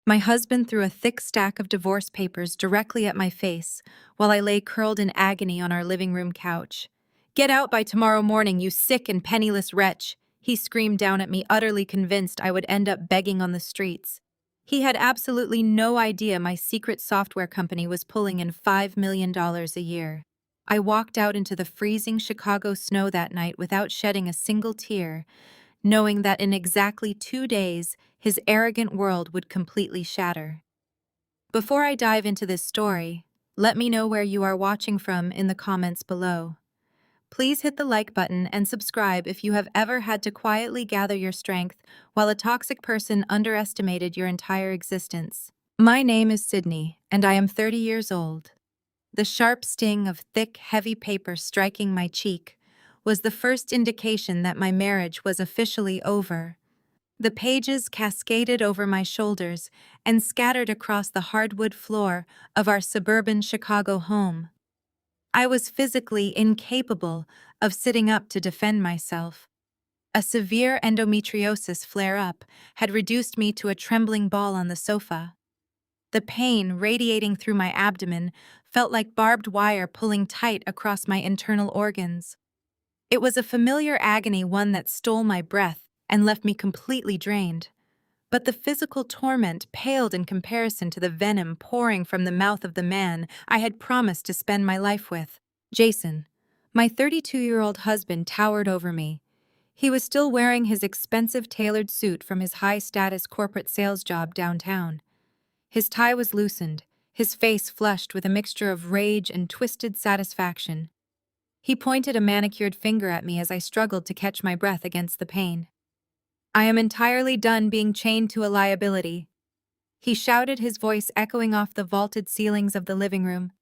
My husband threw a thick stack of divorce papers directly at my face while I lay curled in agony on our living room couch. "Get out by tomorrow morning, you sick and penniless wretch," he screamed down at me, utterly convinced I would end up begging on the streets. He had absolutely no idea my secret software company was pulling in $5 million a year. I walked out into the freezing Chicago snow that night without shedding a single tear, knowing that in exactly 2 days, his arrogant world would completely shatter. Before I dive into this story, let me know where you are watching from in the comments below. Please hit the like button and subscribe if you have ever had to quietly gather your strength while a toxic person underestimated your entire existence. My name is Sydney, and I am 30 years old. The sharp sting of thick, heavy paper striking my cheek was the first indication that my marriage was officially over. The pages cascaded over my shoulders and scattered across the hardwood floor of our suburban Chicago home. I was physically incapable of sitting up to defend myself. A severe endometriosis flare-up had reduced me to a trembling ball on the sofa. The pain radiating through my abdomen felt like barbed wire pulling tight across my internal organs. It was a familiar agony, one that stole my breath and left me completely drained. But the physical torment paled in comparison to the venom pouring from the mouth of the man I had promised to spend my life with. Jason, my 32-year-old husband, towered over me. He was still wearing his expensive tailored suit from his high-status corporate sales job downtown. His tie was loosened, his face flushed with a mixture of rage and twisted satisfaction. He pointed a manicured finger at me as I struggled to catch my breath against the pain. "I am entirely done being chained to a liability," he shouted, his voice echoing off the vaulted ceilings of the living room.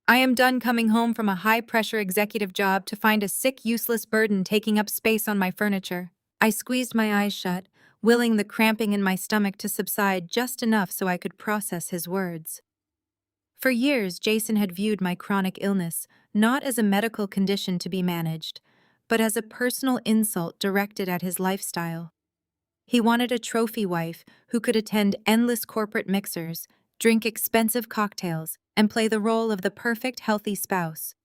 "I am done coming home from a high-pressure executive job to find a sick, useless burden taking up space on my furniture." I squeezed my eyes shut, willing the cramping in my stomach to subside just enough so I could process his words. For years, Jason had viewed my chronic illness not as a medical condition to be managed, but as a personal insult directed at his lifestyle. He wanted a trophy wife who could attend endless corporate mixers, drink expensive cocktails, and play the role of the perfect healthy spouse.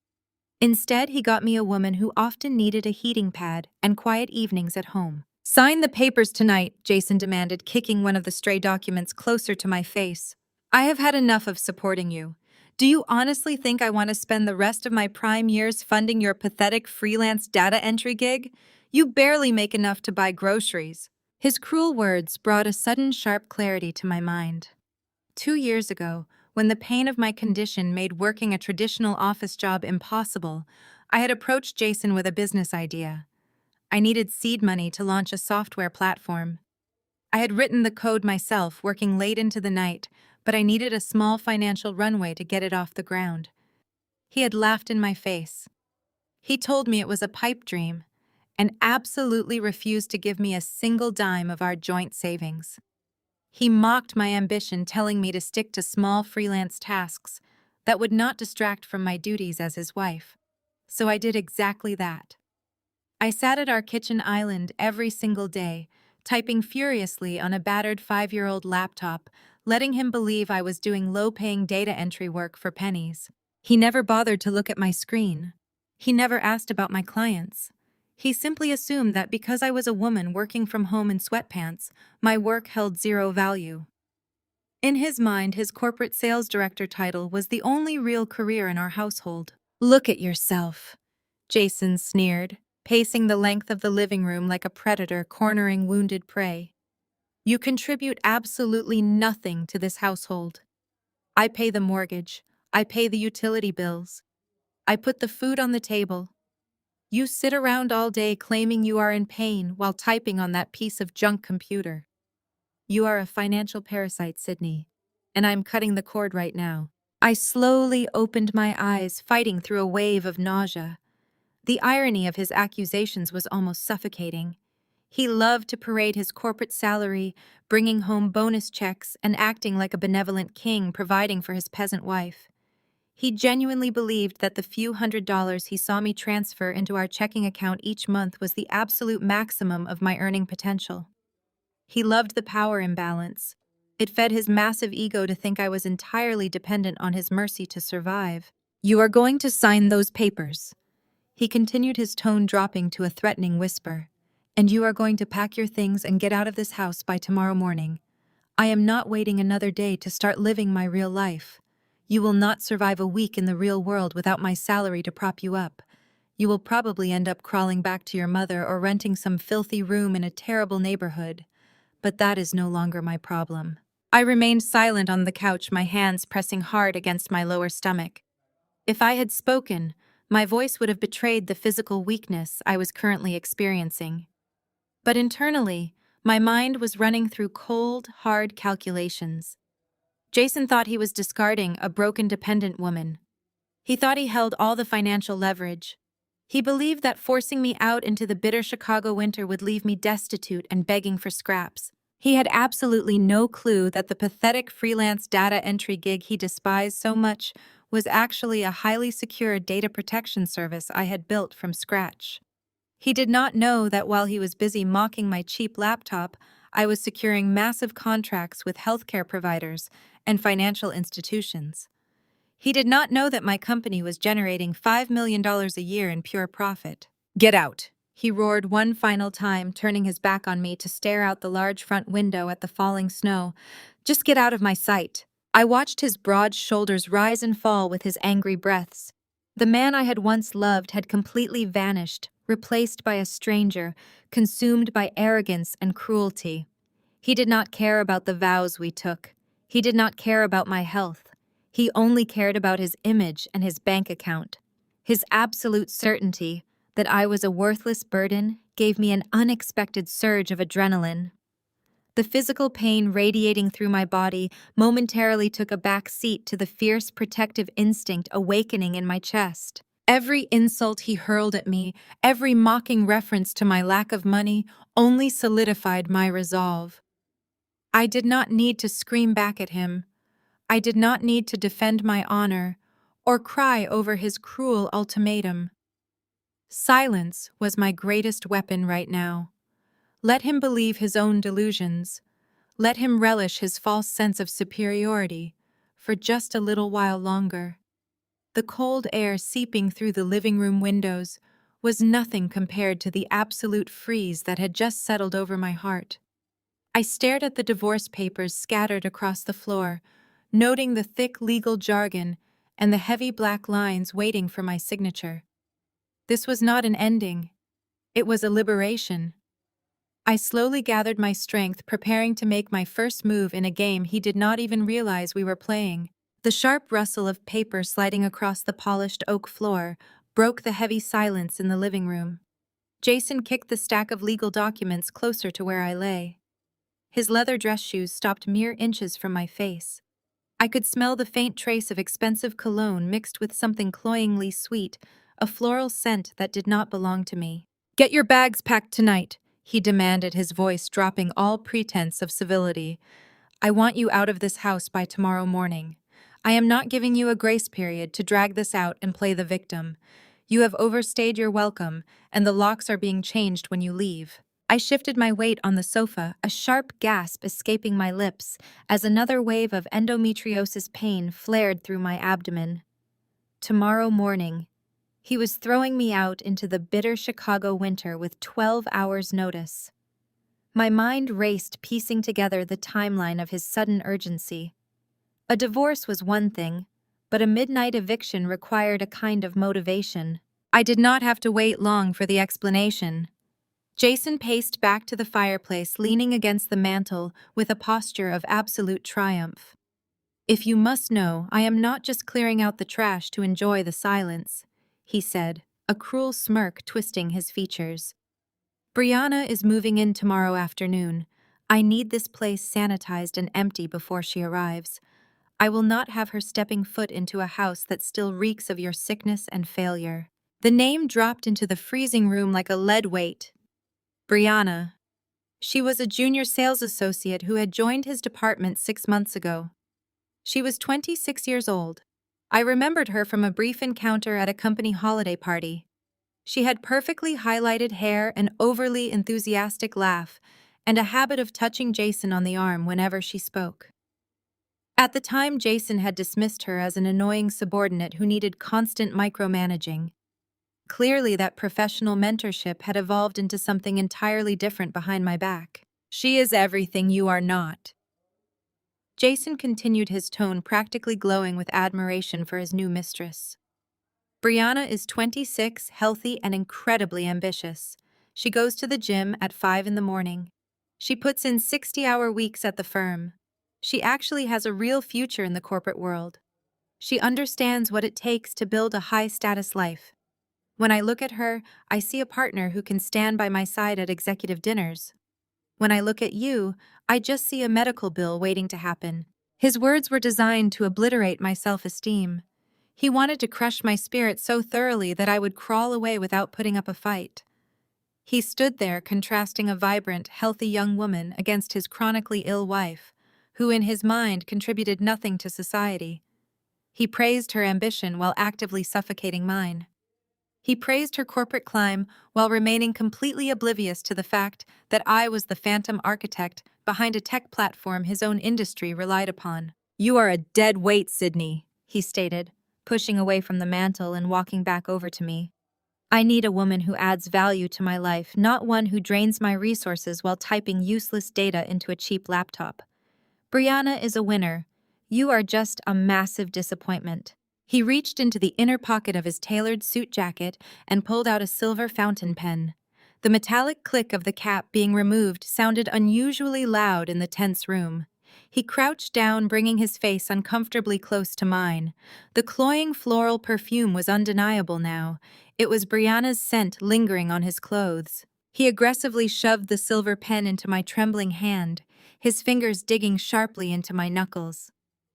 Instead, he got me a woman who often needed a heating pad and quiet evenings at home. "Sign the papers tonight," Jason demanded, kicking one of the stray documents closer to my face. "I have had enough of supporting you. Do you honestly think I want to spend the rest of my prime years funding your pathetic freelance data entry gig? You barely make enough to buy groceries." His cruel words brought a sudden sharp clarity to my mind. 2 years ago, when the pain of my condition made working a traditional office job impossible, I had approached Jason with a business idea. I needed seed money to launch a software platform. I had written the code myself, working late into the night, but I needed a small financial runway to get it off the ground. He had laughed in my face. He told me it was a pipe dream, and absolutely refused to give me a single dime of our joint savings. He mocked my ambition, telling me to stick to small freelance tasks that would not distract from my duties as his wife. So I did exactly that. I sat at our kitchen island every single day, typing furiously on a battered 5-year-old laptop, letting him believe I was doing low-paying data entry work for pennies. He never bothered to look at my screen. He never asked about my clients. He simply assumed that because I was a woman working from home in sweatpants, my work held zero value. In his mind, his corporate sales director title was the only real career in our household. "Look at yourself," Jason sneered, pacing the length of the living room like a predator cornering wounded prey. "You contribute absolutely nothing to this household. I pay the mortgage. I pay the utility bills. I put the food on the table. You sit around all day claiming you are in pain while typing on that piece of junk computer. You are a financial parasite, Sydney, and I'm cutting the cord right now." I slowly opened my eyes, fighting through a wave of nausea. The irony of his accusations was almost suffocating. He loved to parade his corporate salary, bringing home bonus checks and acting like a benevolent king providing for his peasant wife. He genuinely believed that the few $100s he saw me transfer into our checking account each month was the absolute maximum of my earning potential. He loved the power imbalance. It fed his massive ego to think I was entirely dependent on his mercy to survive. "You are going to sign those papers." He continued, his tone dropping to a threatening whisper. "And you are going to pack your things and get out of this house by tomorrow morning. I am not waiting another day to start living my real life. You will not survive a week in the real world without my salary to prop you up. You will probably end up crawling back to your mother or renting some filthy room in a terrible neighborhood. But that is no longer my problem." I remained silent on the couch, my hands pressing hard against my lower stomach. If I had spoken, my voice would have betrayed the physical weakness I was currently experiencing. But internally, my mind was running through cold, hard calculations. Jason thought he was discarding a broken dependent woman. He thought he held all the financial leverage. He believed that forcing me out into the bitter Chicago winter would leave me destitute and begging for scraps. He had absolutely no clue that the pathetic freelance data entry gig he despised so much was actually a highly secure data protection service I had built from scratch. He did not know that while he was busy mocking my cheap laptop, I was securing massive contracts with healthcare providers and financial institutions. He did not know that my company was generating $5 million a year in pure profit. "Get out," he roared one final time, turning his back on me to stare out the large front window at the falling snow. "Just get out of my sight." I watched his broad shoulders rise and fall with his angry breaths. The man I had once loved had completely vanished, replaced by a stranger, consumed by arrogance and cruelty. He did not care about the vows we took. He did not care about my health. He only cared about his image and his bank account. His absolute certainty that I was a worthless burden gave me an unexpected surge of adrenaline. The physical pain radiating through my body momentarily took a back seat to the fierce protective instinct awakening in my chest. Every insult he hurled at me, every mocking reference to my lack of money, only solidified my resolve. I did not need to scream back at him. I did not need to defend my honor or cry over his cruel ultimatum. Silence was my greatest weapon right now. Let him believe his own delusions. Let him relish his false sense of superiority for just a little while longer. The cold air seeping through the living room windows was nothing compared to the absolute freeze that had just settled over my heart. I stared at the divorce papers scattered across the floor, noting the thick legal jargon and the heavy black lines waiting for my signature. This was not an ending. It was a liberation. I slowly gathered my strength, preparing to make my first move in a game he did not even realize we were playing. The sharp rustle of paper sliding across the polished oak floor broke the heavy silence in the living room. Jason kicked the stack of legal documents closer to where I lay. His leather dress shoes stopped mere inches from my face. I could smell the faint trace of expensive cologne mixed with something cloyingly sweet, a floral scent that did not belong to me. "Get your bags packed tonight," he demanded, his voice dropping all pretense of civility. "I want you out of this house by tomorrow morning. I am not giving you a grace period to drag this out and play the victim. You have overstayed your welcome, and the locks are being changed when you leave." I shifted my weight on the sofa, a sharp gasp escaping my lips as another wave of endometriosis pain flared through my abdomen. Tomorrow morning. He was throwing me out into the bitter Chicago winter with 12 hours' notice. My mind raced, piecing together the timeline of his sudden urgency. A divorce was one thing, but a midnight eviction required a kind of motivation. I did not have to wait long for the explanation. Jason paced back to the fireplace, leaning against the mantel with a posture of absolute triumph. "If you must know, I am not just clearing out the trash to enjoy the silence," he said, a cruel smirk twisting his features. "Brianna is moving in tomorrow afternoon. I need this place sanitized and empty before she arrives. I will not have her stepping foot into a house that still reeks of your sickness and failure." The name dropped into the freezing room like a lead weight. Brianna. She was a junior sales associate who had joined his department 6 months ago. She was 26 years old. I remembered her from a brief encounter at a company holiday party. She had perfectly highlighted hair, an overly enthusiastic laugh, and a habit of touching Jason on the arm whenever she spoke. At the time, Jason had dismissed her as an annoying subordinate who needed constant micromanaging. Clearly, that professional mentorship had evolved into something entirely different behind my back. She is everything you are not. Jason continued, his tone practically glowing with admiration for his new mistress. Brianna is 26, healthy, and incredibly ambitious. She goes to the gym at 5 in the morning. She puts in 60-hour weeks at the firm. She actually has a real future in the corporate world. She understands what it takes to build a high-status life. When I look at her, I see a partner who can stand by my side at executive dinners. When I look at you, I just see a medical bill waiting to happen. His words were designed to obliterate my self-esteem. He wanted to crush my spirit so thoroughly that I would crawl away without putting up a fight. He stood there contrasting a vibrant, healthy young woman against his chronically ill wife, who in his mind contributed nothing to society. He praised her ambition while actively suffocating mine. He praised her corporate climb while remaining completely oblivious to the fact that I was the phantom architect behind a tech platform his own industry relied upon. "You are a dead weight, Sydney," he stated, pushing away from the mantel and walking back over to me. "I need a woman who adds value to my life, not one who drains my resources while typing useless data into a cheap laptop. Brianna is a winner. You are just a massive disappointment." He reached into the inner pocket of his tailored suit jacket and pulled out a silver fountain pen. The metallic click of the cap being removed sounded unusually loud in the tense room. He crouched down, bringing his face uncomfortably close to mine. The cloying floral perfume was undeniable now. It was Brianna's scent lingering on his clothes. He aggressively shoved the silver pen into my trembling hand, his fingers digging sharply into my knuckles.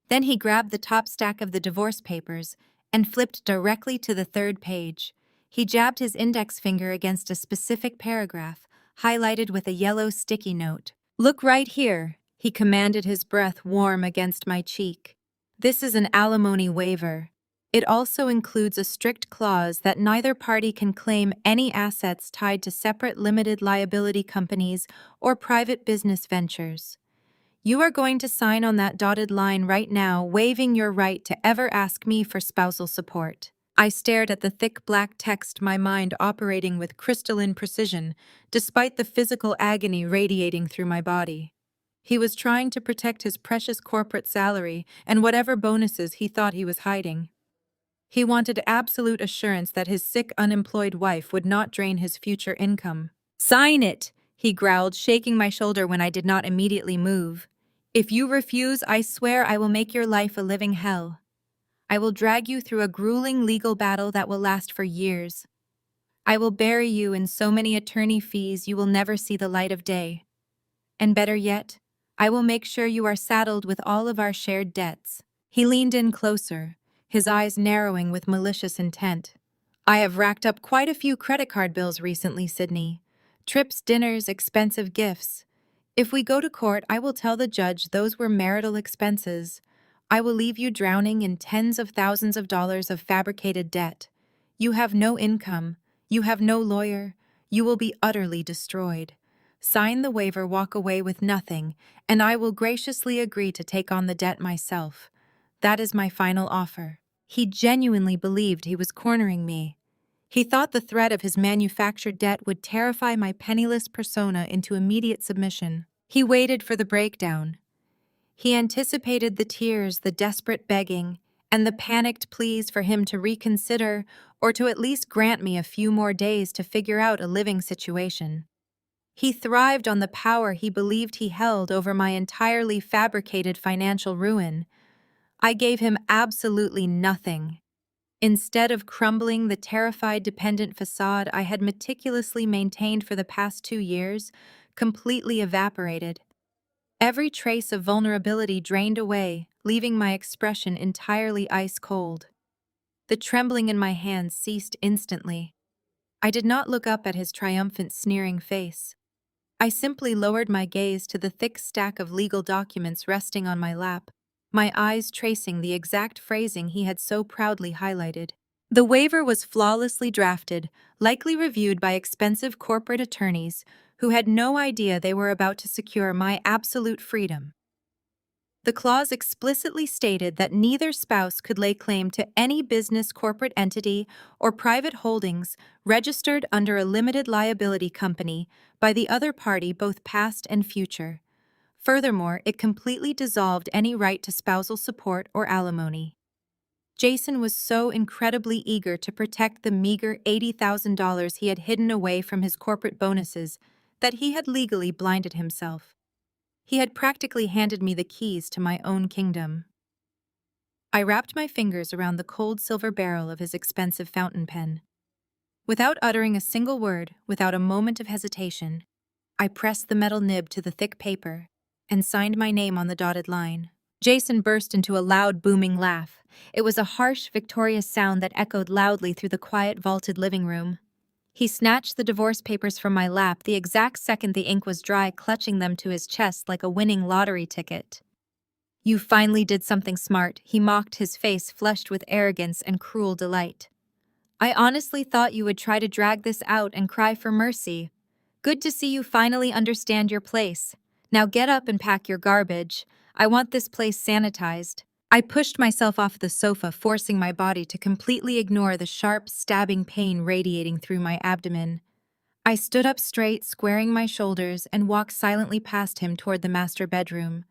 Then he grabbed the top stack of the divorce papers and flipped directly to the third page. He jabbed his index finger against a specific paragraph, highlighted with a yellow sticky note. "Look right here," he commanded, his breath warm against my cheek. "This is an alimony waiver. It also includes a strict clause that neither party can claim any assets tied to separate limited liability companies or private business ventures. You are going to sign on that dotted line right now, waiving your right to ever ask me for spousal support." I stared at the thick black text, my mind operating with crystalline precision, despite the physical agony radiating through my body. He was trying to protect his precious corporate salary and whatever bonuses he thought he was hiding. He wanted absolute assurance that his sick, unemployed wife would not drain his future income. "Sign it," he growled, shaking my shoulder when I did not immediately move. "If you refuse, I swear I will make your life a living hell. I will drag you through a grueling legal battle that will last for years. I will bury you in so many attorney fees you will never see the light of day. And better yet, I will make sure you are saddled with all of our shared debts." He leaned in closer, his eyes narrowing with malicious intent. "I have racked up quite a few credit card bills recently, Sydney. Trips, dinners, expensive gifts. If we go to court, I will tell the judge those were marital expenses. I will leave you drowning in tens of thousands of dollars of fabricated debt. You have no income. You have no lawyer. You will be utterly destroyed. Sign the waiver, walk away with nothing, and I will graciously agree to take on the debt myself. That is my final offer." He genuinely believed he was cornering me. He thought the threat of his manufactured debt would terrify my penniless persona into immediate submission. He waited for the breakdown. He anticipated the tears, the desperate begging, and the panicked pleas for him to reconsider or to at least grant me a few more days to figure out a living situation. He thrived on the power he believed he held over my entirely fabricated financial ruin. I gave him absolutely nothing. Instead of crumbling, the terrified dependent facade I had meticulously maintained for the past 2 years completely evaporated. Every trace of vulnerability drained away, leaving my expression entirely ice-cold. The trembling in my hands ceased instantly. I did not look up at his triumphant, sneering face. I simply lowered my gaze to the thick stack of legal documents resting on my lap, my eyes tracing the exact phrasing he had so proudly highlighted. The waiver was flawlessly drafted, likely reviewed by expensive corporate attorneys who had no idea they were about to secure my absolute freedom. The clause explicitly stated that neither spouse could lay claim to any business, corporate entity, or private holdings registered under a limited liability company by the other party, both past and future. Furthermore, it completely dissolved any right to spousal support or alimony. Jason was so incredibly eager to protect the meager $80,000 he had hidden away from his corporate bonuses that he had legally blinded himself. He had practically handed me the keys to my own kingdom. I wrapped my fingers around the cold silver barrel of his expensive fountain pen. Without uttering a single word, without a moment of hesitation, I pressed the metal nib to the thick paper and signed my name on the dotted line. Jason burst into a loud, booming laugh. It was a harsh, victorious sound that echoed loudly through the quiet, vaulted living room. He snatched the divorce papers from my lap the exact second the ink was dry, clutching them to his chest like a winning lottery ticket. "You finally did something smart," he mocked, his face flushed with arrogance and cruel delight. "I honestly thought you would try to drag this out and cry for mercy. Good to see you finally understand your place. Now get up and pack your garbage. I want this place sanitized." I pushed myself off the sofa, forcing my body to completely ignore the sharp, stabbing pain radiating through my abdomen. I stood up straight, squaring my shoulders, and walked silently past him toward the master bedroom.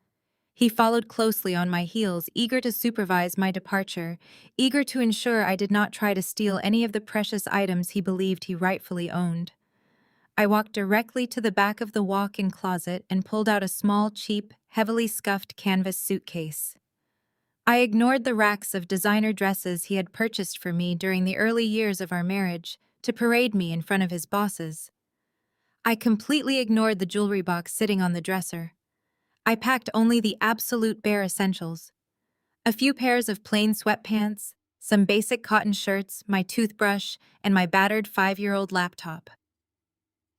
He followed closely on my heels, eager to supervise my departure, eager to ensure I did not try to steal any of the precious items he believed he rightfully owned. I walked directly to the back of the walk-in closet and pulled out a small, cheap, heavily scuffed canvas suitcase. I ignored the racks of designer dresses he had purchased for me during the early years of our marriage to parade me in front of his bosses. I completely ignored the jewelry box sitting on the dresser. I packed only the absolute bare essentials: a few pairs of plain sweatpants, some basic cotton shirts, my toothbrush, and my battered 5-year-old laptop.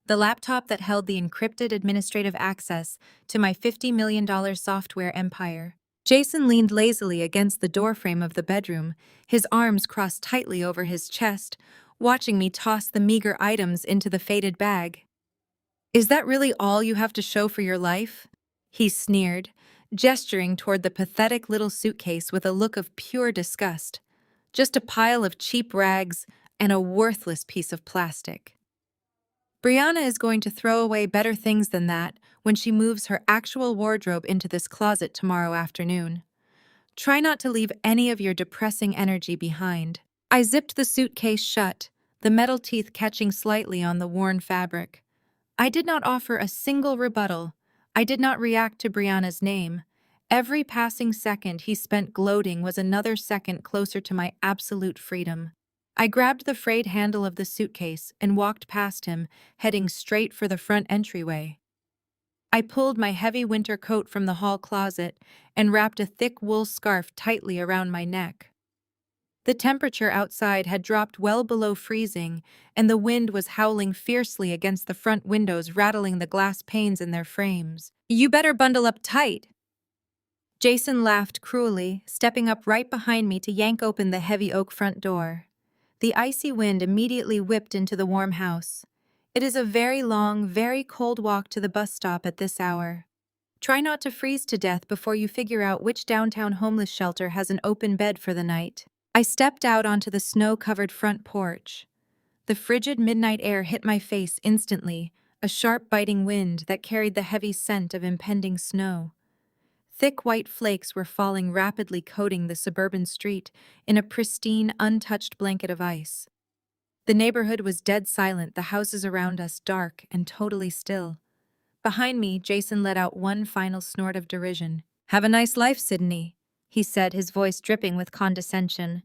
The laptop that held the encrypted administrative access to my $50 million software empire. Jason leaned lazily against the doorframe of the bedroom, his arms crossed tightly over his chest, watching me toss the meager items into the faded bag. "Is that really all you have to show for your life?" he sneered, gesturing toward the pathetic little suitcase with a look of pure disgust. "Just a pile of cheap rags and a worthless piece of plastic. Brianna is going to throw away better things than that when she moves her actual wardrobe into this closet tomorrow afternoon. Try not to leave any of your depressing energy behind." I zipped the suitcase shut, the metal teeth catching slightly on the worn fabric. I did not offer a single rebuttal. I did not react to Brianna's name. Every passing second he spent gloating was another second closer to my absolute freedom. I grabbed the frayed handle of the suitcase and walked past him, heading straight for the front entryway. I pulled my heavy winter coat from the hall closet and wrapped a thick wool scarf tightly around my neck. The temperature outside had dropped well below freezing, and the wind was howling fiercely against the front windows, rattling the glass panes in their frames. "You better bundle up tight." Jason laughed cruelly, stepping up right behind me to yank open the heavy oak front door. The icy wind immediately whipped into the warm house. It is a very long, very cold walk to the bus stop at this hour. Try not to freeze to death before you figure out which downtown homeless shelter has an open bed for the night. I stepped out onto the snow-covered front porch. The frigid midnight air hit my face instantly, a sharp biting wind that carried the heavy scent of impending snow. Thick white flakes were falling rapidly, coating the suburban street in a pristine, untouched blanket of ice. The neighborhood was dead silent, the houses around us dark and totally still. Behind me, Jason let out one final snort of derision. "Have a nice life, Sydney," he said, his voice dripping with condescension.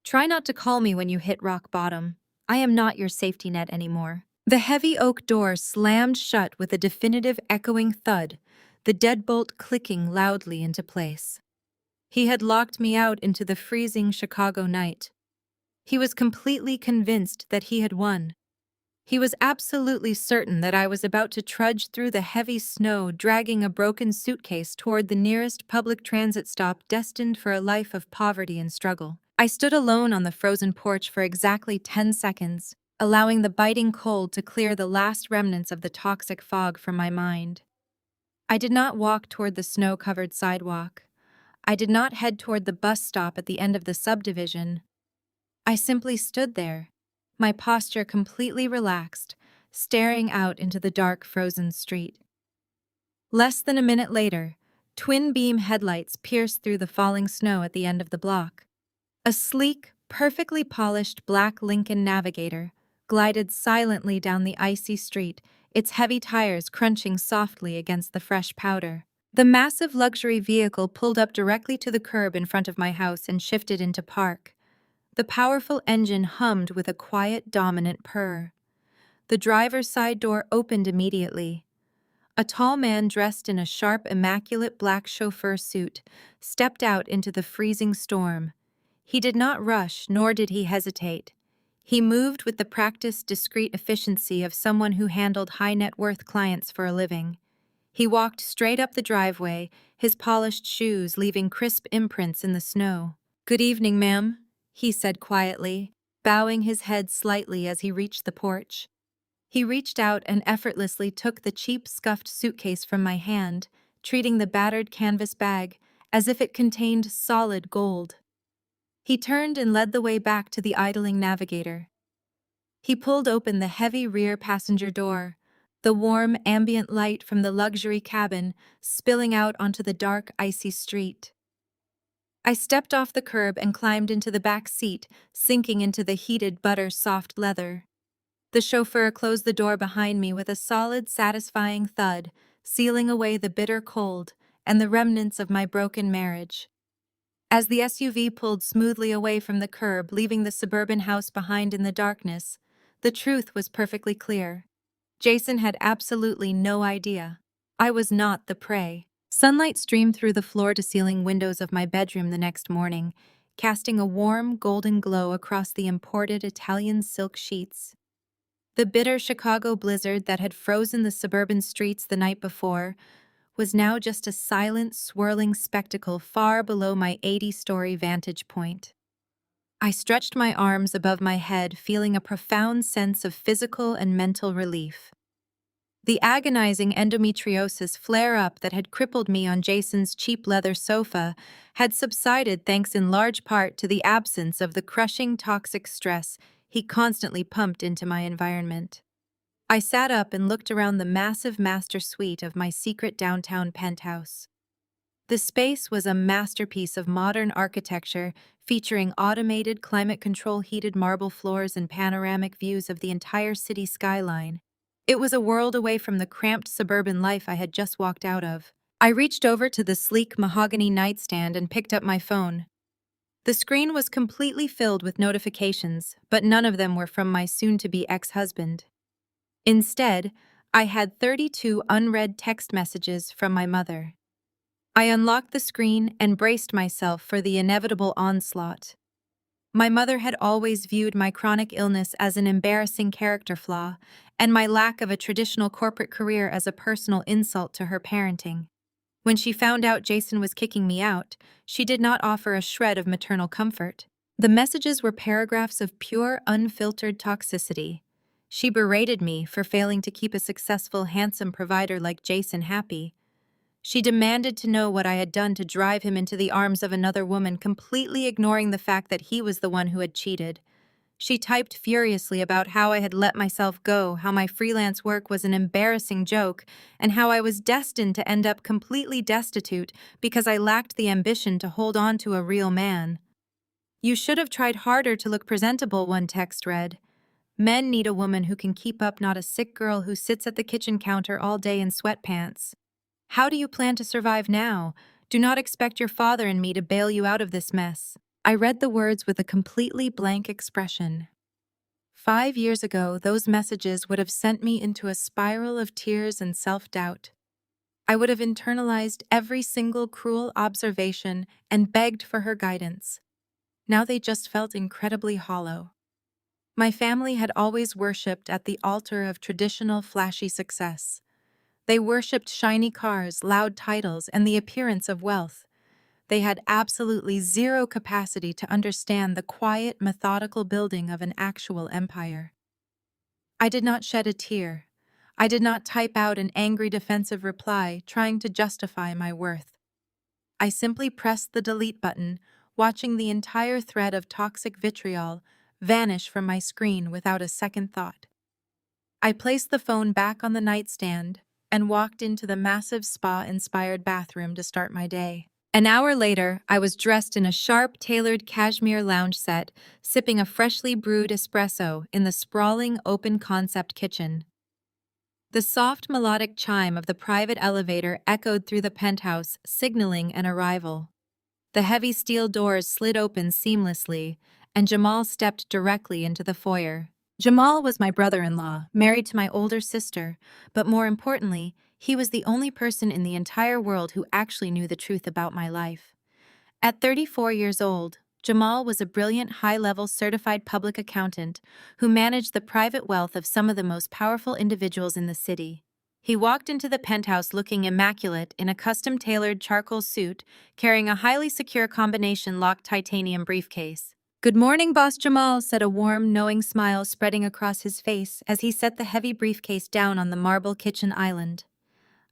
"Try not to call me when you hit rock bottom. I am not your safety net anymore." The heavy oak door slammed shut with a definitive echoing thud, the deadbolt clicking loudly into place. He had locked me out into the freezing Chicago night. He was completely convinced that he had won. He was absolutely certain that I was about to trudge through the heavy snow, dragging a broken suitcase toward the nearest public transit stop, destined for a life of poverty and struggle. I stood alone on the frozen porch for exactly 10 seconds, allowing the biting cold to clear the last remnants of the toxic fog from my mind. I did not walk toward the snow-covered sidewalk. I did not head toward the bus stop at the end of the subdivision. I simply stood there, my posture completely relaxed, staring out into the dark, frozen street. Less than a minute later, twin beam headlights pierced through the falling snow at the end of the block. A sleek, perfectly polished black Lincoln Navigator glided silently down the icy street, its heavy tires crunching softly against the fresh powder. The massive luxury vehicle pulled up directly to the curb in front of my house and shifted into park. The powerful engine hummed with a quiet, dominant purr. The driver's side door opened immediately. A tall man dressed in a sharp, immaculate black chauffeur suit stepped out into the freezing storm. He did not rush, nor did he hesitate. He moved with the practiced, discreet efficiency of someone who handled high-net-worth clients for a living. He walked straight up the driveway, his polished shoes leaving crisp imprints in the snow. "Good evening, ma'am," he said quietly, bowing his head slightly as he reached the porch. He reached out and effortlessly took the cheap, scuffed suitcase from my hand, treating the battered canvas bag as if it contained solid gold. He turned and led the way back to the idling Navigator. He pulled open the heavy rear passenger door, the warm, ambient light from the luxury cabin spilling out onto the dark, icy street. I stepped off the curb and climbed into the back seat, sinking into the heated, butter-soft leather. The chauffeur closed the door behind me with a solid, satisfying thud, sealing away the bitter cold and the remnants of my broken marriage. As the SUV pulled smoothly away from the curb, leaving the suburban house behind in the darkness, the truth was perfectly clear. Jason had absolutely no idea. I was not the prey. Sunlight streamed through the floor-to-ceiling windows of my bedroom the next morning, casting a warm, golden glow across the imported Italian silk sheets. The bitter Chicago blizzard that had frozen the suburban streets the night before was now just a silent, swirling spectacle far below my 80-story vantage point. I stretched my arms above my head, feeling a profound sense of physical and mental relief. The agonizing endometriosis flare-up that had crippled me on Jason's cheap leather sofa had subsided thanks in large part to the absence of the crushing toxic stress he constantly pumped into my environment. I sat up and looked around the massive master suite of my secret downtown penthouse. The space was a masterpiece of modern architecture, featuring automated climate control heated marble floors and panoramic views of the entire city skyline. It was a world away from the cramped suburban life I had just walked out of. I reached over to the sleek mahogany nightstand and picked up my phone. The screen was completely filled with notifications, but none of them were from my soon-to-be ex-husband. Instead, I had 32 unread text messages from my mother. I unlocked the screen and braced myself for the inevitable onslaught. My mother had always viewed my chronic illness as an embarrassing character flaw, and my lack of a traditional corporate career as a personal insult to her parenting. When she found out Jason was kicking me out, she did not offer a shred of maternal comfort. The messages were paragraphs of pure, unfiltered toxicity. She berated me for failing to keep a successful, handsome provider like Jason happy. She demanded to know what I had done to drive him into the arms of another woman, completely ignoring the fact that he was the one who had cheated. She typed furiously about how I had let myself go, how my freelance work was an embarrassing joke, and how I was destined to end up completely destitute because I lacked the ambition to hold on to a real man. "You should have tried harder to look presentable," one text read. "Men need a woman who can keep up, not a sick girl who sits at the kitchen counter all day in sweatpants. How do you plan to survive now? Do not expect your father and me to bail you out of this mess." I read the words with a completely blank expression. 5 years ago, those messages would have sent me into a spiral of tears and self-doubt. I would have internalized every single cruel observation and begged for her guidance. Now they just felt incredibly hollow. My family had always worshipped at the altar of traditional flashy success. They worshipped shiny cars, loud titles, and the appearance of wealth. They had absolutely zero capacity to understand the quiet, methodical building of an actual empire. I did not shed a tear. I did not type out an angry defensive reply trying to justify my worth. I simply pressed the delete button, watching the entire thread of toxic vitriol vanish from my screen without a second thought. I placed the phone back on the nightstand and walked into the massive spa-inspired bathroom to start my day. An hour later, I was dressed in a sharp, tailored cashmere lounge set, sipping a freshly brewed espresso in the sprawling, open-concept kitchen. The soft, melodic chime of the private elevator echoed through the penthouse, signaling an arrival. The heavy steel doors slid open seamlessly, and Jamal stepped directly into the foyer. Jamal was my brother-in-law, married to my older sister, but more importantly, he was the only person in the entire world who actually knew the truth about my life. At 34 years old, Jamal was a brilliant high-level certified public accountant who managed the private wealth of some of the most powerful individuals in the city. He walked into the penthouse looking immaculate in a custom-tailored charcoal suit, carrying a highly secure combination-locked titanium briefcase. "Good morning, Boss Jamal," said a warm, knowing smile spreading across his face as he set the heavy briefcase down on the marble kitchen island.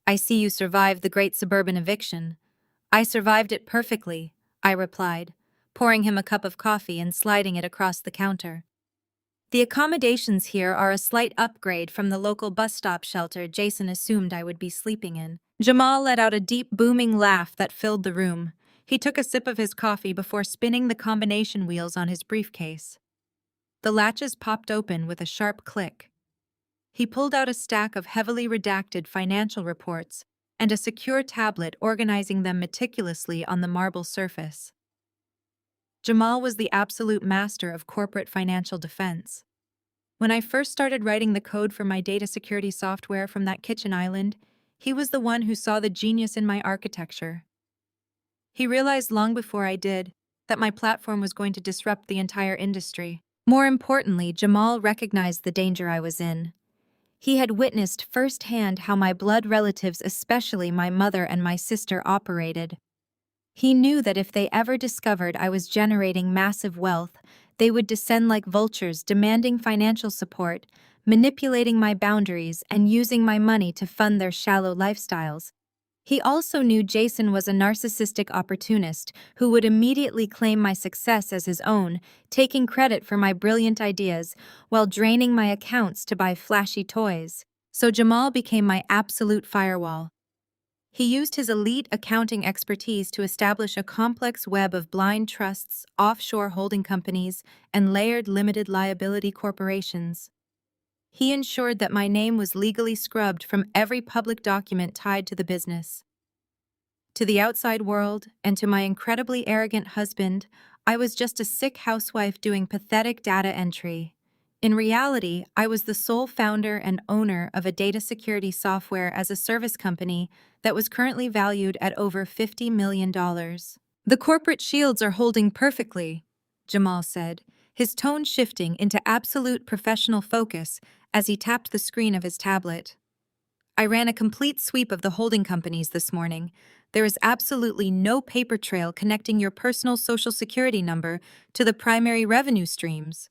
"I see you survived the great suburban eviction." "I survived it perfectly," I replied, pouring him a cup of coffee and sliding it across the counter. "The accommodations here are a slight upgrade from the local bus stop shelter Jason assumed I would be sleeping in." Jamal let out a deep, booming laugh that filled the room. He took a sip of his coffee before spinning the combination wheels on his briefcase. The latches popped open with a sharp click. He pulled out a stack of heavily redacted financial reports and a secure tablet organizing them meticulously on the marble surface. Jamal was the absolute master of corporate financial defense. When I first started writing the code for my data security software from that kitchen island, he was the one who saw the genius in my architecture. He realized long before I did that my platform was going to disrupt the entire industry. More importantly, Jamal recognized the danger I was in. He had witnessed firsthand how my blood relatives, especially my mother and my sister, operated. He knew that if they ever discovered I was generating massive wealth, they would descend like vultures, demanding financial support, manipulating my boundaries, and using my money to fund their shallow lifestyles. He also knew Jason was a narcissistic opportunist who would immediately claim my success as his own, taking credit for my brilliant ideas while draining my accounts to buy flashy toys. So Jamal became my absolute firewall. He used his elite accounting expertise to establish a complex web of blind trusts, offshore holding companies, and layered limited liability corporations. He ensured that my name was legally scrubbed from every public document tied to the business. To the outside world, and to my incredibly arrogant husband, I was just a sick housewife doing pathetic data entry. In reality, I was the sole founder and owner of a data security software as a service company that was currently valued at over $50 million. "The corporate shields are holding perfectly," Jamal said, his tone shifting into absolute professional focus as he tapped the screen of his tablet. "I ran a complete sweep of the holding companies this morning. There is absolutely no paper trail connecting your personal social security number to the primary revenue streams.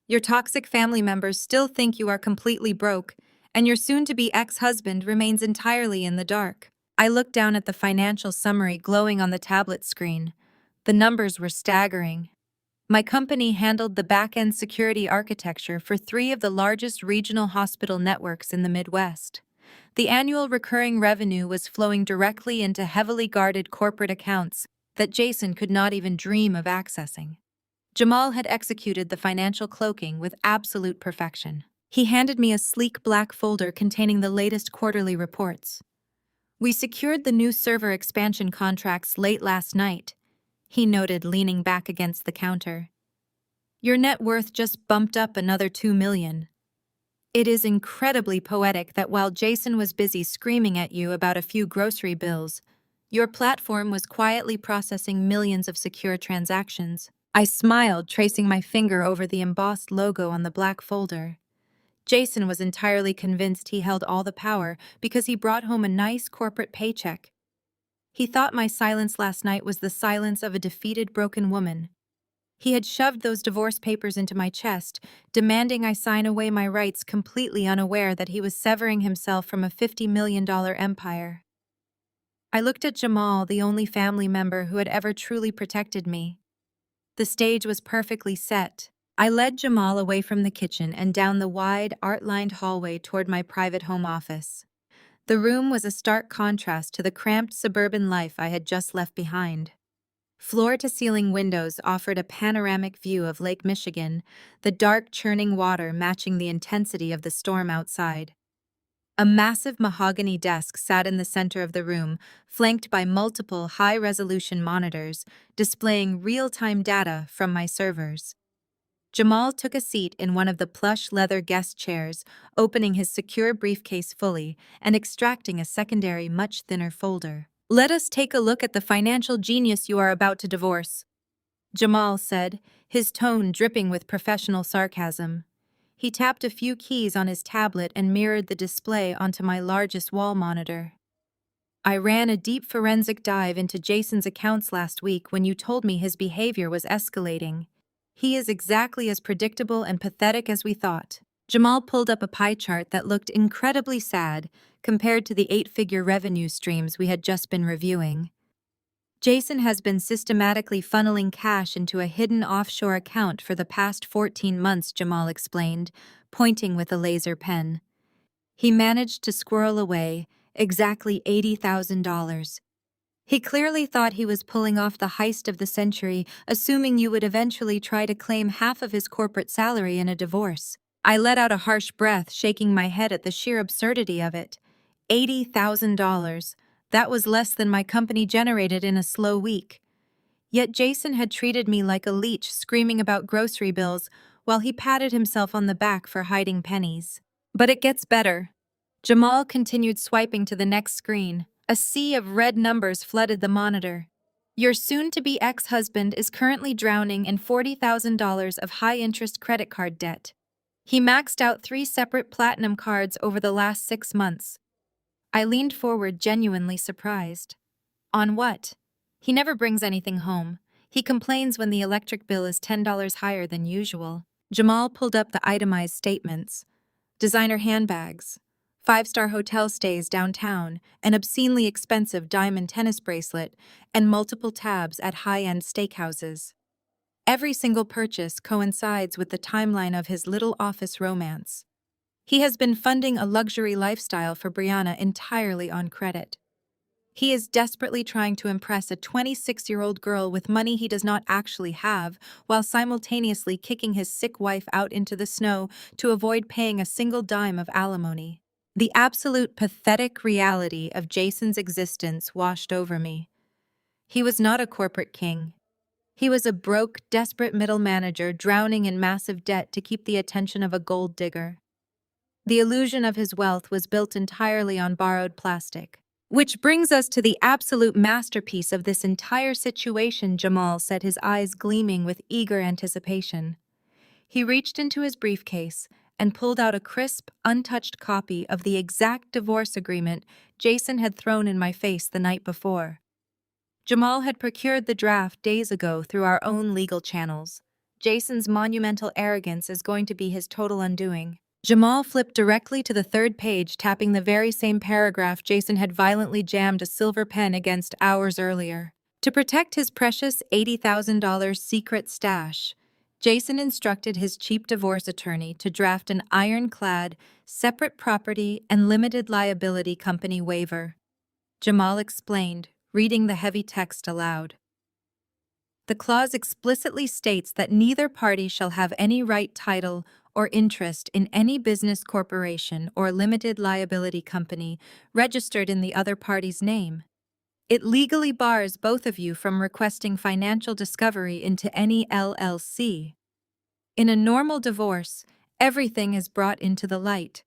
Your toxic family members still think you are completely broke, and your soon-to-be ex-husband remains entirely in the dark." I looked down at the financial summary glowing on the tablet screen. The numbers were staggering. My company handled the back-end security architecture for 3 of the largest regional hospital networks in the Midwest. The annual recurring revenue was flowing directly into heavily guarded corporate accounts that Jason could not even dream of accessing. Jamal had executed the financial cloaking with absolute perfection. He handed me a sleek black folder containing the latest quarterly reports. "We secured the new server expansion contracts late last night," he noted, leaning back against the counter. "Your net worth just bumped up another $2 million. It is incredibly poetic that while Jason was busy screaming at you about a few grocery bills, your platform was quietly processing millions of secure transactions." I smiled, tracing my finger over the embossed logo on the black folder. Jason was entirely convinced he held all the power because he brought home a nice corporate paycheck. He thought my silence last night was the silence of a defeated, broken woman. He had shoved those divorce papers into my chest, demanding I sign away my rights, completely unaware that he was severing himself from a $50 million empire. I looked at Jamal, the only family member who had ever truly protected me. The stage was perfectly set. I led Jamal away from the kitchen and down the wide, art-lined hallway toward my private home office. The room was a stark contrast to the cramped suburban life I had just left behind. Floor-to-ceiling windows offered a panoramic view of Lake Michigan, the dark, churning water matching the intensity of the storm outside. A massive mahogany desk sat in the center of the room, flanked by multiple high-resolution monitors displaying real-time data from my servers. Jamal took a seat in one of the plush leather guest chairs, opening his secure briefcase fully and extracting a secondary, much thinner folder. "Let us take a look at the financial genius you are about to divorce," Jamal said, his tone dripping with professional sarcasm. He tapped a few keys on his tablet and mirrored the display onto my largest wall monitor. "I ran a deep forensic dive into Jason's accounts last week when you told me his behavior was escalating. He is exactly as predictable and pathetic as we thought." Jamal pulled up a pie chart that looked incredibly sad compared to the 8-figure revenue streams we had just been reviewing. "Jason has been systematically funneling cash into a hidden offshore account for the past 14 months, Jamal explained, pointing with a laser pen. "He managed to squirrel away exactly $80,000. He clearly thought he was pulling off the heist of the century, assuming you would eventually try to claim half of his corporate salary in a divorce." I let out a harsh breath, shaking my head at the sheer absurdity of it. $80,000. That was less than my company generated in a slow week. Yet Jason had treated me like a leech, screaming about grocery bills while he patted himself on the back for hiding pennies. "But it gets better." Jamal continued swiping to the next screen. A sea of red numbers flooded the monitor. "Your soon-to-be ex-husband is currently drowning in $40,000 of high-interest credit card debt. He maxed out 3 separate platinum cards over the last 6 months." I leaned forward, genuinely surprised. "On what?" "He never brings anything home. He complains when the electric bill is $10 higher than usual." Jamal pulled up the itemized statements. Designer handbags, 5-star hotel stays downtown, an obscenely expensive diamond tennis bracelet, and multiple tabs at high-end steakhouses. Every single purchase coincides with the timeline of his little office romance. He has been funding a luxury lifestyle for Brianna entirely on credit. He is desperately trying to impress a 26-year-old girl with money he does not actually have, while simultaneously kicking his sick wife out into the snow to avoid paying a single dime of alimony. The absolute pathetic reality of Jason's existence washed over me. He was not a corporate king. He was a broke, desperate middle manager drowning in massive debt to keep the attention of a gold digger. The illusion of his wealth was built entirely on borrowed plastic. "Which brings us to the absolute masterpiece of this entire situation," Jamal said, his eyes gleaming with eager anticipation. He reached into his briefcase and pulled out a crisp, untouched copy of the exact divorce agreement Jason had thrown in my face the night before. Jamal had procured the draft days ago through our own legal channels. Jason's monumental arrogance is going to be his total undoing. Jamal flipped directly to the 3rd page, tapping the very same paragraph Jason had violently jammed a silver pen against hours earlier. To protect his precious $80,000 secret stash, Jason instructed his cheap divorce attorney to draft an ironclad, separate property and limited liability company waiver. Jamal explained, reading the heavy text aloud. "The clause explicitly states that neither party shall have any right, title, or interest in any business corporation or limited liability company registered in the other party's name. It legally bars both of you from requesting financial discovery into any LLC. In a normal divorce, everything is brought into the light."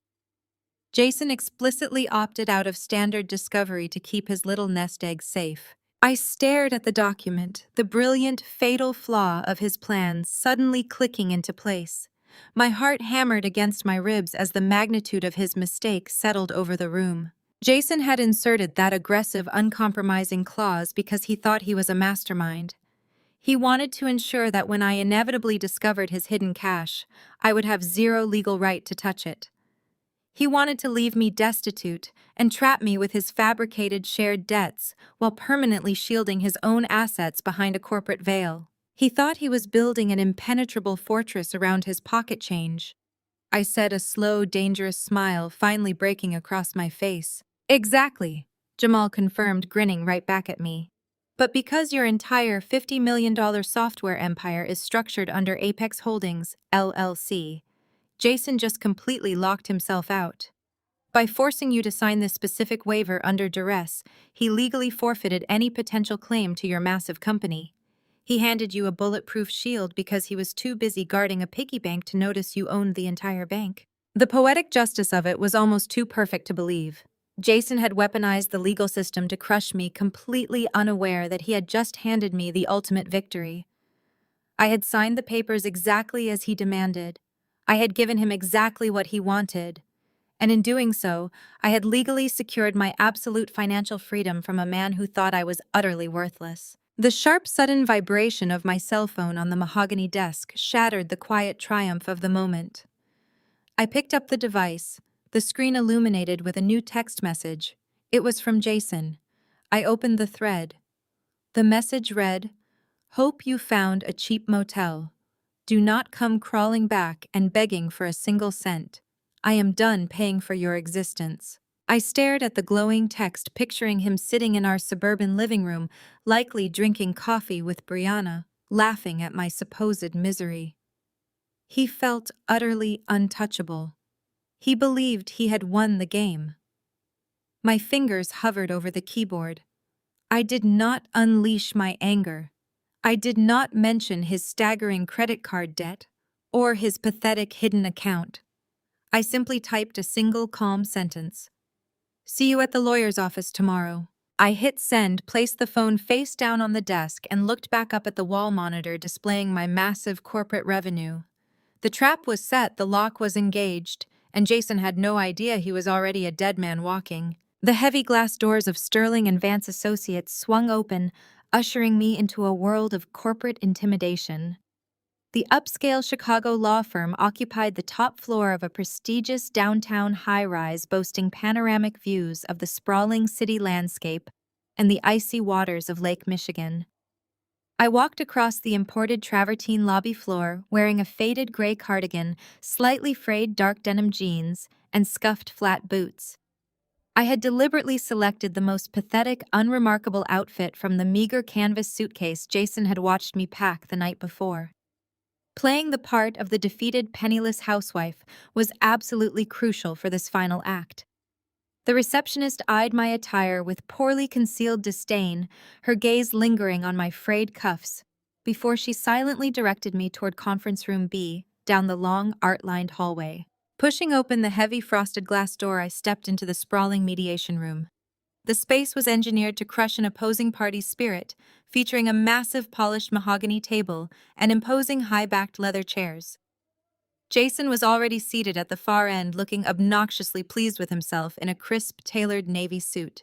Jason explicitly opted out of standard discovery to keep his little nest egg safe. I stared at the document, the brilliant, fatal flaw of his plans suddenly clicking into place. My heart hammered against my ribs as the magnitude of his mistake settled over the room. Jason had inserted that aggressive, uncompromising clause because he thought he was a mastermind. He wanted to ensure that when I inevitably discovered his hidden cash, I would have zero legal right to touch it. He wanted to leave me destitute and trap me with his fabricated shared debts while permanently shielding his own assets behind a corporate veil. He thought he was building an impenetrable fortress around his pocket change. I said, a slow, dangerous smile finally breaking across my face. Exactly, Jamal confirmed, grinning right back at me. But because your entire $50 million software empire is structured under Apex Holdings, LLC, Jason just completely locked himself out. By forcing you to sign this specific waiver under duress, he legally forfeited any potential claim to your massive company. He handed you a bulletproof shield because he was too busy guarding a piggy bank to notice you owned the entire bank. The poetic justice of it was almost too perfect to believe. Jason had weaponized the legal system to crush me, completely unaware that he had just handed me the ultimate victory. I had signed the papers exactly as he demanded. I had given him exactly what he wanted. And in doing so, I had legally secured my absolute financial freedom from a man who thought I was utterly worthless. The sharp, sudden vibration of my cell phone on the mahogany desk shattered the quiet triumph of the moment. I picked up the device, the screen illuminated with a new text message. It was from Jason. I opened the thread. The message read, "Hope you found a cheap motel. Do not come crawling back and begging for a single cent. I am done paying for your existence." I stared at the glowing text, picturing him sitting in our suburban living room, likely drinking coffee with Brianna, laughing at my supposed misery. He felt utterly untouchable. He believed he had won the game. My fingers hovered over the keyboard. I did not unleash my anger. I did not mention his staggering credit card debt or his pathetic hidden account. I simply typed a single calm sentence. "See you at the lawyer's office tomorrow." I hit send, placed the phone face down on the desk, and looked back up at the wall monitor displaying my massive corporate revenue. The trap was set, the lock was engaged, and Jason had no idea he was already a dead man walking. The heavy glass doors of Sterling and Vance Associates swung open, ushering me into a world of corporate intimidation. The upscale Chicago law firm occupied the top floor of a prestigious downtown high-rise boasting panoramic views of the sprawling city landscape and the icy waters of Lake Michigan. I walked across the imported travertine lobby floor wearing a faded gray cardigan, slightly frayed dark denim jeans, and scuffed flat boots. I had deliberately selected the most pathetic, unremarkable outfit from the meager canvas suitcase Jason had watched me pack the night before. Playing the part of the defeated penniless housewife was absolutely crucial for this final act. The receptionist eyed my attire with poorly concealed disdain, her gaze lingering on my frayed cuffs, before she silently directed me toward Conference Room B, down the long, art-lined hallway. Pushing open the heavy frosted glass door, I stepped into the sprawling mediation room. The space was engineered to crush an opposing party's spirit, featuring a massive polished mahogany table and imposing high-backed leather chairs. Jason was already seated at the far end, looking obnoxiously pleased with himself in a crisp, tailored navy suit.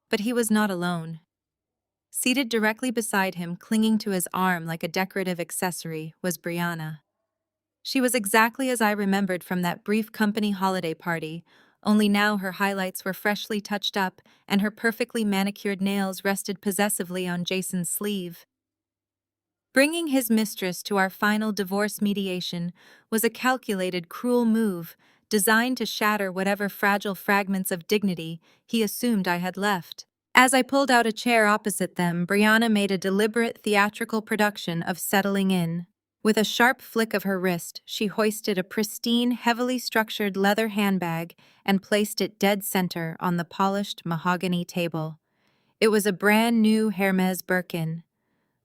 But he was not alone. Seated directly beside him, clinging to his arm like a decorative accessory, was Brianna. She was exactly as I remembered from that brief company holiday party, only now her highlights were freshly touched up and her perfectly manicured nails rested possessively on Jason's sleeve. Bringing his mistress to our final divorce mediation was a calculated, cruel move designed to shatter whatever fragile fragments of dignity he assumed I had left. As I pulled out a chair opposite them, Brianna made a deliberate theatrical production of settling in. With a sharp flick of her wrist, she hoisted a pristine, heavily structured leather handbag and placed it dead center on the polished mahogany table. It was a brand new Hermes Birkin.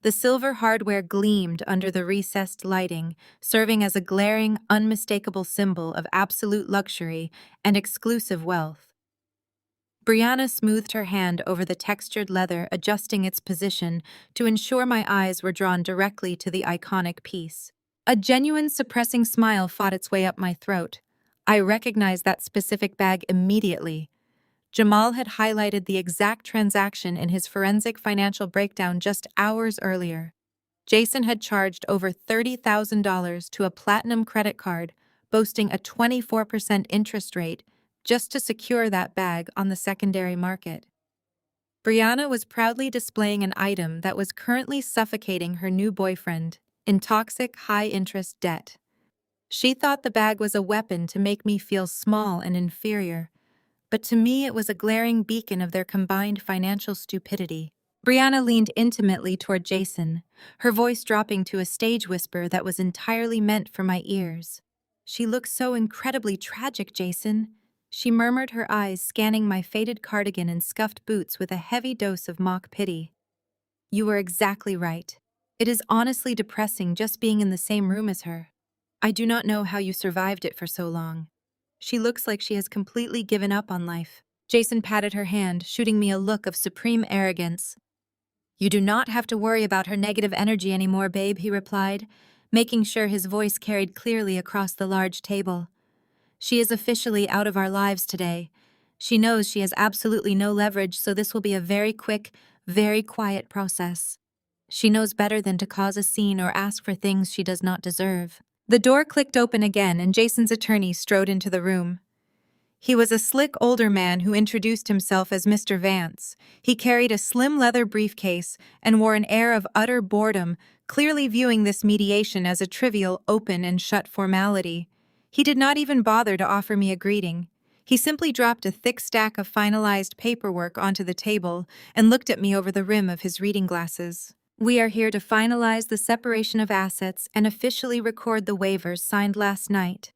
The silver hardware gleamed under the recessed lighting, serving as a glaring, unmistakable symbol of absolute luxury and exclusive wealth. Brianna smoothed her hand over the textured leather, adjusting its position to ensure my eyes were drawn directly to the iconic piece. A genuine, suppressing smile fought its way up my throat. I recognized that specific bag immediately. Jamal had highlighted the exact transaction in his forensic financial breakdown just hours earlier. Jason had charged over $30,000 to a platinum credit card, boasting a 24% interest rate, just to secure that bag on the secondary market. Brianna was proudly displaying an item that was currently suffocating her new boyfriend in toxic, high-interest debt. She thought the bag was a weapon to make me feel small and inferior, but to me it was a glaring beacon of their combined financial stupidity. Brianna leaned intimately toward Jason, her voice dropping to a stage whisper that was entirely meant for my ears. "She looks so incredibly tragic, Jason," she murmured, her eyes scanning my faded cardigan and scuffed boots with a heavy dose of mock pity. "You were exactly right. It is honestly depressing just being in the same room as her. I do not know how you survived it for so long. She looks like she has completely given up on life." Jason patted her hand, shooting me a look of supreme arrogance. "You do not have to worry about her negative energy anymore, babe," he replied, making sure his voice carried clearly across the large table. "She is officially out of our lives today. She knows she has absolutely no leverage, so this will be a very quick, very quiet process. She knows better than to cause a scene or ask for things she does not deserve." The door clicked open again, and Jason's attorney strode into the room. He was a slick older man who introduced himself as Mr. Vance. He carried a slim leather briefcase and wore an air of utter boredom, clearly viewing this mediation as a trivial open and shut formality. He did not even bother to offer me a greeting. He simply dropped a thick stack of finalized paperwork onto the table and looked at me over the rim of his reading glasses. "We are here to finalize the separation of assets and officially record the waivers signed last night."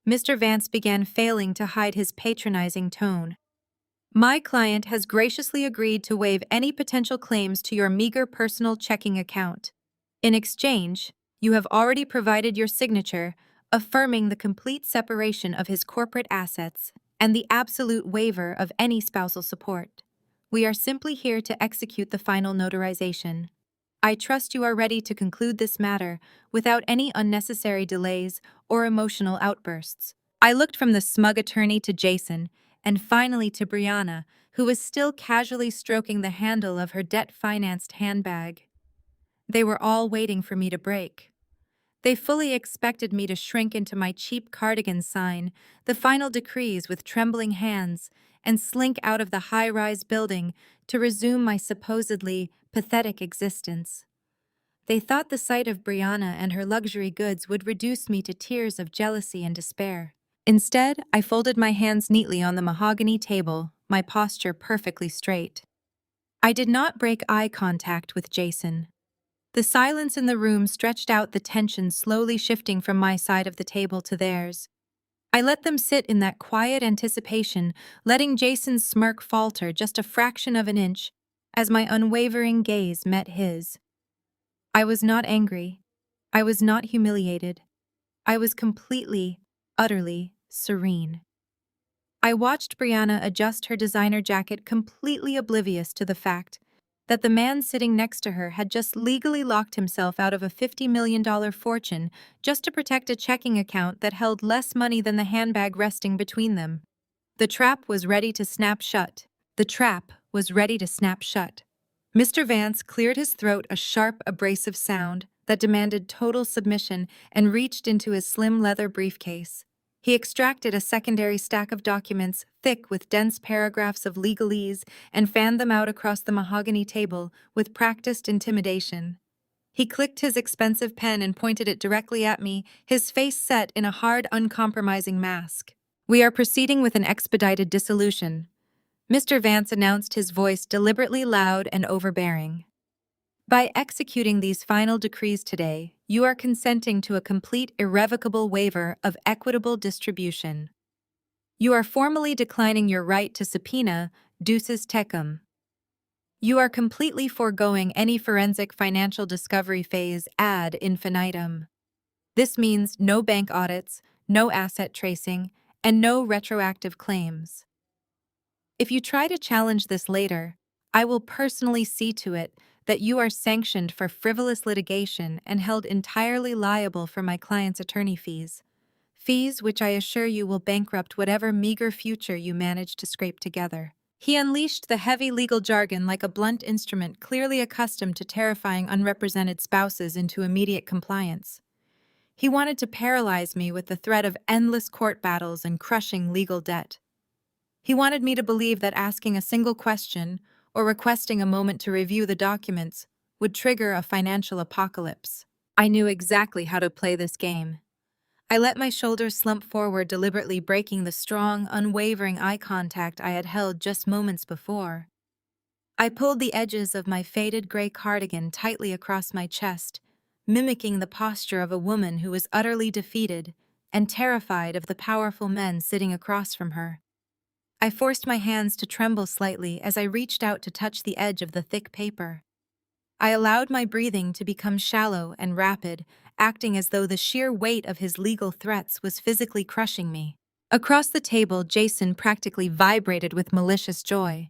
Mr. Vance began, failing to hide his patronizing tone. "My client has graciously agreed to waive any potential claims to your meager personal checking account. In exchange, you have already provided your signature, affirming the complete separation of his corporate assets and the absolute waiver of any spousal support. We are simply here to execute the final notarization. I trust you are ready to conclude this matter without any unnecessary delays or emotional outbursts." I looked from the smug attorney to Jason, and finally to Brianna, who was still casually stroking the handle of her debt-financed handbag. They were all waiting for me to break. They fully expected me to shrink into my cheap cardigan, sign the final decrees with trembling hands, and slink out of the high-rise building to resume my supposedly pathetic existence. They thought the sight of Brianna and her luxury goods would reduce me to tears of jealousy and despair. Instead, I folded my hands neatly on the mahogany table, my posture perfectly straight. I did not break eye contact with Jason. The silence in the room stretched out, the tension slowly shifting from my side of the table to theirs. I let them sit in that quiet anticipation, letting Jason's smirk falter just a fraction of an inch as my unwavering gaze met his. I was not angry. I was not humiliated. I was completely, utterly serene. I watched Brianna adjust her designer jacket, completely oblivious to the fact that the man sitting next to her had just legally locked himself out of a $50 million fortune just to protect a checking account that held less money than the handbag resting between them. The trap was ready to snap shut. The trap was ready to snap shut. Mr. Vance cleared his throat, a sharp, abrasive sound that demanded total submission, and reached into his slim leather briefcase. He extracted a secondary stack of documents, thick with dense paragraphs of legalese, and fanned them out across the mahogany table with practiced intimidation. He clicked his expensive pen and pointed it directly at me, his face set in a hard, uncompromising mask. "We are proceeding with an expedited dissolution," Mr. Vance announced, his voice deliberately loud and overbearing. "By executing these final decrees today, you are consenting to a complete, irrevocable waiver of equitable distribution. You are formally declining your right to subpoena duces tecum. You are completely foregoing any forensic financial discovery phase ad infinitum. This means no bank audits, no asset tracing, and no retroactive claims. If you try to challenge this later, I will personally see to it that you are sanctioned for frivolous litigation and held entirely liable for my client's attorney fees. Fees which I assure you will bankrupt whatever meager future you manage to scrape together." He unleashed the heavy legal jargon like a blunt instrument clearly accustomed to terrifying unrepresented spouses into immediate compliance. He wanted to paralyze me with the threat of endless court battles and crushing legal debt. He wanted me to believe that asking a single question or requesting a moment to review the documents would trigger a financial apocalypse. I knew exactly how to play this game. I let my shoulders slump forward, deliberately breaking the strong, unwavering eye contact I had held just moments before. I pulled the edges of my faded gray cardigan tightly across my chest, mimicking the posture of a woman who was utterly defeated and terrified of the powerful men sitting across from her. I forced my hands to tremble slightly as I reached out to touch the edge of the thick paper. I allowed my breathing to become shallow and rapid, acting as though the sheer weight of his legal threats was physically crushing me. Across the table, Jason practically vibrated with malicious joy.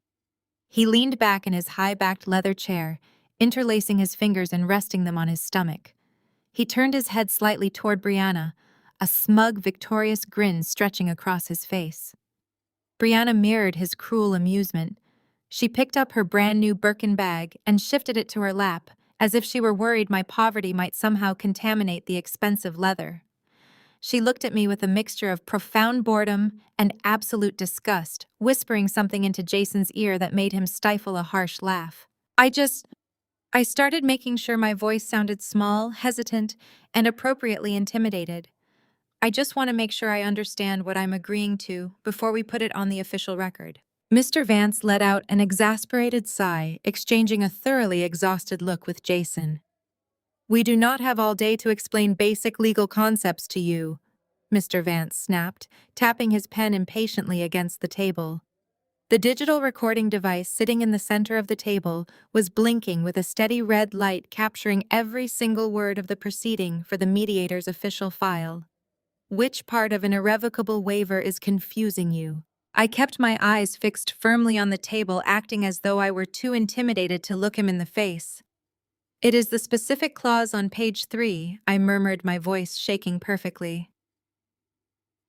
He leaned back in his high-backed leather chair, interlacing his fingers and resting them on his stomach. He turned his head slightly toward Brianna, a smug, victorious grin stretching across his face. Brianna mirrored his cruel amusement. She picked up her brand-new Birkin bag and shifted it to her lap, as if she were worried my poverty might somehow contaminate the expensive leather. She looked at me with a mixture of profound boredom and absolute disgust, whispering something into Jason's ear that made him stifle a harsh laugh. I started making sure my voice sounded small, hesitant, and appropriately intimidated. I just want to make sure I understand what I'm agreeing to before we put it on the official record. Mr. Vance let out an exasperated sigh, exchanging a thoroughly exhausted look with Jason. "We do not have all day to explain basic legal concepts to you," Mr. Vance snapped, tapping his pen impatiently against the table. The digital recording device sitting in the center of the table was blinking with a steady red light capturing every single word of the proceeding for the mediator's official file. "Which part of an irrevocable waiver is confusing you?" I kept my eyes fixed firmly on the table, acting as though I were too intimidated to look him in the face. "It is the specific clause on page 3, I murmured, my voice shaking perfectly.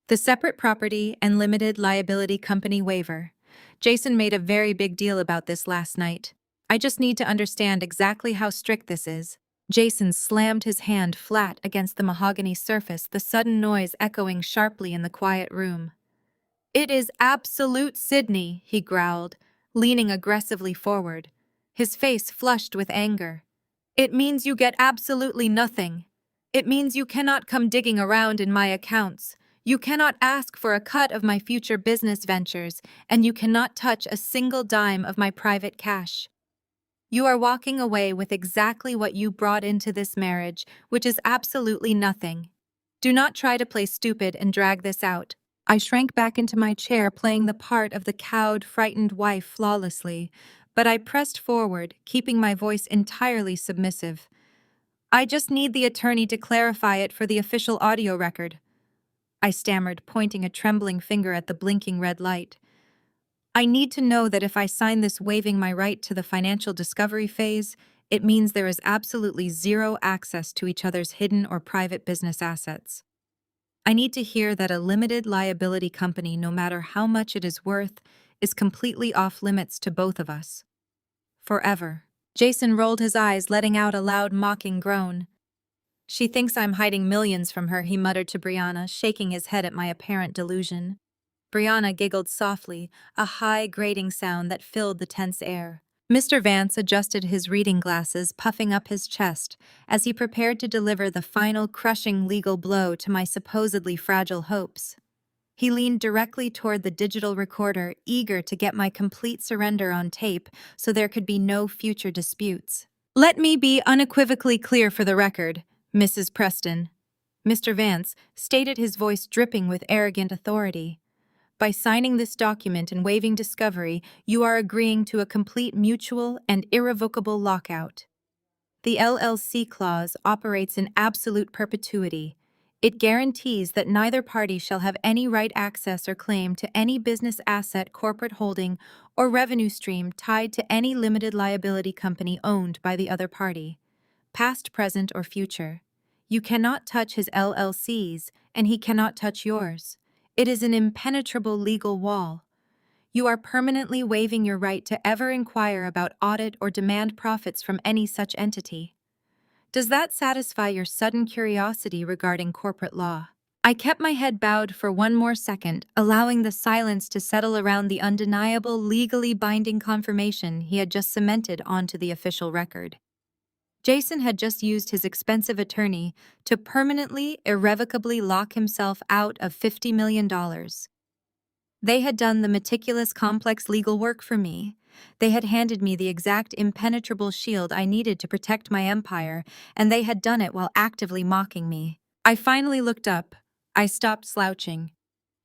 "The separate property and limited liability company waiver. Jason made a very big deal about this last night. I just need to understand exactly how strict this is." Jason slammed his hand flat against the mahogany surface, the sudden noise echoing sharply in the quiet room. "It is absolute, Sydney," he growled, leaning aggressively forward, his face flushed with anger. "It means you get absolutely nothing. It means you cannot come digging around in my accounts. You cannot ask for a cut of my future business ventures, and you cannot touch a single dime of my private cash. You are walking away with exactly what you brought into this marriage, which is absolutely nothing. Do not try to play stupid and drag this out." I shrank back into my chair, playing the part of the cowed, frightened wife flawlessly, but I pressed forward, keeping my voice entirely submissive. "I just need the attorney to clarify it for the official audio record," I stammered, pointing a trembling finger at the blinking red light. "I need to know that if I sign this waiving my right to the financial discovery phase, it means there is absolutely zero access to each other's hidden or private business assets. I need to hear that a limited liability company, no matter how much it is worth, is completely off limits to both of us. Forever." Jason rolled his eyes, letting out a loud, mocking groan. "She thinks I'm hiding millions from her," he muttered to Brianna, shaking his head at my apparent delusion. Brianna giggled softly, a high, grating sound that filled the tense air. Mr. Vance adjusted his reading glasses, puffing up his chest, as he prepared to deliver the final crushing legal blow to my supposedly fragile hopes. He leaned directly toward the digital recorder, eager to get my complete surrender on tape so there could be no future disputes. "Let me be unequivocally clear for the record, Mrs. Preston," Mr. Vance stated, his voice dripping with arrogant authority. "By signing this document and waiving discovery, you are agreeing to a complete mutual and irrevocable lockout. The LLC clause operates in absolute perpetuity. It guarantees that neither party shall have any right, access, or claim to any business asset, corporate holding, or revenue stream tied to any limited liability company owned by the other party, past, present, or future. You cannot touch his LLCs, and he cannot touch yours. It is an impenetrable legal wall. You are permanently waiving your right to ever inquire about audit or demand profits from any such entity. Does that satisfy your sudden curiosity regarding corporate law? I kept my head bowed for one more second, allowing the silence to settle around the undeniable, legally binding confirmation he had just cemented onto the official record. Jason had just used his expensive attorney to permanently, irrevocably lock himself out of $50 million. They had done the meticulous, complex legal work for me. They had handed me the exact impenetrable shield I needed to protect my empire, and they had done it while actively mocking me. I finally looked up. I stopped slouching.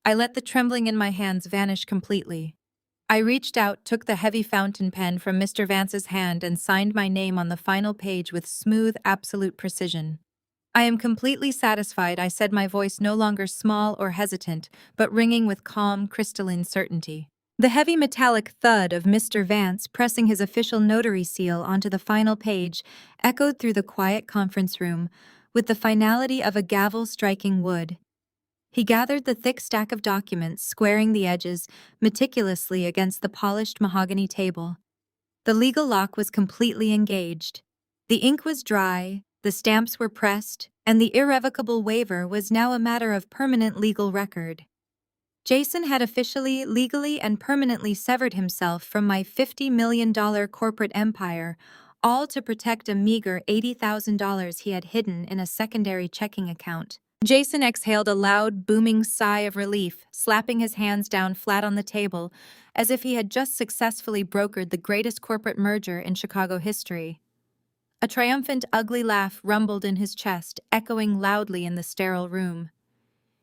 I let the trembling in my hands vanish completely. I reached out, took the heavy fountain pen from Mr. Vance's hand, and signed my name on the final page with smooth, absolute precision. I am completely satisfied, I said, my voice no longer small or hesitant, but ringing with calm, crystalline certainty. The heavy metallic thud of Mr. Vance pressing his official notary seal onto the final page echoed through the quiet conference room, with the finality of a gavel striking wood. He gathered the thick stack of documents, squaring the edges meticulously against the polished mahogany table. The legal lock was completely engaged. The ink was dry, the stamps were pressed, and the irrevocable waiver was now a matter of permanent legal record. Jason had officially, legally, and permanently severed himself from my $50 million corporate empire, all to protect a meager $80,000 he had hidden in a secondary checking account. Jason exhaled a loud, booming sigh of relief, slapping his hands down flat on the table, as if he had just successfully brokered the greatest corporate merger in Chicago history. A triumphant, ugly laugh rumbled in his chest, echoing loudly in the sterile room.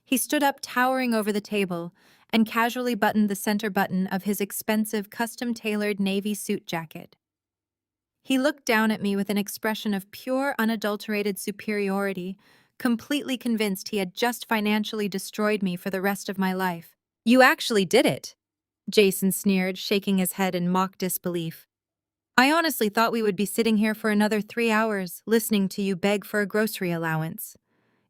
He stood up, towering over the table, and casually buttoned the center button of his expensive, custom-tailored navy suit jacket. He looked down at me with an expression of pure, unadulterated superiority, completely convinced he had just financially destroyed me for the rest of my life. "You actually did it," Jason sneered, shaking his head in mock disbelief. "I honestly thought we would be sitting here for another 3 hours, listening to you beg for a grocery allowance.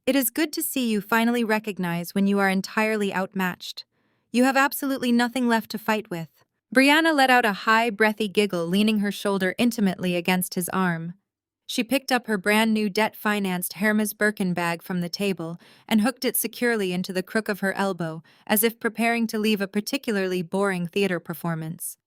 It is good to see you finally recognize when you are entirely outmatched. You have absolutely nothing left to fight with." Brianna let out a high, breathy giggle, leaning her shoulder intimately against his arm. She picked up her brand-new debt-financed Hermes Birkin bag from the table and hooked it securely into the crook of her elbow, as if preparing to leave a particularly boring theater performance.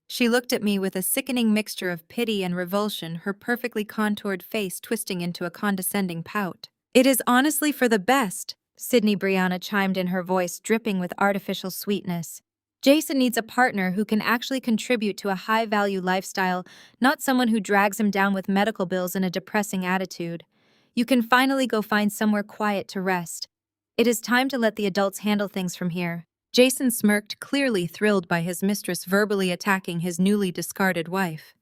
She looked at me with a sickening mixture of pity and revulsion, her perfectly contoured face twisting into a condescending pout. "It is honestly for the best," Sydney Brianna chimed in, her voice dripping with artificial sweetness. "Jason needs a partner who can actually contribute to a high-value lifestyle, not someone who drags him down with medical bills and a depressing attitude. You can finally go find somewhere quiet to rest. It is time to let the adults handle things from here." Jason smirked, clearly thrilled by his mistress verbally attacking his newly discarded wife.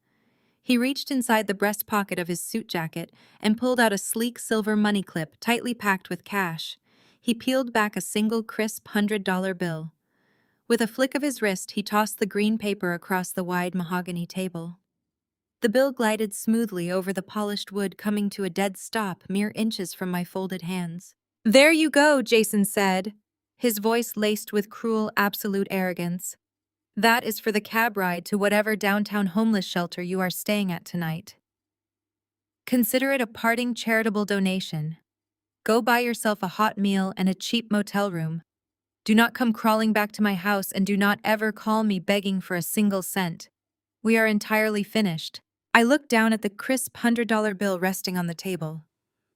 He reached inside the breast pocket of his suit jacket and pulled out a sleek silver money clip tightly packed with cash. He peeled back a single crisp $100 bill. With a flick of his wrist, he tossed the green paper across the wide mahogany table. The bill glided smoothly over the polished wood, coming to a dead stop mere inches from my folded hands. "There you go," Jason said, his voice laced with cruel, absolute arrogance. "That is for the cab ride to whatever downtown homeless shelter you are staying at tonight. Consider it a parting charitable donation. Go buy yourself a hot meal and a cheap motel room. Do not come crawling back to my house, and do not ever call me begging for a single cent. We are entirely finished." I looked down at the crisp $100 bill resting on the table.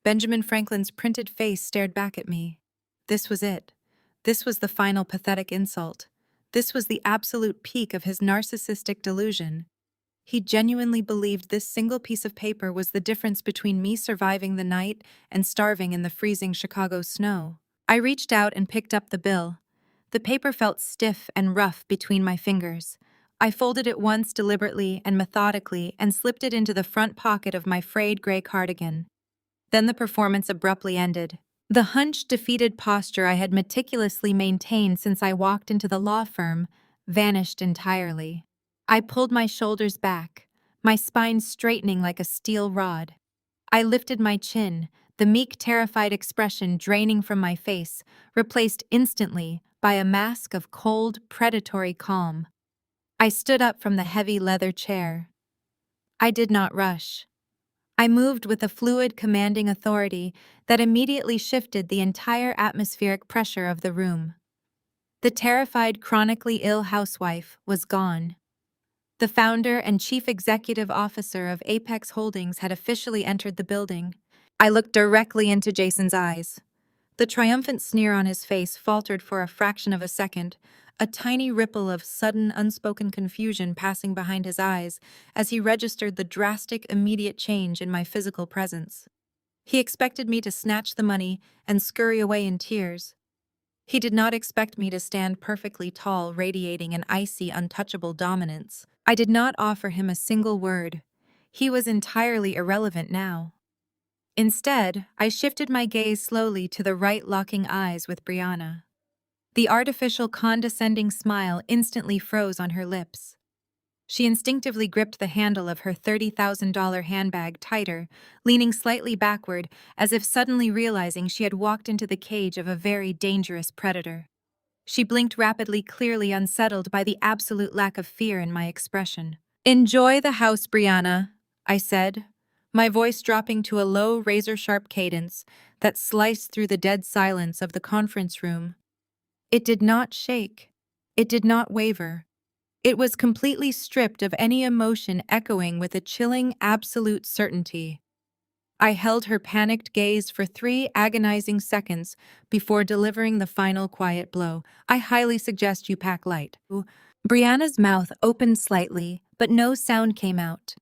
Benjamin Franklin's printed face stared back at me. This was it. This was the final pathetic insult. This was the absolute peak of his narcissistic delusion. He genuinely believed this single piece of paper was the difference between me surviving the night and starving in the freezing Chicago snow. I reached out and picked up the bill. The paper felt stiff and rough between my fingers. I folded it once deliberately and methodically and slipped it into the front pocket of my frayed gray cardigan. Then the performance abruptly ended. The hunched, defeated posture I had meticulously maintained since I walked into the law firm vanished entirely. I pulled my shoulders back, my spine straightening like a steel rod. I lifted my chin, the meek, terrified expression draining from my face, replaced instantly by a mask of cold, predatory calm. I stood up from the heavy leather chair. I did not rush. I moved with a fluid, commanding authority that immediately shifted the entire atmospheric pressure of the room. The terrified, chronically ill housewife was gone. The founder and chief executive officer of Apex Holdings had officially entered the building. I looked directly into Jason's eyes. The triumphant sneer on his face faltered for a fraction of a second, a tiny ripple of sudden, unspoken confusion passing behind his eyes as he registered the drastic, immediate change in my physical presence. He expected me to snatch the money and scurry away in tears. He did not expect me to stand perfectly tall, radiating an icy, untouchable dominance. I did not offer him a single word. He was entirely irrelevant now. Instead, I shifted my gaze slowly to the right, locking eyes with Brianna. The artificial, condescending smile instantly froze on her lips. She instinctively gripped the handle of her $30,000 handbag tighter, leaning slightly backward as if suddenly realizing she had walked into the cage of a very dangerous predator. She blinked rapidly, clearly unsettled by the absolute lack of fear in my expression. "Enjoy the house, Brianna," I said, my voice dropping to a low, razor-sharp cadence that sliced through the dead silence of the conference room. It did not shake. It did not waver. It was completely stripped of any emotion, echoing with a chilling, absolute certainty. I held her panicked gaze for 3 agonizing seconds before delivering the final quiet blow. "I highly suggest you pack light." Brianna's mouth opened slightly, but no sound came out.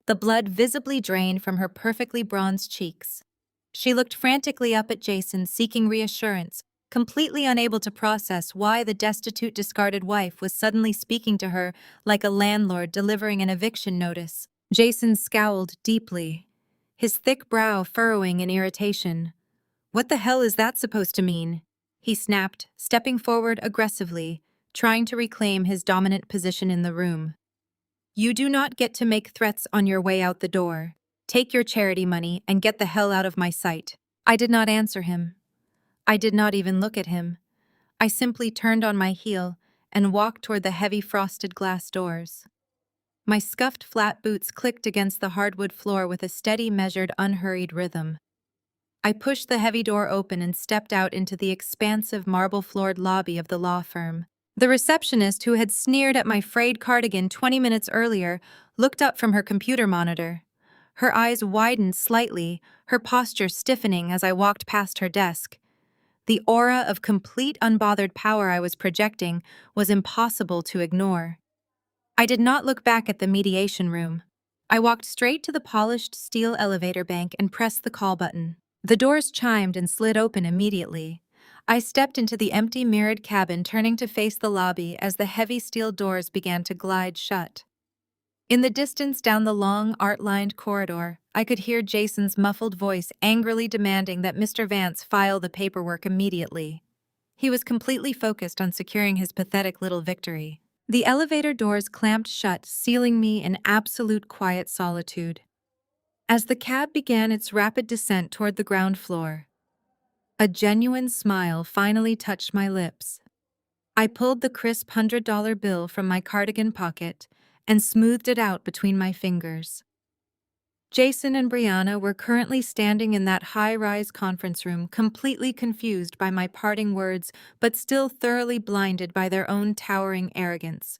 The blood visibly drained from her perfectly bronzed cheeks. She looked frantically up at Jason, seeking reassurance, completely unable to process why the destitute, discarded wife was suddenly speaking to her like a landlord delivering an eviction notice. Jason scowled deeply, his thick brow furrowing in irritation. "What the hell is that supposed to mean?" he snapped, stepping forward aggressively, trying to reclaim his dominant position in the room. "You do not get to make threats on your way out the door. Take your charity money and get the hell out of my sight." I did not answer him. I did not even look at him. I simply turned on my heel and walked toward the heavy frosted glass doors. My scuffed flat boots clicked against the hardwood floor with a steady, measured, unhurried rhythm. I pushed the heavy door open and stepped out into the expansive, marble-floored lobby of the law firm. The receptionist, who had sneered at my frayed cardigan 20 minutes earlier, looked up from her computer monitor. Her eyes widened slightly, her posture stiffening as I walked past her desk. The aura of complete unbothered power I was projecting was impossible to ignore. I did not look back at the mediation room. I walked straight to the polished steel elevator bank and pressed the call button. The doors chimed and slid open immediately. I stepped into the empty mirrored cabin, turning to face the lobby as the heavy steel doors began to glide shut. In the distance down the long, art-lined corridor, I could hear Jason's muffled voice angrily demanding that Mr. Vance file the paperwork immediately. He was completely focused on securing his pathetic little victory. The elevator doors clamped shut, sealing me in absolute quiet solitude. As the cab began its rapid descent toward the ground floor, a genuine smile finally touched my lips. I pulled the crisp $100 bill from my cardigan pocket and smoothed it out between my fingers. Jason and Brianna were currently standing in that high-rise conference room, completely confused by my parting words, but still thoroughly blinded by their own towering arrogance.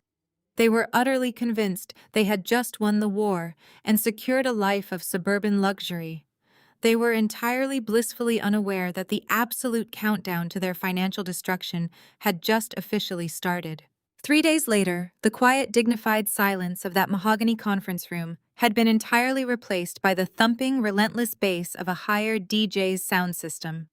They were utterly convinced they had just won the war and secured a life of suburban luxury. They were entirely blissfully unaware that the absolute countdown to their financial destruction had just officially started. 3 days later, the quiet, dignified silence of that mahogany conference room had been entirely replaced by the thumping, relentless bass of a hired DJ's sound system.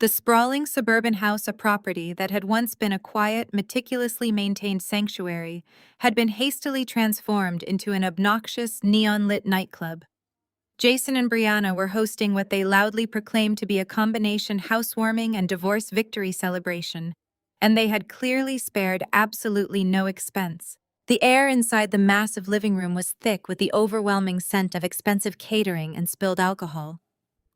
The sprawling suburban house, a property that had once been a quiet, meticulously maintained sanctuary, had been hastily transformed into an obnoxious, neon-lit nightclub. Jason and Brianna were hosting what they loudly proclaimed to be a combination housewarming and divorce victory celebration, and they had clearly spared absolutely no expense. The air inside the massive living room was thick with the overwhelming scent of expensive catering and spilled alcohol.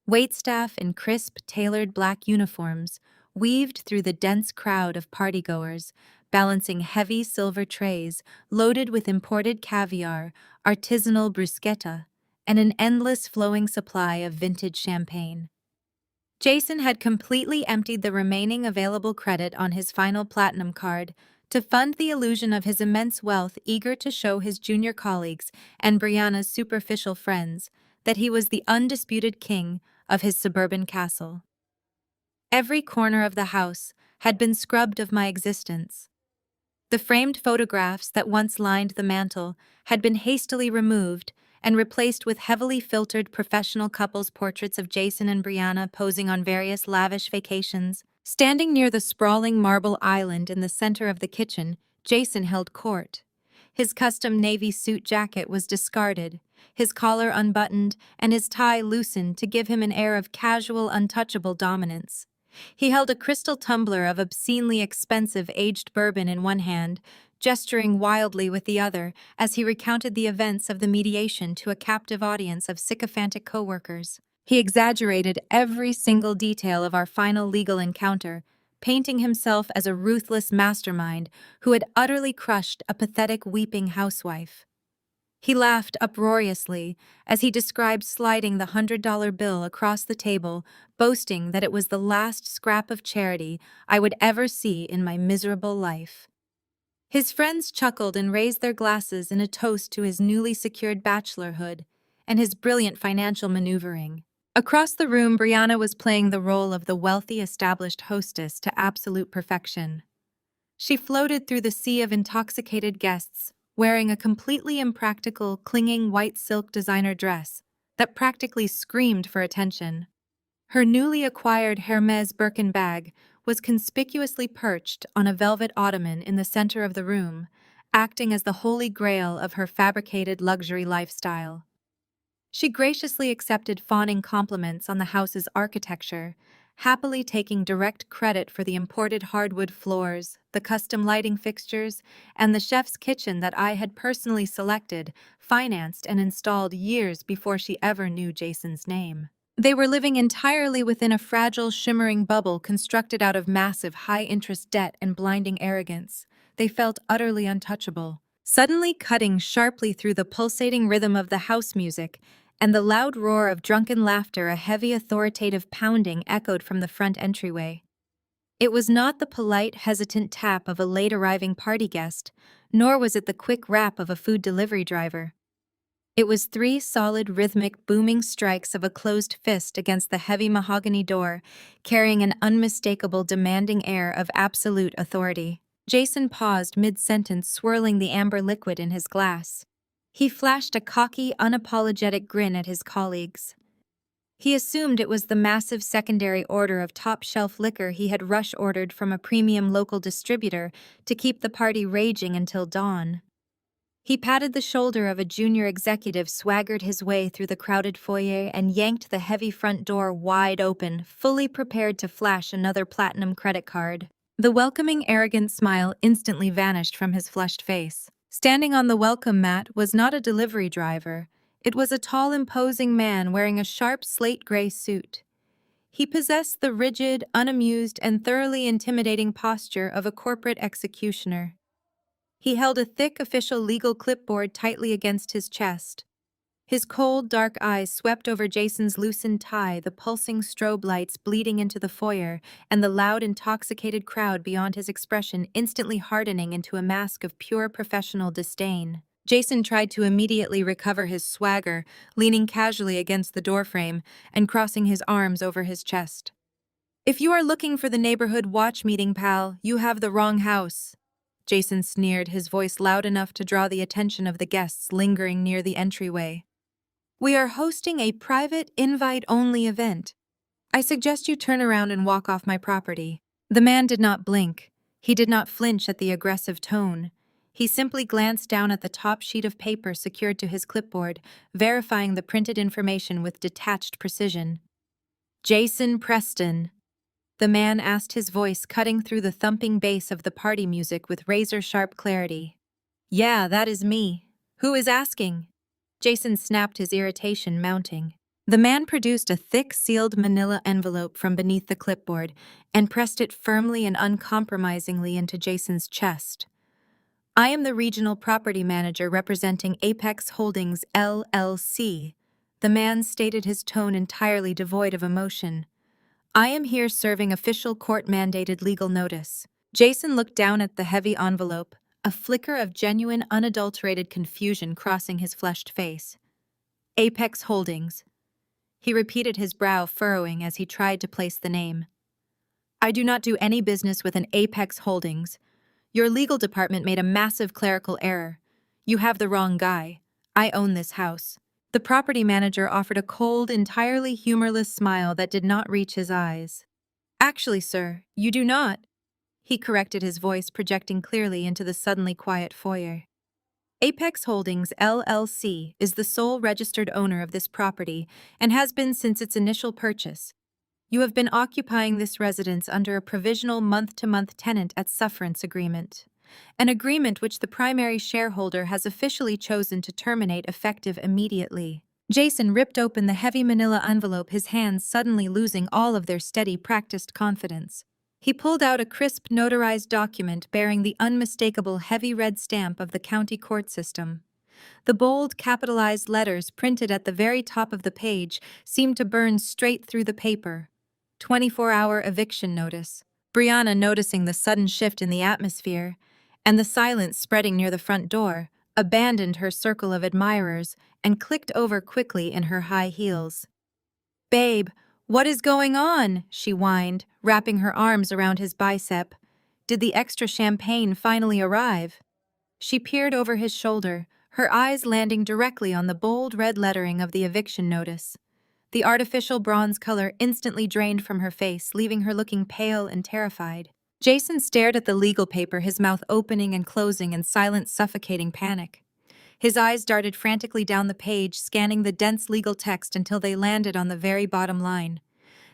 Waitstaff in crisp, tailored black uniforms weaved through the dense crowd of partygoers, balancing heavy silver trays loaded with imported caviar, artisanal bruschetta, and an endless flowing supply of vintage champagne. Jason had completely emptied the remaining available credit on his final platinum card to fund the illusion of his immense wealth, eager to show his junior colleagues and Brianna's superficial friends that he was the undisputed king of his suburban castle. Every corner of the house had been scrubbed of my existence. The framed photographs that once lined the mantel had been hastily removed and replaced with heavily filtered professional couples' portraits of Jason and Brianna posing on various lavish vacations. Standing near the sprawling marble island in the center of the kitchen, Jason held court. His custom navy suit jacket was discarded, his collar unbuttoned, and his tie loosened to give him an air of casual, untouchable dominance. He held a crystal tumbler of obscenely expensive aged bourbon in one hand, gesturing wildly with the other as he recounted the events of the mediation to a captive audience of sycophantic coworkers. He exaggerated every single detail of our final legal encounter, painting himself as a ruthless mastermind who had utterly crushed a pathetic weeping housewife. He laughed uproariously as he described sliding the $100 bill across the table, boasting that it was the last scrap of charity I would ever see in my miserable life. His friends chuckled and raised their glasses in a toast to his newly secured bachelorhood and his brilliant financial maneuvering. Across the room, Brianna was playing the role of the wealthy, established hostess to absolute perfection. She floated through the sea of intoxicated guests, wearing a completely impractical, clinging white silk designer dress that practically screamed for attention. Her newly acquired Hermes Birkin bag was conspicuously perched on a velvet ottoman in the center of the room, acting as the holy grail of her fabricated luxury lifestyle. She graciously accepted fawning compliments on the house's architecture, happily taking direct credit for the imported hardwood floors, the custom lighting fixtures, and the chef's kitchen that I had personally selected, financed, and installed years before she ever knew Jason's name. They were living entirely within a fragile, shimmering bubble constructed out of massive, high-interest debt and blinding arrogance. They felt utterly untouchable. Suddenly cutting sharply through the pulsating rhythm of the house music and the loud roar of drunken laughter, a heavy, authoritative pounding echoed from the front entryway. It was not the polite, hesitant tap of a late-arriving party guest, nor was it the quick rap of a food delivery driver. It was three solid, rhythmic, booming strikes of a closed fist against the heavy mahogany door, carrying an unmistakable, demanding air of absolute authority. Jason paused mid-sentence, swirling the amber liquid in his glass. He flashed a cocky, unapologetic grin at his colleagues. He assumed it was the massive secondary order of top-shelf liquor he had rush-ordered from a premium local distributor to keep the party raging until dawn. He patted the shoulder of a junior executive, swaggered his way through the crowded foyer, and yanked the heavy front door wide open, fully prepared to flash another platinum credit card. The welcoming, arrogant smile instantly vanished from his flushed face. Standing on the welcome mat was not a delivery driver. It was a tall, imposing man wearing a sharp slate-gray suit. He possessed the rigid, unamused, and thoroughly intimidating posture of a corporate executioner. He held a thick official legal clipboard tightly against his chest. His cold, dark eyes swept over Jason's loosened tie, the pulsing strobe lights bleeding into the foyer, and the loud, intoxicated crowd beyond his expression instantly hardening into a mask of pure professional disdain. Jason tried to immediately recover his swagger, leaning casually against the doorframe and crossing his arms over his chest. "If you are looking for the neighborhood watch meeting, pal, you have the wrong house," Jason sneered, his voice loud enough to draw the attention of the guests lingering near the entryway. "We are hosting a private, invite-only event. I suggest you turn around and walk off my property." The man did not blink. He did not flinch at the aggressive tone. He simply glanced down at the top sheet of paper secured to his clipboard, verifying the printed information with detached precision. "Jason Preston," the man asked, his voice cutting through the thumping bass of the party music with razor-sharp clarity. "Yeah, that is me. Who is asking?" Jason snapped, his irritation mounting. The man produced a thick, sealed manila envelope from beneath the clipboard and pressed it firmly and uncompromisingly into Jason's chest. I am the regional property manager representing Apex Holdings LLC. The man stated, his tone entirely devoid of emotion. I am here serving official court-mandated legal notice. Jason looked down at the heavy envelope, a flicker of genuine, unadulterated confusion crossing his flushed face. Apex Holdings. He repeated, his brow furrowing as he tried to place the name. I do not do any business with an Apex Holdings. Your legal department made a massive clerical error. You have the wrong guy. I own this house. The property manager offered a cold, entirely humorless smile that did not reach his eyes. Actually, sir, you do not. He corrected, his voice projecting clearly into the suddenly quiet foyer. Apex Holdings LLC is the sole registered owner of this property and has been since its initial purchase. You have been occupying this residence under a provisional month-to-month tenant at sufferance agreement, an agreement which the primary shareholder has officially chosen to terminate effective immediately. Jason ripped open the heavy manila envelope, his hands suddenly losing all of their steady, practiced confidence. He pulled out a crisp, notarized document bearing the unmistakable heavy red stamp of the county court system. The bold, capitalized letters printed at the very top of the page seemed to burn straight through the paper. 24-hour eviction notice. Brianna, noticing the sudden shift in the atmosphere and the silence spreading near the front door, abandoned her circle of admirers and clicked over quickly in her high heels. Babe, what is going on? She whined, wrapping her arms around his bicep. Did the extra champagne finally arrive? She peered over his shoulder, her eyes landing directly on the bold red lettering of the eviction notice. The artificial bronze color instantly drained from her face, leaving her looking pale and terrified. Jason stared at the legal paper, his mouth opening and closing in silent, suffocating panic. His eyes darted frantically down the page, scanning the dense legal text until they landed on the very bottom line.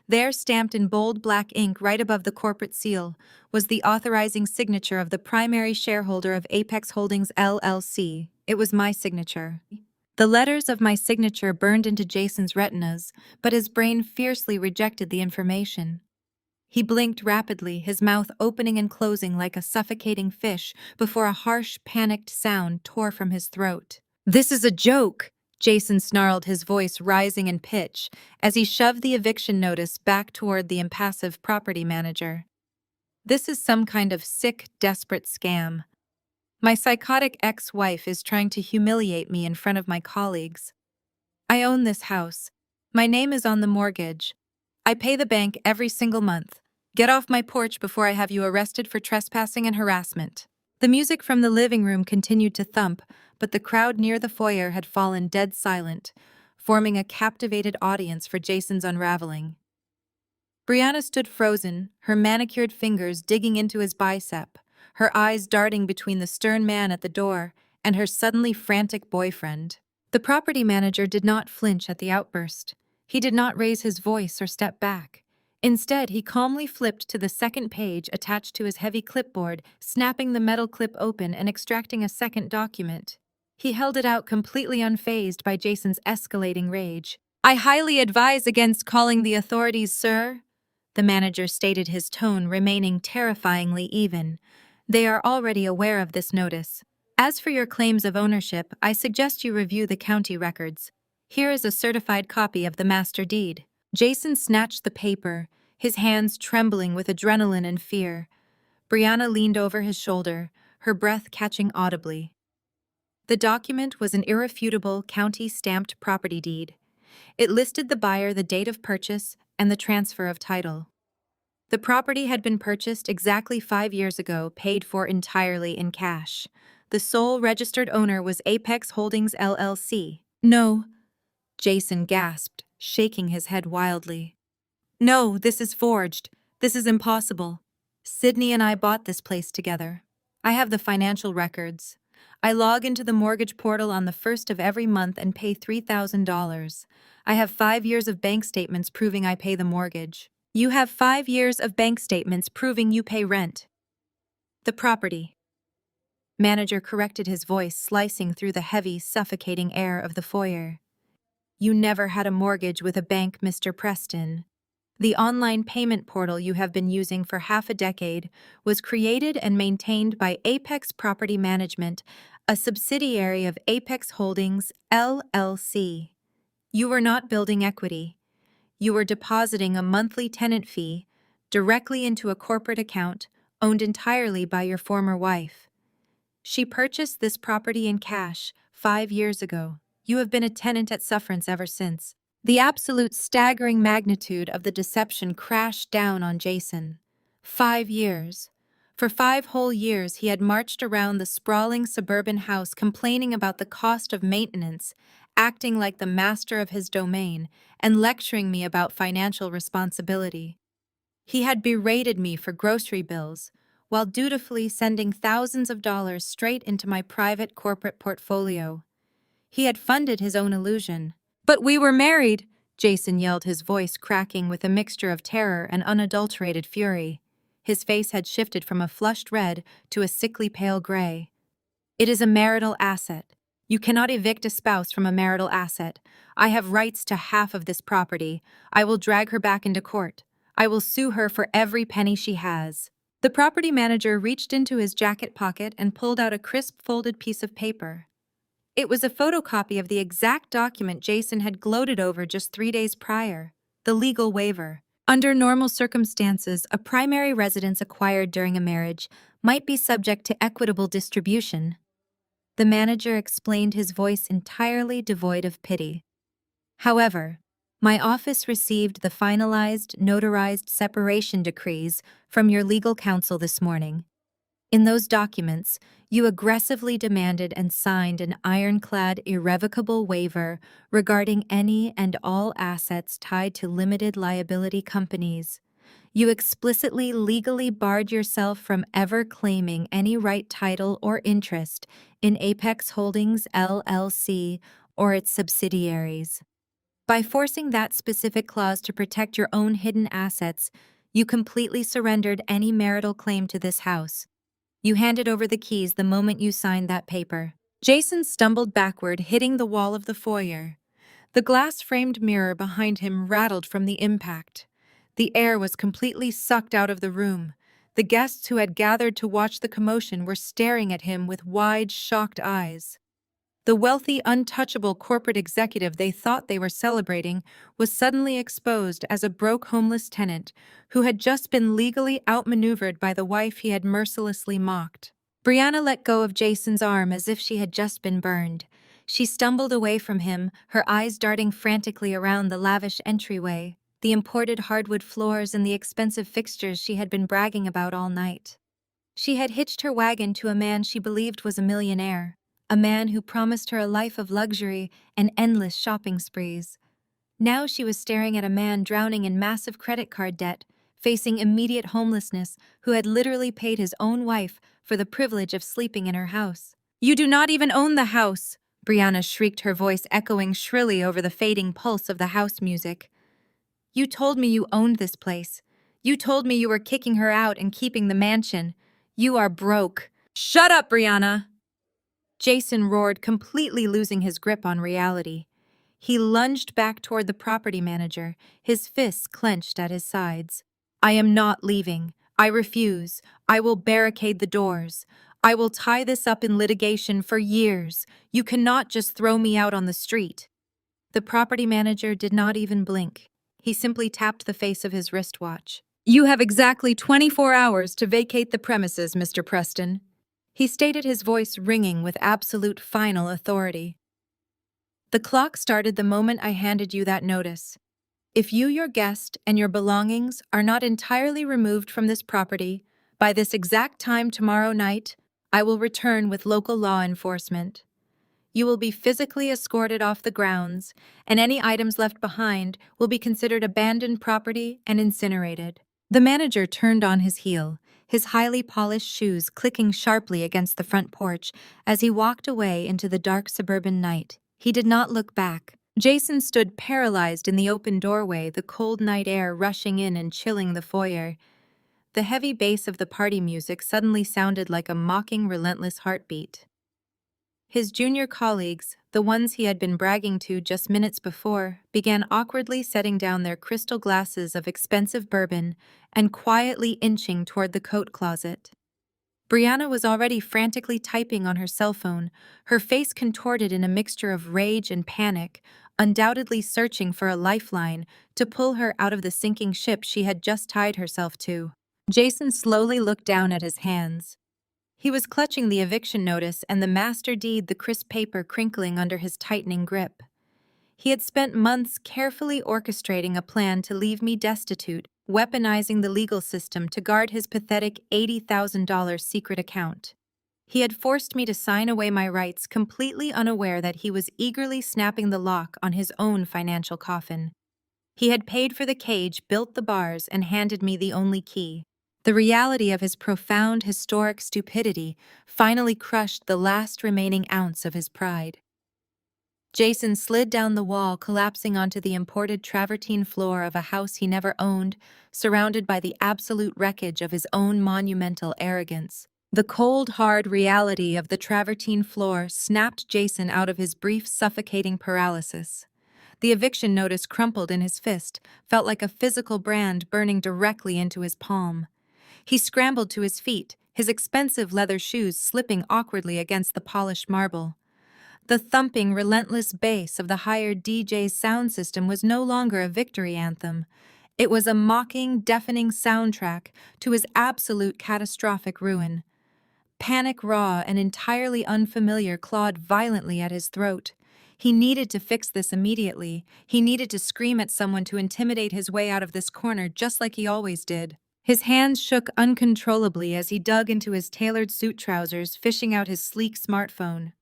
There, stamped in bold black ink right above the corporate seal, was the authorizing signature of the primary shareholder of Apex Holdings LLC. It was my signature. The letters of my signature burned into Jason's retinas, but his brain fiercely rejected the information. He blinked rapidly, his mouth opening and closing like a suffocating fish before a harsh, panicked sound tore from his throat. This is a joke, Jason snarled, his voice rising in pitch as he shoved the eviction notice back toward the impassive property manager. This is some kind of sick, desperate scam. My psychotic ex-wife is trying to humiliate me in front of my colleagues. I own this house. My name is on the mortgage. I pay the bank every single month. Get off my porch before I have you arrested for trespassing and harassment. The music from the living room continued to thump, but the crowd near the foyer had fallen dead silent, forming a captivated audience for Jason's unraveling. Brianna stood frozen, her manicured fingers digging into his bicep, her eyes darting between the stern man at the door and her suddenly frantic boyfriend. The property manager did not flinch at the outburst. He did not raise his voice or step back. Instead, he calmly flipped to the second page attached to his heavy clipboard, snapping the metal clip open and extracting a second document. He held it out, completely unfazed by Jason's escalating rage. I highly advise against calling the authorities, sir, the manager stated, his tone remaining terrifyingly even. They are already aware of this notice. As for your claims of ownership, I suggest you review the county records. Here is a certified copy of the master deed. Jason snatched the paper, his hands trembling with adrenaline and fear. Brianna leaned over his shoulder, her breath catching audibly. The document was an irrefutable county-stamped property deed. It listed the buyer, the date of purchase, and the transfer of title. The property had been purchased exactly 5 years ago, paid for entirely in cash. The sole registered owner was Apex Holdings LLC. No, Jason gasped, shaking his head wildly. No, this is forged. This is impossible. Sydney and I bought this place together. I have the financial records. I log into the mortgage portal on the first of every month and pay $3,000. I have 5 years of bank statements proving I pay the mortgage. You have 5 years of bank statements proving you pay rent. The property manager corrected, his voice slicing through the heavy, suffocating air of the foyer. You never had a mortgage with a bank, Mr. Preston. The online payment portal you have been using for half a decade was created and maintained by Apex Property Management, a subsidiary of Apex Holdings, LLC. You were not building equity. You were depositing a monthly tenant fee directly into a corporate account owned entirely by your former wife. She purchased this property in cash 5 years ago. You have been a tenant at Sassafras ever since. The absolute staggering magnitude of the deception crashed down on Jason. 5 years. For 5 whole years, he had marched around the sprawling suburban house complaining about the cost of maintenance, acting like the master of his domain, and lecturing me about financial responsibility. He had berated me for grocery bills, while dutifully sending thousands of dollars straight into my private corporate portfolio. He had funded his own illusion. But we were married, Jason yelled, his voice cracking with a mixture of terror and unadulterated fury. His face had shifted from a flushed red to a sickly pale gray. It is a marital asset. You cannot evict a spouse from a marital asset. I have rights to half of this property. I will drag her back into court. I will sue her for every penny she has. The property manager reached into his jacket pocket and pulled out a crisp folded piece of paper. It was a photocopy of the exact document Jason had gloated over just 3 days prior, the legal waiver. Under normal circumstances, a primary residence acquired during a marriage might be subject to equitable distribution. The manager explained, his voice entirely devoid of pity. However, my office received the finalized, notarized separation decrees from your legal counsel this morning. In those documents, you aggressively demanded and signed an ironclad, irrevocable waiver regarding any and all assets tied to limited liability companies. You explicitly legally barred yourself from ever claiming any right, title, or interest in Apex Holdings, LLC, or its subsidiaries. By forcing that specific clause to protect your own hidden assets, you completely surrendered any marital claim to this house. You handed over the keys the moment you signed that paper. Jason stumbled backward, hitting the wall of the foyer. The glass-framed mirror behind him rattled from the impact. The air was completely sucked out of the room. The guests who had gathered to watch the commotion were staring at him with wide, shocked eyes. The wealthy, untouchable corporate executive they thought they were celebrating was suddenly exposed as a broke homeless tenant who had just been legally outmaneuvered by the wife he had mercilessly mocked. Brianna let go of Jason's arm as if she had just been burned. She stumbled away from him, her eyes darting frantically around the lavish entryway, the imported hardwood floors and the expensive fixtures she had been bragging about all night. She had hitched her wagon to a man she believed was a millionaire. A man who promised her a life of luxury and endless shopping sprees. Now she was staring at a man drowning in massive credit card debt, facing immediate homelessness, who had literally paid his own wife for the privilege of sleeping in her house. "You do not even own the house!" Brianna shrieked, her voice echoing shrilly over the fading pulse of the house music. "You told me you owned this place. You told me you were kicking her out and keeping the mansion. You are broke." "Shut up, Brianna!" Jason roared, completely losing his grip on reality. He lunged back toward the property manager, his fists clenched at his sides. "I am not leaving. I refuse. I will barricade the doors. I will tie this up in litigation for years. You cannot just throw me out on the street." The property manager did not even blink. He simply tapped the face of his wristwatch. "You have exactly 24 hours to vacate the premises, Mr. Preston," he stated, his voice ringing with absolute final authority. "The clock started the moment I handed you that notice. If you, your guest, and your belongings are not entirely removed from this property by this exact time tomorrow night, I will return with local law enforcement. You will be physically escorted off the grounds, and any items left behind will be considered abandoned property and incinerated." The manager turned on his heel, his highly polished shoes clicking sharply against the front porch as he walked away into the dark suburban night. He did not look back. Jason stood paralyzed in the open doorway, the cold night air rushing in and chilling the foyer. The heavy bass of the party music suddenly sounded like a mocking, relentless heartbeat. His junior colleagues, the ones he had been bragging to just minutes before, began awkwardly setting down their crystal glasses of expensive bourbon and quietly inching toward the coat closet. Brianna was already frantically typing on her cell phone, her face contorted in a mixture of rage and panic, undoubtedly searching for a lifeline to pull her out of the sinking ship she had just tied herself to. Jason slowly looked down at his hands. He was clutching the eviction notice and the master deed, the crisp paper crinkling under his tightening grip. He had spent months carefully orchestrating a plan to leave me destitute, weaponizing the legal system to guard his pathetic $80,000 secret account. He had forced me to sign away my rights, completely unaware that he was eagerly snapping the lock on his own financial coffin. He had paid for the cage, built the bars, and handed me the only key. The reality of his profound, historic stupidity finally crushed the last remaining ounce of his pride. Jason slid down the wall, collapsing onto the imported travertine floor of a house he never owned, surrounded by the absolute wreckage of his own monumental arrogance. The cold, hard reality of the travertine floor snapped Jason out of his brief, suffocating paralysis. The eviction notice crumpled in his fist, felt like a physical brand burning directly into his palm. He scrambled to his feet, his expensive leather shoes slipping awkwardly against the polished marble. The thumping, relentless bass of the hired DJ's sound system was no longer a victory anthem. It was a mocking, deafening soundtrack to his absolute catastrophic ruin. Panic raw and entirely unfamiliar clawed violently at his throat. He needed to fix this immediately. He needed to scream at someone to intimidate his way out of this corner just like he always did. His hands shook uncontrollably as he dug into his tailored suit trousers, fishing out his sleek smartphone.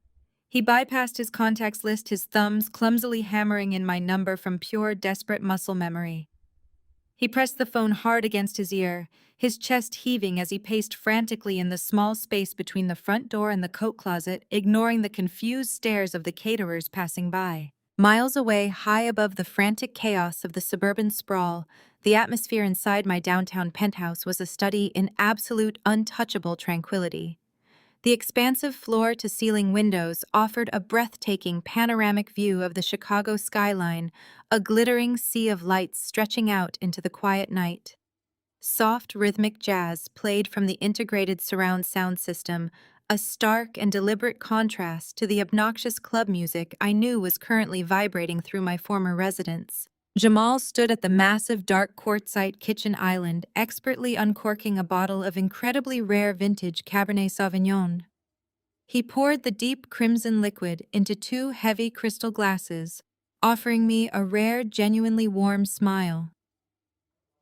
He bypassed his contacts list, his thumbs clumsily hammering in my number from pure, desperate muscle memory. He pressed the phone hard against his ear, his chest heaving as he paced frantically in the small space between the front door and the coat closet, ignoring the confused stares of the caterers passing by. Miles away, high above the frantic chaos of the suburban sprawl, the atmosphere inside my downtown penthouse was a study in absolute, untouchable tranquility. The expansive floor-to-ceiling windows offered a breathtaking panoramic view of the Chicago skyline, a glittering sea of lights stretching out into the quiet night. Soft, rhythmic jazz played from the integrated surround sound system, a stark and deliberate contrast to the obnoxious club music I knew was currently vibrating through my former residence. Jamal stood at the massive dark quartzite kitchen island, expertly uncorking a bottle of incredibly rare vintage Cabernet Sauvignon. He poured the deep crimson liquid into two heavy crystal glasses, offering me a rare, genuinely warm smile.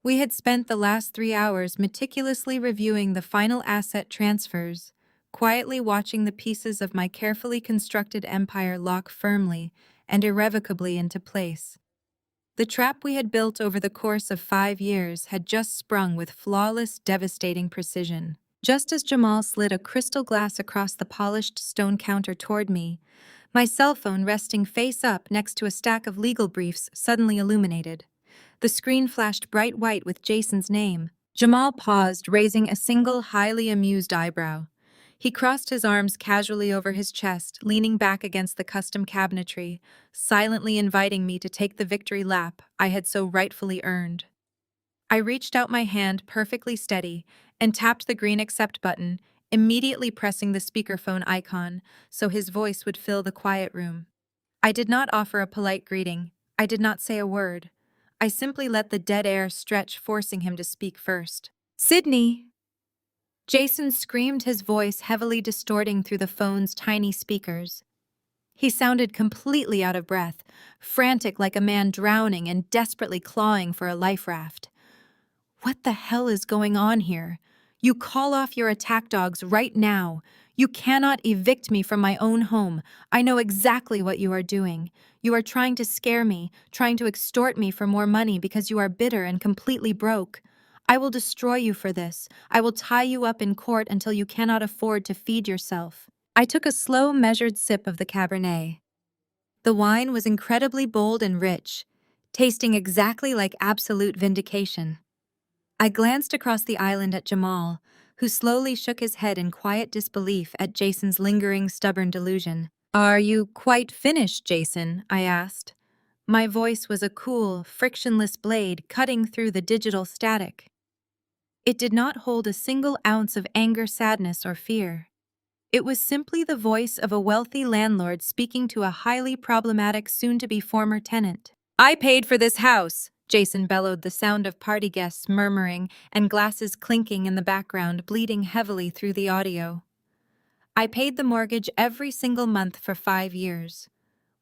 We had spent the last 3 hours meticulously reviewing the final asset transfers, quietly watching the pieces of my carefully constructed empire lock firmly and irrevocably into place. The trap we had built over the course of 5 years had just sprung with flawless, devastating precision. Just as Jamal slid a crystal glass across the polished stone counter toward me, my cell phone resting face up next to a stack of legal briefs suddenly illuminated. The screen flashed bright white with Jason's name. Jamal paused, raising a single highly amused eyebrow. He crossed his arms casually over his chest, leaning back against the custom cabinetry, silently inviting me to take the victory lap I had so rightfully earned. I reached out my hand, perfectly steady, and tapped the green accept button, immediately pressing the speakerphone icon so his voice would fill the quiet room. I did not offer a polite greeting. I did not say a word. I simply let the dead air stretch, forcing him to speak first. "Sydney!" Jason screamed, his voice heavily distorting through the phone's tiny speakers. He sounded completely out of breath, frantic like a man drowning and desperately clawing for a life raft. "What the hell is going on here? You call off your attack dogs right now. You cannot evict me from my own home. I know exactly what you are doing. You are trying to scare me, trying to extort me for more money because you are bitter and completely broke. I will destroy you for this. I will tie you up in court until you cannot afford to feed yourself." I took a slow, measured sip of the Cabernet. The wine was incredibly bold and rich, tasting exactly like absolute vindication. I glanced across the island at Jamal, who slowly shook his head in quiet disbelief at Jason's lingering, stubborn delusion. Are you quite finished, Jason? I asked. My voice was a cool, frictionless blade cutting through the digital static. It did not hold a single ounce of anger, sadness, or fear. It was simply the voice of a wealthy landlord speaking to a highly problematic soon-to-be former tenant. I paid for this house, Jason bellowed, the sound of party guests murmuring and glasses clinking in the background, bleeding heavily through the audio. I paid the mortgage every single month for 5 years.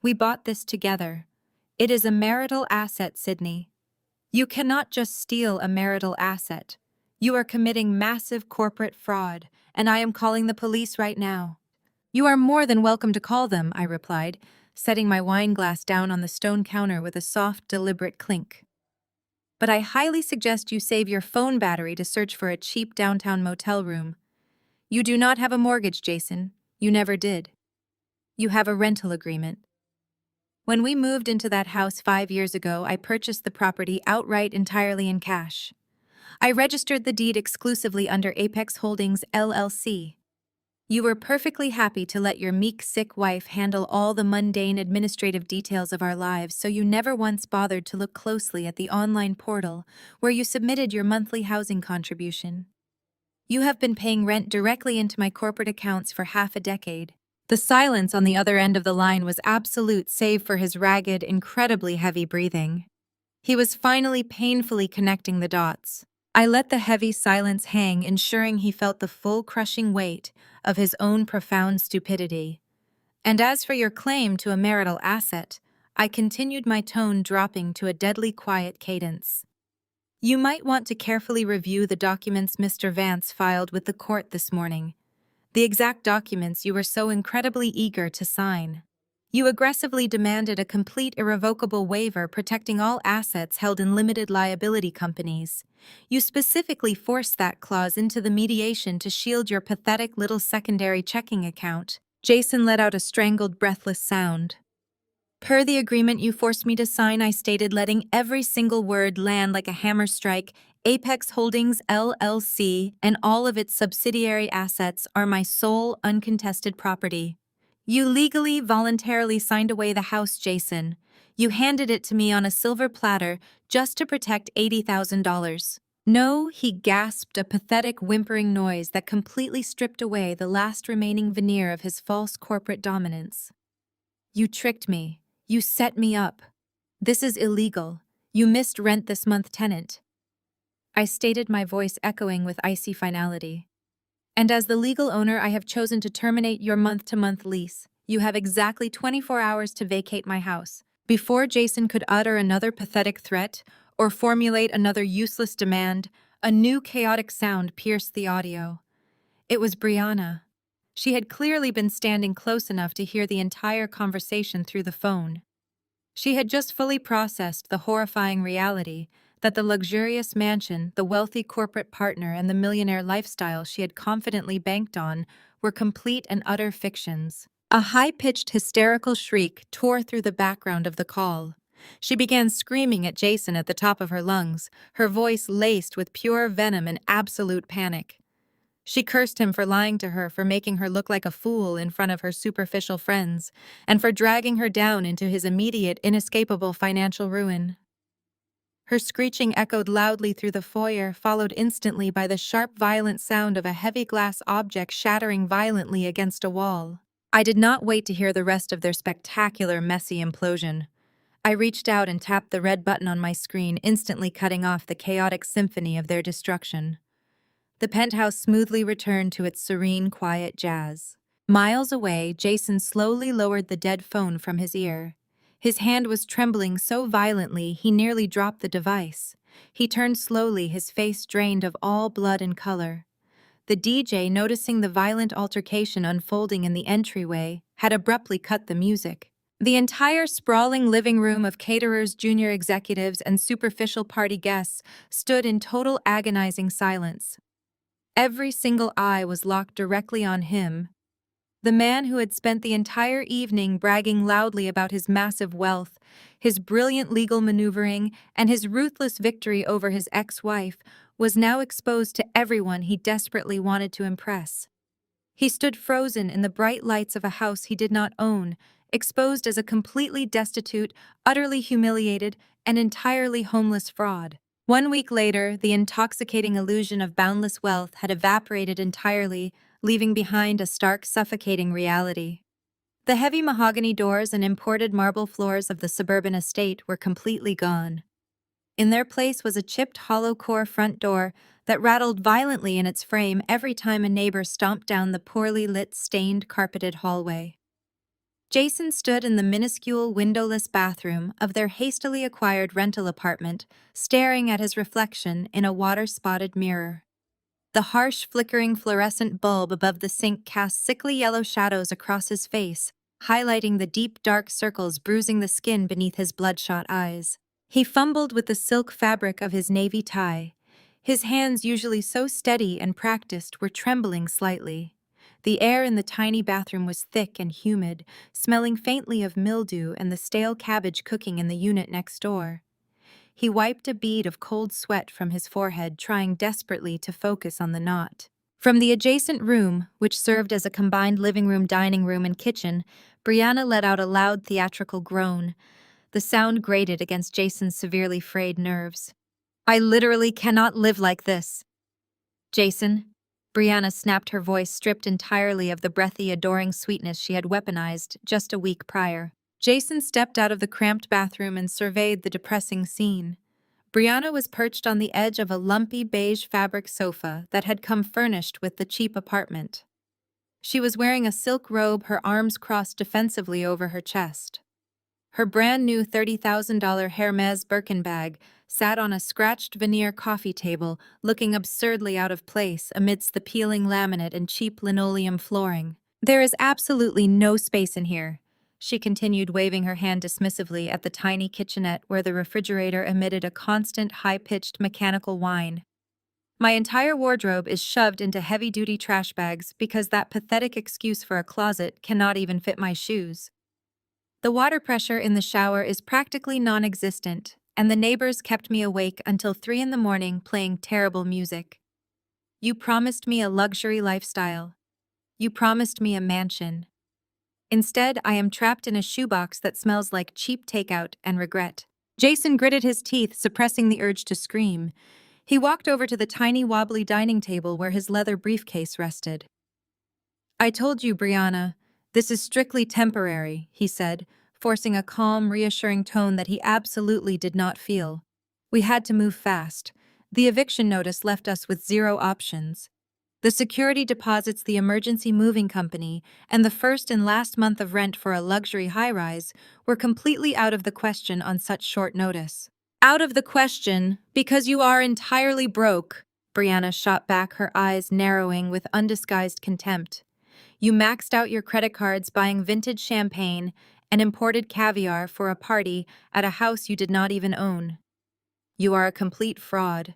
We bought this together. It is a marital asset, Sydney. You cannot just steal a marital asset. You are committing massive corporate fraud, and I am calling the police right now. You are more than welcome to call them, I replied, setting my wine glass down on the stone counter with a soft, deliberate clink. But I highly suggest you save your phone battery to search for a cheap downtown motel room. You do not have a mortgage, Jason. You never did. You have a rental agreement. When we moved into that house 5 years ago, I purchased the property outright entirely in cash. I registered the deed exclusively under Apex Holdings, LLC. You were perfectly happy to let your meek, sick wife handle all the mundane administrative details of our lives, so you never once bothered to look closely at the online portal where you submitted your monthly housing contribution. You have been paying rent directly into my corporate accounts for half a decade. The silence on the other end of the line was absolute, save for his ragged, incredibly heavy breathing. He was finally painfully connecting the dots. I let the heavy silence hang, ensuring he felt the full crushing weight of his own profound stupidity. And as for your claim to a marital asset, I continued, my tone dropping to a deadly quiet cadence. You might want to carefully review the documents Mr. Vance filed with the court this morning. The exact documents you were so incredibly eager to sign. You aggressively demanded a complete irrevocable waiver protecting all assets held in limited liability companies. You specifically forced that clause into the mediation to shield your pathetic little secondary checking account. Jason let out a strangled, breathless sound. Per the agreement you forced me to sign, I stated, letting every single word land like a hammer strike, Apex Holdings, LLC, and all of its subsidiary assets are my sole, uncontested property. You legally, voluntarily signed away the house, Jason. You handed it to me on a silver platter just to protect $80,000. No, he gasped, a pathetic whimpering noise that completely stripped away the last remaining veneer of his false corporate dominance. You tricked me. You set me up. This is illegal. You missed rent this month, tenant. I stated, my voice echoing with icy finality. And as the legal owner, I have chosen to terminate your month-to-month lease. You have exactly 24 hours to vacate my house. Before Jason could utter another pathetic threat or formulate another useless demand, a new chaotic sound pierced the audio. It was Brianna. She had clearly been standing close enough to hear the entire conversation through the phone. She had just fully processed the horrifying reality that the luxurious mansion, the wealthy corporate partner, and the millionaire lifestyle she had confidently banked on were complete and utter fictions. A high-pitched, hysterical shriek tore through the background of the call. She began screaming at Jason at the top of her lungs, her voice laced with pure venom and absolute panic. She cursed him for lying to her, for making her look like a fool in front of her superficial friends, and for dragging her down into his immediate, inescapable financial ruin. Her screeching echoed loudly through the foyer, followed instantly by the sharp, violent sound of a heavy glass object shattering violently against a wall. I did not wait to hear the rest of their spectacular, messy implosion. I reached out and tapped the red button on my screen, instantly cutting off the chaotic symphony of their destruction. The penthouse smoothly returned to its serene, quiet jazz. Miles away, Jason slowly lowered the dead phone from his ear. His hand was trembling so violently he nearly dropped the device. He turned slowly, his face drained of all blood and color. The DJ, noticing the violent altercation unfolding in the entryway, had abruptly cut the music. The entire sprawling living room of caterers, junior executives, and superficial party guests stood in total agonizing silence. Every single eye was locked directly on him, the man who had spent the entire evening bragging loudly about his massive wealth, his brilliant legal maneuvering, and his ruthless victory over his ex-wife, was now exposed to everyone he desperately wanted to impress. He stood frozen in the bright lights of a house he did not own, exposed as a completely destitute, utterly humiliated, and entirely homeless fraud. 1 week later, the intoxicating illusion of boundless wealth had evaporated entirely, leaving behind a stark, suffocating reality. The heavy mahogany doors and imported marble floors of the suburban estate were completely gone. In their place was a chipped hollow-core front door that rattled violently in its frame every time a neighbor stomped down the poorly lit, stained, carpeted hallway. Jason stood in the minuscule, windowless bathroom of their hastily acquired rental apartment, staring at his reflection in a water-spotted mirror. The harsh, flickering fluorescent bulb above the sink cast sickly yellow shadows across his face, highlighting the deep, dark circles bruising the skin beneath his bloodshot eyes. He fumbled with the silk fabric of his navy tie. His hands, usually so steady and practiced, were trembling slightly. The air in the tiny bathroom was thick and humid, smelling faintly of mildew and the stale cabbage cooking in the unit next door. He wiped a bead of cold sweat from his forehead, trying desperately to focus on the knot. From the adjacent room, which served as a combined living room, dining room, and kitchen, Brianna let out a loud theatrical groan. The sound grated against Jason's severely frayed nerves. "I literally cannot live like this." "Jason," Brianna snapped, her voice stripped entirely of the breathy, adoring sweetness she had weaponized just a week prior. Jason stepped out of the cramped bathroom and surveyed the depressing scene. Brianna was perched on the edge of a lumpy beige fabric sofa that had come furnished with the cheap apartment. She was wearing a silk robe, her arms crossed defensively over her chest. Her brand-new $30,000 Hermes Birkin bag sat on a scratched veneer coffee table, looking absurdly out of place amidst the peeling laminate and cheap linoleum flooring. "There is absolutely no space in here," she continued, waving her hand dismissively at the tiny kitchenette where the refrigerator emitted a constant, high-pitched mechanical whine. "My entire wardrobe is shoved into heavy-duty trash bags because that pathetic excuse for a closet cannot even fit my shoes. The water pressure in the shower is practically non-existent, and the neighbors kept me awake until 3 in the morning playing terrible music. You promised me a luxury lifestyle. You promised me a mansion. Instead, I am trapped in a shoebox that smells like cheap takeout and regret." Jason gritted his teeth, suppressing the urge to scream. He walked over to the tiny, wobbly dining table where his leather briefcase rested. "I told you, Brianna, this is strictly temporary," he said, forcing a calm, reassuring tone that he absolutely did not feel. "We had to move fast. The eviction notice left us with 0 options. The security deposits, the emergency moving company, and the first and last month of rent for a luxury high-rise were completely out of the question on such short notice." "Out of the question because you are entirely broke," Brianna shot back, her eyes narrowing with undisguised contempt. "You maxed out your credit cards buying vintage champagne and imported caviar for a party at a house you did not even own. You are a complete fraud.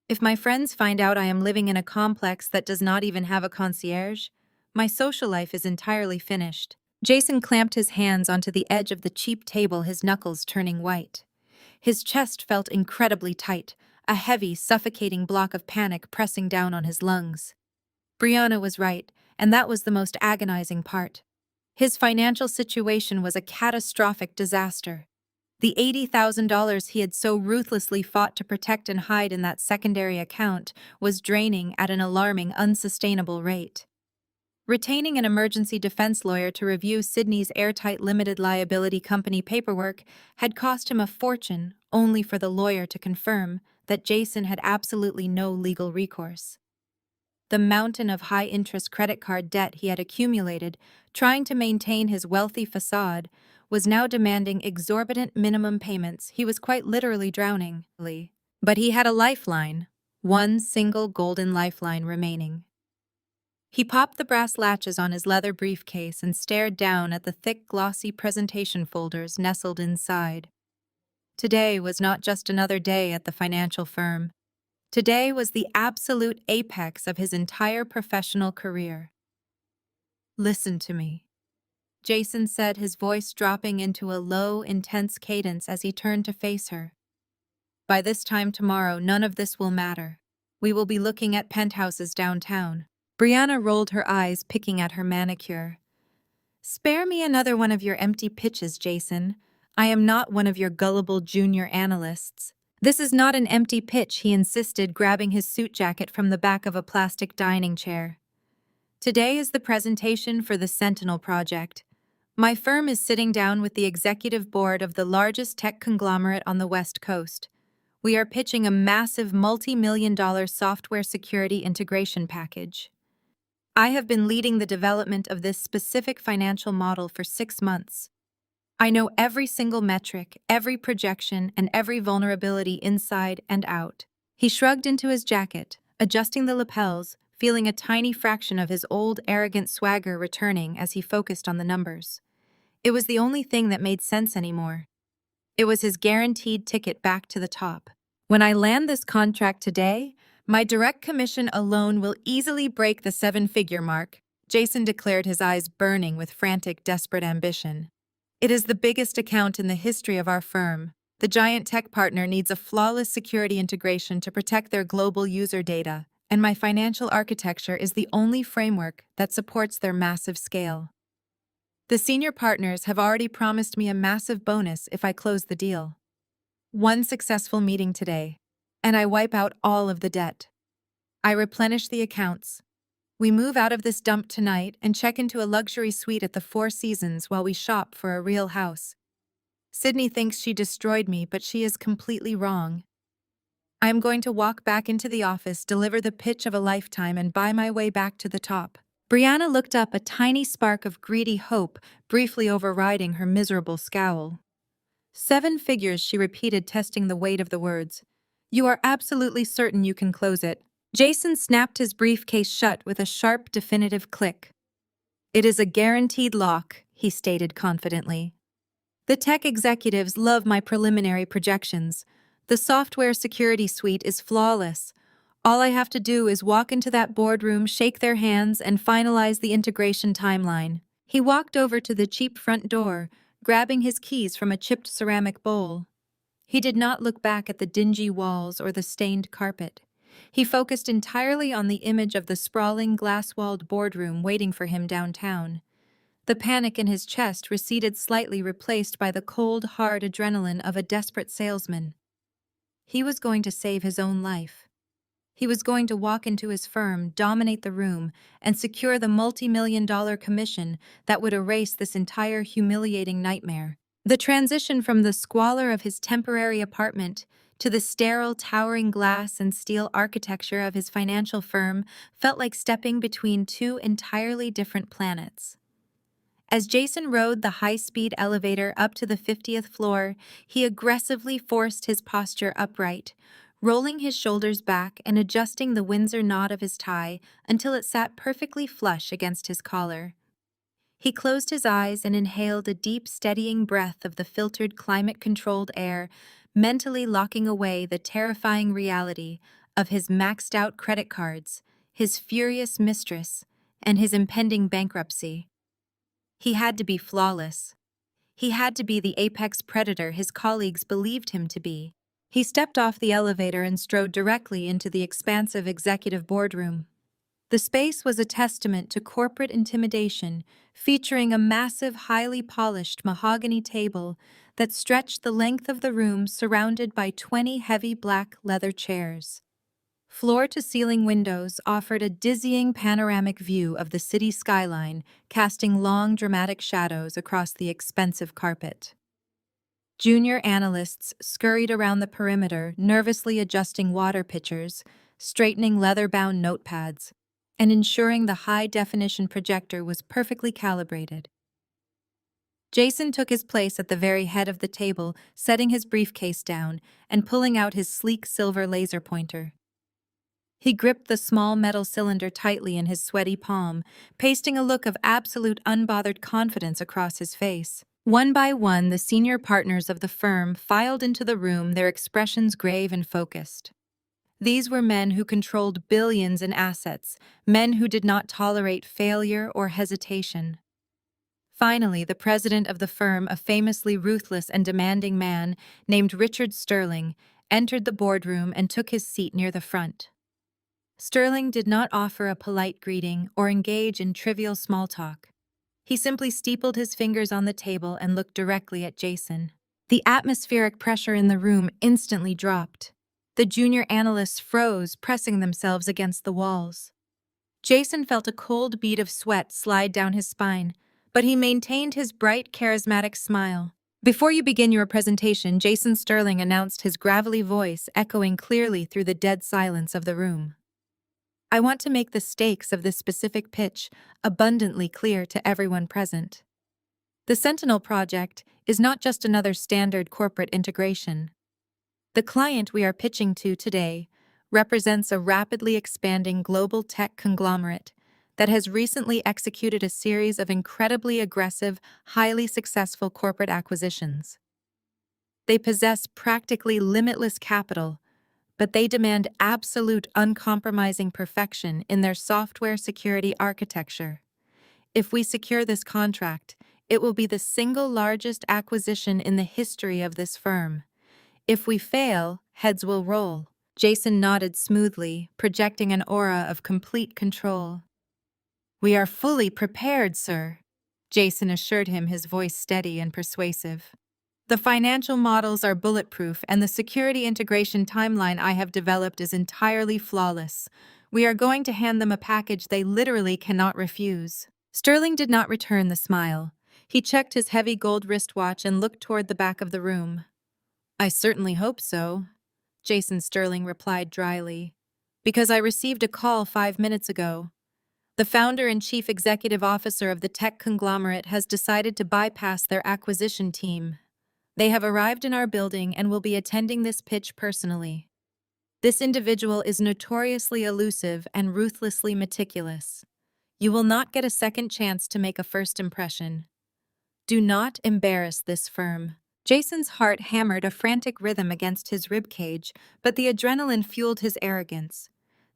If my friends find out I am living in a complex that does not even have a concierge, my social life is entirely finished." Jason clamped his hands onto the edge of the cheap table, his knuckles turning white. His chest felt incredibly tight, a heavy, suffocating block of panic pressing down on his lungs. Brianna was right, and that was the most agonizing part. His financial situation was a catastrophic disaster. The $80,000 he had so ruthlessly fought to protect and hide in that secondary account was draining at an alarming, unsustainable rate. Retaining an emergency defense lawyer to review Sydney's airtight limited liability company paperwork had cost him a fortune, only for the lawyer to confirm that Jason had absolutely no legal recourse. The mountain of high-interest credit card debt he had accumulated, trying to maintain his wealthy facade, was now demanding exorbitant minimum payments. He was quite literally drowning. But he had a lifeline, one single golden lifeline remaining. He popped the brass latches on his leather briefcase and stared down at the thick, glossy presentation folders nestled inside. Today was not just another day at the financial firm. Today was the absolute apex of his entire professional career. "Listen to me," Jason said, his voice dropping into a low, intense cadence as he turned to face her. "By this time tomorrow, none of this will matter. We will be looking at penthouses downtown. Brianna rolled her eyes, picking at her manicure. Spare me another one of your empty pitches, Jason. I am not one of your gullible junior analysts. This is not an empty pitch, he insisted, grabbing his suit jacket from the back of a plastic dining chair. Today is the presentation for the Sentinel project. My firm is sitting down with the executive board of the largest tech conglomerate on the West Coast. We are pitching a massive multi-million-dollar software security integration package. I have been leading the development of this specific financial model for 6 months. I know every single metric, every projection, and every vulnerability inside and out. He shrugged into his jacket, adjusting the lapels, feeling a tiny fraction of his old, arrogant swagger returning as he focused on the numbers. It was the only thing that made sense anymore. It was his guaranteed ticket back to the top. When I land this contract today, my direct commission alone will easily break the 7-figure mark, Jason declared, his eyes burning with frantic, desperate ambition. It is the biggest account in the history of our firm. The giant tech partner needs a flawless security integration to protect their global user data, and my financial architecture is the only framework that supports their massive scale. The senior partners have already promised me a massive bonus if I close the deal. One successful meeting today, and I wipe out all of the debt. I replenish the accounts. We move out of this dump tonight and check into a luxury suite at the Four Seasons while we shop for a real house. Sydney thinks she destroyed me, but she is completely wrong. I am going to walk back into the office, deliver the pitch of a lifetime, and buy my way back to the top. Brianna looked up, a tiny spark of greedy hope briefly overriding her miserable scowl. 7 figures, she repeated, testing the weight of the words. You are absolutely certain you can close it? Jason snapped his briefcase shut with a sharp, definitive click. It is a guaranteed lock, he stated confidently. The tech executives love my preliminary projections. The software security suite is flawless. All I have to do is walk into that boardroom, shake their hands, and finalize the integration timeline. He walked over to the cheap front door, grabbing his keys from a chipped ceramic bowl. He did not look back at the dingy walls or the stained carpet. He focused entirely on the image of the sprawling, glass-walled boardroom waiting for him downtown. The panic in his chest receded slightly, replaced by the cold, hard adrenaline of a desperate salesman. He was going to save his own life. He was going to walk into his firm, dominate the room, and secure the multi-million-dollar commission that would erase this entire humiliating nightmare. The transition from the squalor of his temporary apartment to the sterile, towering glass and steel architecture of his financial firm felt like stepping between 2 entirely different planets. As Jason rode the high-speed elevator up to the 50th floor, he aggressively forced his posture upright, rolling his shoulders back and adjusting the Windsor knot of his tie until it sat perfectly flush against his collar. He closed his eyes and inhaled a deep, steadying breath of the filtered, climate-controlled air, mentally locking away the terrifying reality of his maxed-out credit cards, his furious mistress, and his impending bankruptcy. He had to be flawless. He had to be the apex predator his colleagues believed him to be. He stepped off the elevator and strode directly into the expansive executive boardroom. The space was a testament to corporate intimidation, featuring a massive, highly polished mahogany table that stretched the length of the room, surrounded by 20 heavy black leather chairs. Floor-to-ceiling windows offered a dizzying panoramic view of the city skyline, casting long, dramatic shadows across the expensive carpet. Junior analysts scurried around the perimeter, nervously adjusting water pitchers, straightening leather-bound notepads, and ensuring the high-definition projector was perfectly calibrated. Jason took his place at the very head of the table, setting his briefcase down and pulling out his sleek silver laser pointer. He gripped the small metal cylinder tightly in his sweaty palm, pasting a look of absolute unbothered confidence across his face. One by one, the senior partners of the firm filed into the room, their expressions grave and focused. These were men who controlled billions in assets, men who did not tolerate failure or hesitation. Finally, the president of the firm, a famously ruthless and demanding man named Richard Sterling, entered the boardroom and took his seat near the front. Sterling did not offer a polite greeting or engage in trivial small talk. He simply steepled his fingers on the table and looked directly at Jason. The atmospheric pressure in the room instantly dropped. The junior analysts froze, pressing themselves against the walls. Jason felt a cold bead of sweat slide down his spine, but he maintained his bright, charismatic smile. Before you begin your presentation, Jason Sterling announced, his gravelly voice echoing clearly through the dead silence of the room. I want to make the stakes of this specific pitch abundantly clear to everyone present. The Sentinel project is not just another standard corporate integration. The client we are pitching to today represents a rapidly expanding global tech conglomerate that has recently executed a series of incredibly aggressive, highly successful corporate acquisitions. They possess practically limitless capital, but they demand absolute uncompromising perfection in their software security architecture. If we secure this contract, it will be the single largest acquisition in the history of this firm. If we fail, heads will roll. Jason nodded smoothly, projecting an aura of complete control. We are fully prepared, sir, Jason assured him, his voice steady and persuasive. The financial models are bulletproof, and the security integration timeline I have developed is entirely flawless. We are going to hand them a package they literally cannot refuse. Sterling did not return the smile. He checked his heavy gold wristwatch and looked toward the back of the room. I certainly hope so, Jason Sterling replied dryly, because I received a call 5 minutes ago. The founder and chief executive officer of the tech conglomerate has decided to bypass their acquisition team. They have arrived in our building and will be attending this pitch personally. This individual is notoriously elusive and ruthlessly meticulous. You will not get a second chance to make a first impression. Do not embarrass this firm. Jason's heart hammered a frantic rhythm against his ribcage, but the adrenaline fueled his arrogance.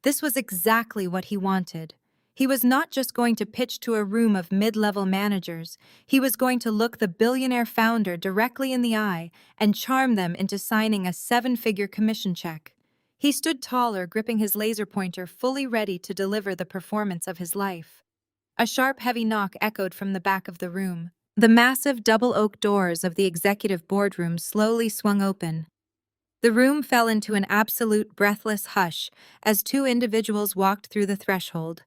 This was exactly what he wanted. He was not just going to pitch to a room of mid-level managers. He was going to look the billionaire founder directly in the eye and charm them into signing a 7-figure commission check. He stood taller, gripping his laser pointer, fully ready to deliver the performance of his life. A sharp, heavy knock echoed from the back of the room. The massive double oak doors of the executive boardroom slowly swung open. The room fell into an absolute breathless hush as two individuals walked through the threshold.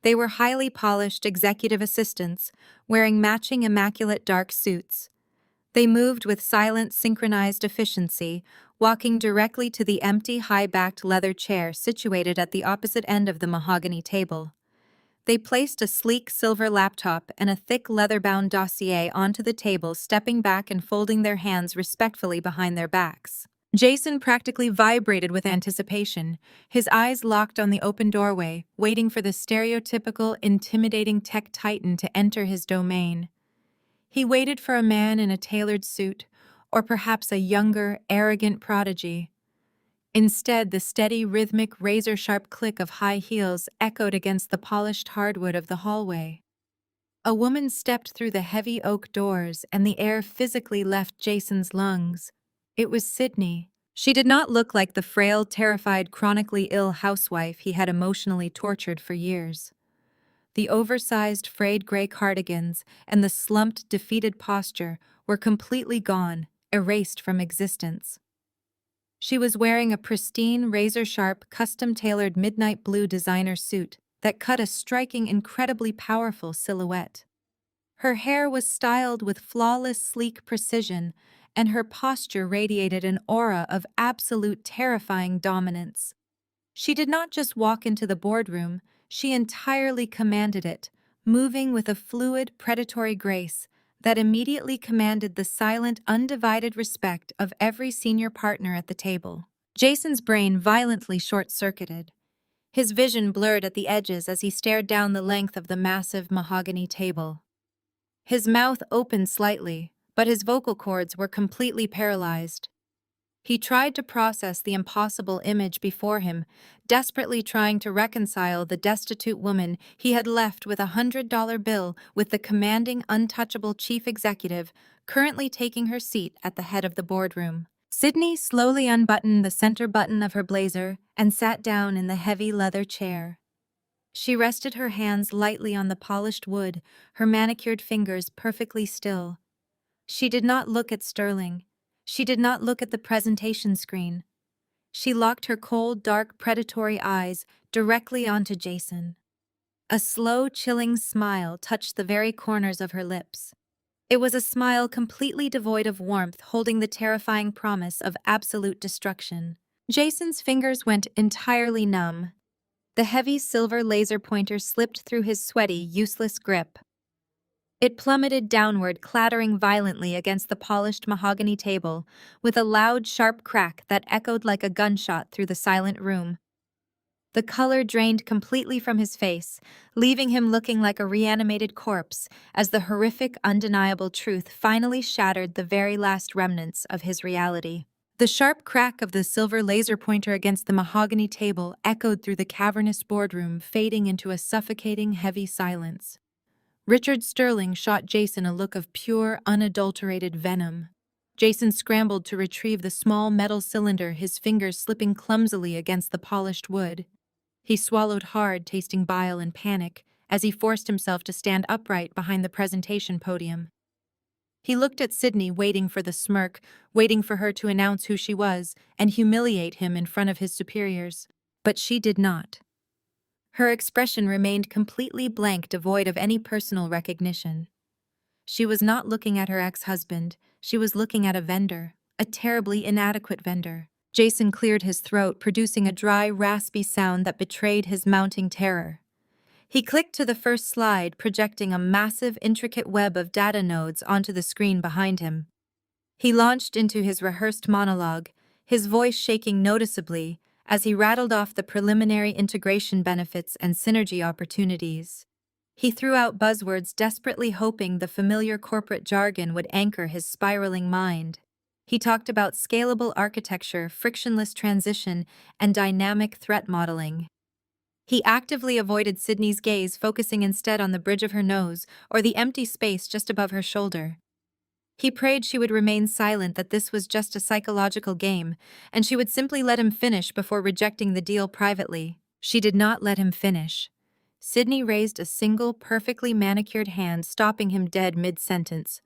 They were highly polished executive assistants, wearing matching immaculate dark suits. They moved with silent, synchronized efficiency, walking directly to the empty, high-backed leather chair situated at the opposite end of the mahogany table. They placed a sleek silver laptop and a thick leather-bound dossier onto the table, stepping back and folding their hands respectfully behind their backs. Jason practically vibrated with anticipation, his eyes locked on the open doorway, waiting for the stereotypical, intimidating tech titan to enter his domain. He waited for a man in a tailored suit, or perhaps a younger, arrogant prodigy. Instead, the steady, rhythmic, razor-sharp click of high heels echoed against the polished hardwood of the hallway. A woman stepped through the heavy oak doors, and the air physically left Jason's lungs. It was Sydney. She did not look like the frail, terrified, chronically ill housewife he had emotionally tortured for years. The oversized, frayed gray cardigans and the slumped, defeated posture were completely gone, erased from existence. She was wearing a pristine, razor-sharp, custom-tailored midnight blue designer suit that cut a striking, incredibly powerful silhouette. Her hair was styled with flawless, sleek precision, and her posture radiated an aura of absolute terrifying dominance. She did not just walk into the boardroom, she entirely commanded it, moving with a fluid, predatory grace that immediately commanded the silent, undivided respect of every senior partner at the table. Jason's brain violently short-circuited. His vision blurred at the edges as he stared down the length of the massive mahogany table. His mouth opened slightly, but his vocal cords were completely paralyzed. He tried to process the impossible image before him, desperately trying to reconcile the destitute woman he had left with $100 bill with the commanding, untouchable chief executive currently taking her seat at the head of the boardroom. Sydney slowly unbuttoned the center button of her blazer and sat down in the heavy leather chair. She rested her hands lightly on the polished wood, her manicured fingers perfectly still. She did not look at Sterling. She did not look at the presentation screen. She locked her cold, dark, predatory eyes directly onto Jason. A slow, chilling smile touched the very corners of her lips. It was a smile completely devoid of warmth, holding the terrifying promise of absolute destruction. Jason's fingers went entirely numb. The heavy silver laser pointer slipped through his sweaty, useless grip. It plummeted downward, clattering violently against the polished mahogany table, with a loud, sharp crack that echoed like a gunshot through the silent room. The color drained completely from his face, leaving him looking like a reanimated corpse as the horrific, undeniable truth finally shattered the very last remnants of his reality. The sharp crack of the silver laser pointer against the mahogany table echoed through the cavernous boardroom, fading into a suffocating, heavy silence. Richard Sterling shot Jason a look of pure, unadulterated venom. Jason scrambled to retrieve the small metal cylinder, his fingers slipping clumsily against the polished wood. He swallowed hard, tasting bile and panic, as he forced himself to stand upright behind the presentation podium. He looked at Sydney, waiting for the smirk, waiting for her to announce who she was and humiliate him in front of his superiors. But she did not. Her expression remained completely blank, devoid of any personal recognition. She was not looking at her ex-husband, she was looking at a vendor, a terribly inadequate vendor. Jason cleared his throat, producing a dry, raspy sound that betrayed his mounting terror. He clicked to the first slide, projecting a massive, intricate web of data nodes onto the screen behind him. He launched into his rehearsed monologue, his voice shaking noticeably as he rattled off the preliminary integration benefits and synergy opportunities. He threw out buzzwords, desperately hoping the familiar corporate jargon would anchor his spiraling mind. He talked about scalable architecture, frictionless transition, and dynamic threat modeling. He actively avoided Sydney's gaze, focusing instead on the bridge of her nose or the empty space just above her shoulder. He prayed she would remain silent, that this was just a psychological game, and she would simply let him finish before rejecting the deal privately. She did not let him finish. Sydney raised a single, perfectly manicured hand, stopping him dead mid-sentence.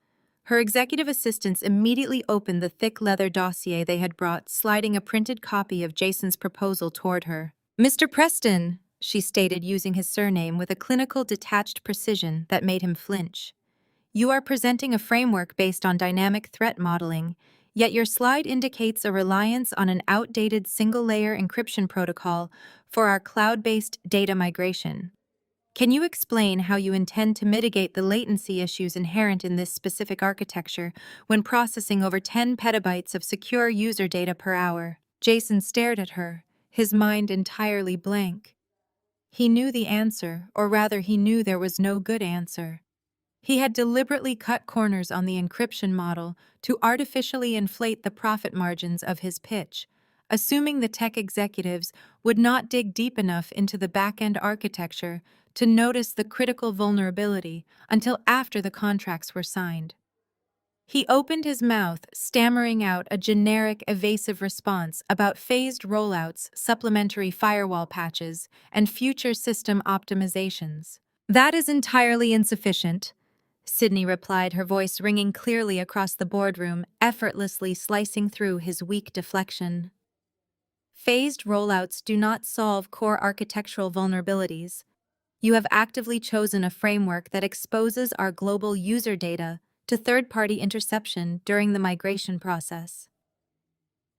Her executive assistants immediately opened the thick leather dossier they had brought, sliding a printed copy of Jason's proposal toward her. "Mr. Preston," she stated, using his surname with a clinical, detached precision that made him flinch. "You are presenting a framework based on dynamic threat modeling, yet your slide indicates a reliance on an outdated single-layer encryption protocol for our cloud-based data migration. Can you explain how you intend to mitigate the latency issues inherent in this specific architecture when processing over 10 petabytes of secure user data per hour?" Jason stared at her, his mind entirely blank. He knew the answer, or rather he knew there was no good answer. He had deliberately cut corners on the encryption model to artificially inflate the profit margins of his pitch, assuming the tech executives would not dig deep enough into the back-end architecture to notice the critical vulnerability until after the contracts were signed. He opened his mouth, stammering out a generic, evasive response about phased rollouts, supplementary firewall patches, and future system optimizations. "That is entirely insufficient," Sydney replied, her voice ringing clearly across the boardroom, effortlessly slicing through his weak deflection. "Phased rollouts do not solve core architectural vulnerabilities. You have actively chosen a framework that exposes our global user data to third-party interception during the migration process.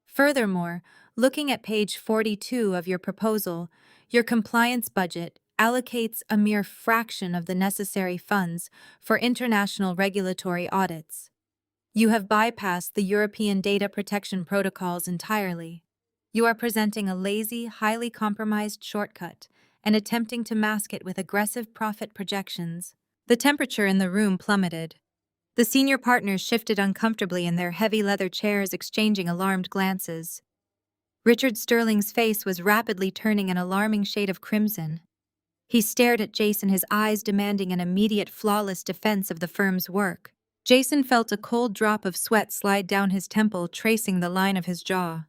Furthermore, looking at page 42 of your proposal, your compliance budget allocates a mere fraction of the necessary funds for international regulatory audits. You have bypassed the European data protection protocols entirely. You are presenting a lazy, highly compromised shortcut and attempting to mask it with aggressive profit projections." The temperature in the room plummeted. The senior partners shifted uncomfortably in their heavy leather chairs, exchanging alarmed glances. Richard Sterling's face was rapidly turning an alarming shade of crimson. He stared at Jason, his eyes demanding an immediate, flawless defense of the firm's work. Jason felt a cold drop of sweat slide down his temple, tracing the line of his jaw.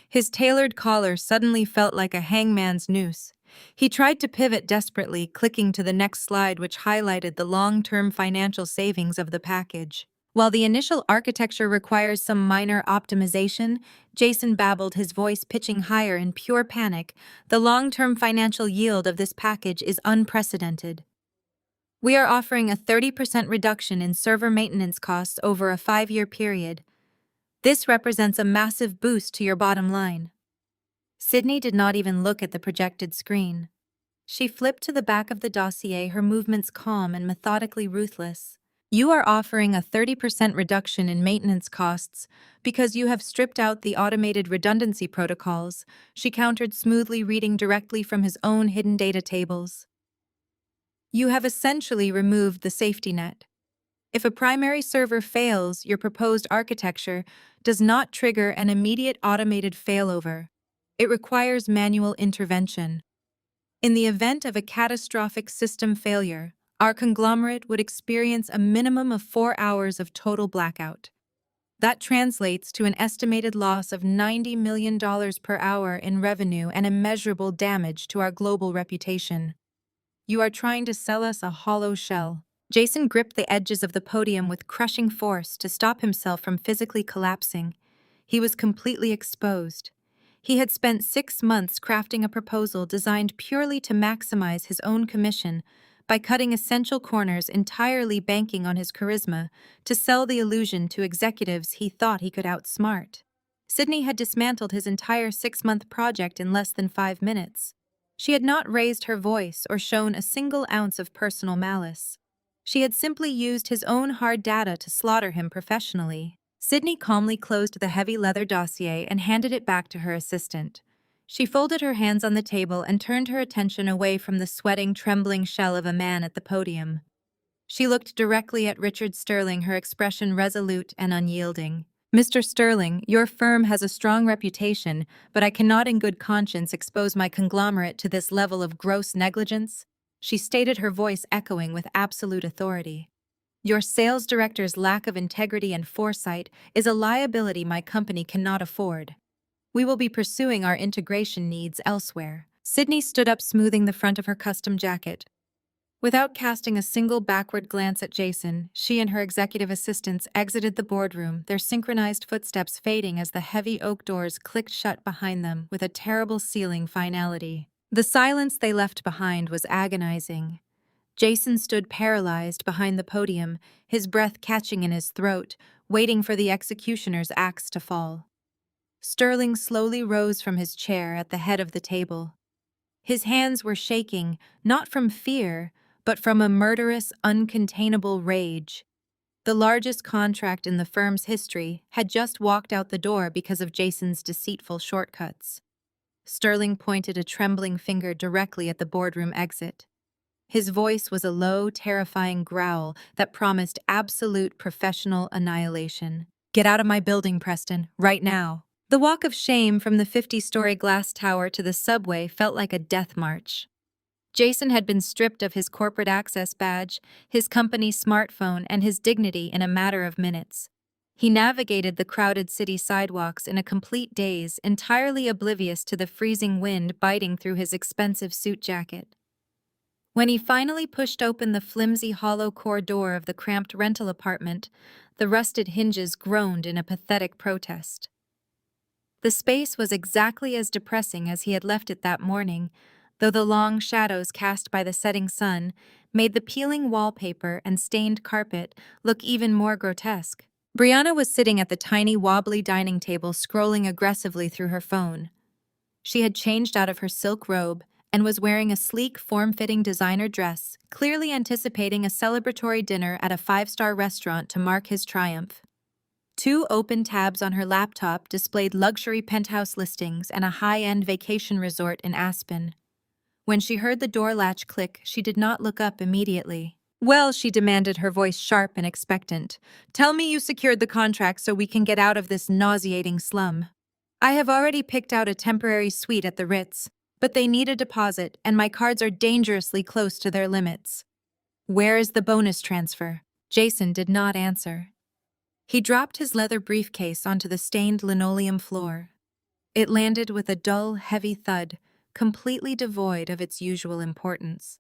His tailored collar suddenly felt like a hangman's noose. He tried to pivot desperately, clicking to the next slide, which highlighted the long-term financial savings of the package. While the initial architecture requires some minor optimization, Jason babbled, his voice pitching higher in pure panic. The long-term financial yield of this package is unprecedented. We are offering a 30% reduction in server maintenance costs over a 5-year period. This represents a massive boost to your bottom line. Sydney did not even look at the projected screen. She flipped to the back of the dossier, her movements calm and methodically ruthless. You are offering a 30% reduction in maintenance costs because you have stripped out the automated redundancy protocols, she countered smoothly, reading directly from his own hidden data tables. You have essentially removed the safety net. If a primary server fails, your proposed architecture does not trigger an immediate automated failover. It requires manual intervention. In the event of a catastrophic system failure, our conglomerate would experience a minimum of 4 hours of total blackout. That translates to an estimated loss of $90 million per hour in revenue and immeasurable damage to our global reputation. You are trying to sell us a hollow shell. Jason gripped the edges of the podium with crushing force to stop himself from physically collapsing. He was completely exposed. He had spent 6 months crafting a proposal designed purely to maximize his own commission by cutting essential corners, entirely banking on his charisma to sell the illusion to executives he thought he could outsmart. Sydney had dismantled his entire 6-month project in less than 5 minutes. She had not raised her voice or shown a single ounce of personal malice. She had simply used his own hard data to slaughter him professionally. Sydney calmly closed the heavy leather dossier and handed it back to her assistant. She folded her hands on the table and turned her attention away from the sweating, trembling shell of a man at the podium. She looked directly at Richard Sterling, her expression resolute and unyielding. Mr. Sterling, your firm has a strong reputation, but I cannot in good conscience expose my conglomerate to this level of gross negligence, she stated, her voice echoing with absolute authority. Your sales director's lack of integrity and foresight is a liability my company cannot afford. We will be pursuing our integration needs elsewhere. Sydney stood up, smoothing the front of her custom jacket. Without casting a single backward glance at Jason, she and her executive assistants exited the boardroom, their synchronized footsteps fading as the heavy oak doors clicked shut behind them with a terrible sealing finality. The silence they left behind was agonizing. Jason stood paralyzed behind the podium, his breath catching in his throat, waiting for the executioner's axe to fall. Sterling slowly rose from his chair at the head of the table. His hands were shaking, not from fear, but from a murderous, uncontainable rage. The largest contract in the firm's history had just walked out the door because of Jason's deceitful shortcuts. Sterling pointed a trembling finger directly at the boardroom exit. His voice was a low, terrifying growl that promised absolute professional annihilation. Get out of my building, Preston, right now. The walk of shame from the 50-story glass tower to the subway felt like a death march. Jason had been stripped of his corporate access badge, his company smartphone, and his dignity in a matter of minutes. He navigated the crowded city sidewalks in a complete daze, entirely oblivious to the freezing wind biting through his expensive suit jacket. When he finally pushed open the flimsy hollow core door of the cramped rental apartment, the rusted hinges groaned in a pathetic protest. The space was exactly as depressing as he had left it that morning, though the long shadows cast by the setting sun made the peeling wallpaper and stained carpet look even more grotesque. Brianna was sitting at the tiny, wobbly dining table, scrolling aggressively through her phone. She had changed out of her silk robe and was wearing a sleek, form-fitting designer dress, clearly anticipating a celebratory dinner at a 5-star restaurant to mark his triumph. 2 open tabs on her laptop displayed luxury penthouse listings and a high-end vacation resort in Aspen. When she heard the door latch click, she did not look up immediately. Well, she demanded, her voice sharp and expectant. Tell me you secured the contract so we can get out of this nauseating slum. I have already picked out a temporary suite at the Ritz, but they need a deposit and my cards are dangerously close to their limits. Where is the bonus transfer? Jason did not answer. He dropped his leather briefcase onto the stained linoleum floor. It landed with a dull, heavy thud, completely devoid of its usual importance.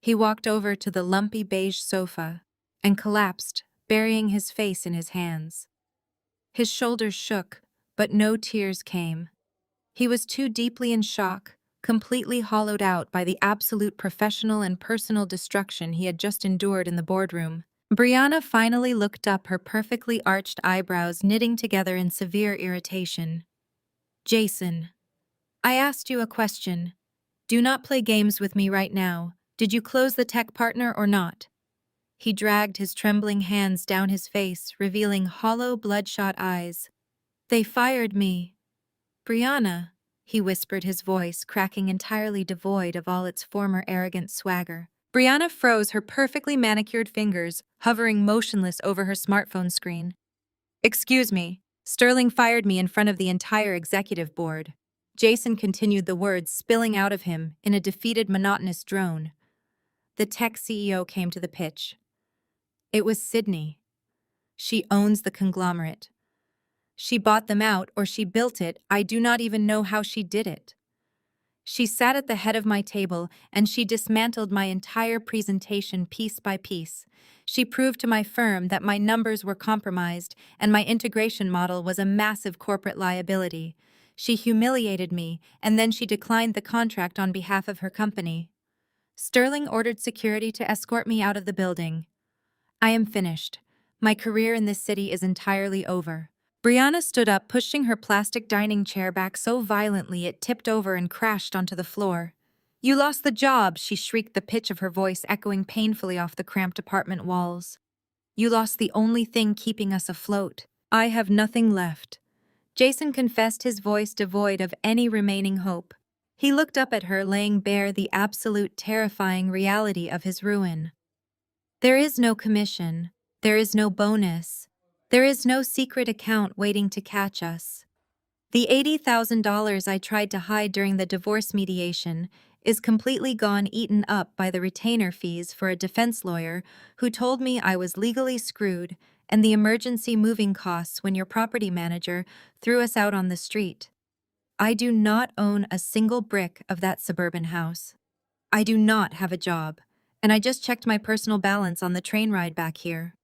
He walked over to the lumpy beige sofa and collapsed, burying his face in his hands. His shoulders shook, but no tears came. He was too deeply in shock, completely hollowed out by the absolute professional and personal destruction he had just endured in the boardroom. Brianna finally looked up, her perfectly arched eyebrows knitting together in severe irritation. Jason, I asked you a question. Do not play games with me right now. Did you close the tech partner or not? He dragged his trembling hands down his face, revealing hollow, bloodshot eyes. They fired me. Brianna, he whispered, his voice cracking, entirely devoid of all its former arrogant swagger. Brianna froze, her perfectly manicured fingers hovering motionless over her smartphone screen. Excuse me, Sterling fired me in front of the entire executive board. Jason continued, the words spilling out of him in a defeated, monotonous drone. The tech CEO came to the pitch. It was Sydney. She owns the conglomerate. She bought them out, or she built it. I do not even know how she did it. She sat at the head of my table, and she dismantled my entire presentation piece by piece. She proved to my firm that my numbers were compromised, and my integration model was a massive corporate liability. She humiliated me, and then she declined the contract on behalf of her company. Sterling ordered security to escort me out of the building. I am finished. My career in this city is entirely over. Brianna stood up, pushing her plastic dining chair back so violently it tipped over and crashed onto the floor. You lost the job, she shrieked, the pitch of her voice echoing painfully off the cramped apartment walls. You lost the only thing keeping us afloat. I have nothing left. Jason confessed, his voice devoid of any remaining hope. He looked up at her, laying bare the absolute terrifying reality of his ruin. There is no commission. There is no bonus. There is no secret account waiting to catch us. The $80,000 I tried to hide during the divorce mediation is completely gone, eaten up by the retainer fees for a defense lawyer who told me I was legally screwed, and the emergency moving costs when your property manager threw us out on the street. I do not own a single brick of that suburban house. I do not have a job, and I just checked my personal balance on the train ride back here.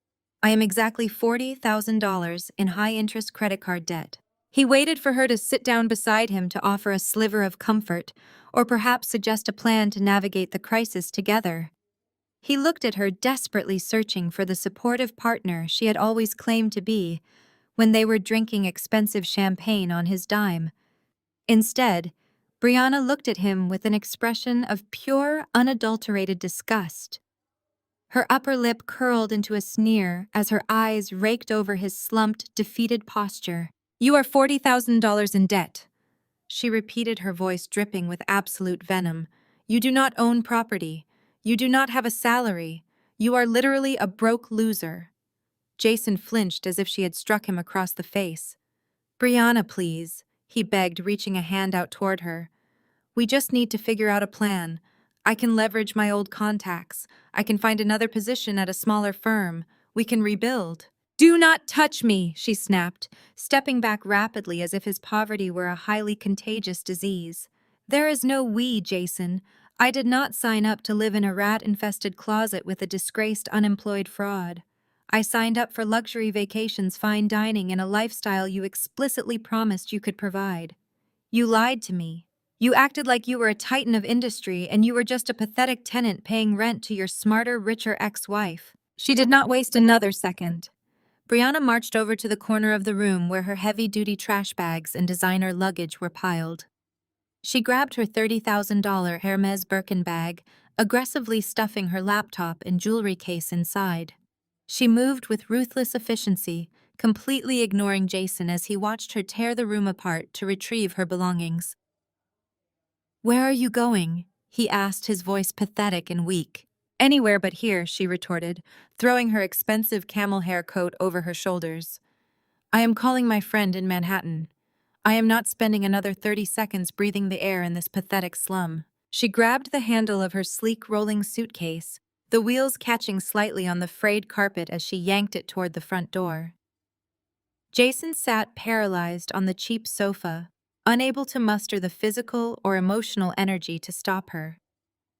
I am exactly $40,000 in high-interest credit card debt. He waited for her to sit down beside him to offer a sliver of comfort, or perhaps suggest a plan to navigate the crisis together. He looked at her, desperately searching for the supportive partner she had always claimed to be when they were drinking expensive champagne on his dime. Instead, Brianna looked at him with an expression of pure, unadulterated disgust. Her upper lip curled into a sneer as her eyes raked over his slumped, defeated posture. You are $40,000 in debt, she repeated, her voice dripping with absolute venom. You do not own property. You do not have a salary. You are literally a broke loser. Jason flinched as if she had struck him across the face. Brianna, please, he begged, reaching a hand out toward her. We just need to figure out a plan. I can leverage my old contacts. I can find another position at a smaller firm. We can rebuild. Do not touch me, she snapped, stepping back rapidly as if his poverty were a highly contagious disease. There is no we, Jason. I did not sign up to live in a rat-infested closet with a disgraced unemployed fraud. I signed up for luxury vacations, fine dining, and a lifestyle you explicitly promised you could provide. You lied to me. You acted like you were a titan of industry, and you were just a pathetic tenant paying rent to your smarter, richer ex-wife. She did not waste another second. Brianna marched over to the corner of the room where her heavy-duty trash bags and designer luggage were piled. She grabbed her $30,000 Hermes Birkin bag, aggressively stuffing her laptop and jewelry case inside. She moved with ruthless efficiency, completely ignoring Jason as he watched her tear the room apart to retrieve her belongings. Where are you going? He asked, his voice pathetic and weak. Anywhere but here, she retorted, throwing her expensive camel hair coat over her shoulders. I am calling my friend in Manhattan. I am not spending another 30 seconds breathing the air in this pathetic slum. She grabbed the handle of her sleek rolling suitcase, the wheels catching slightly on the frayed carpet as she yanked it toward the front door. Jason sat paralyzed on the cheap sofa, unable to muster the physical or emotional energy to stop her.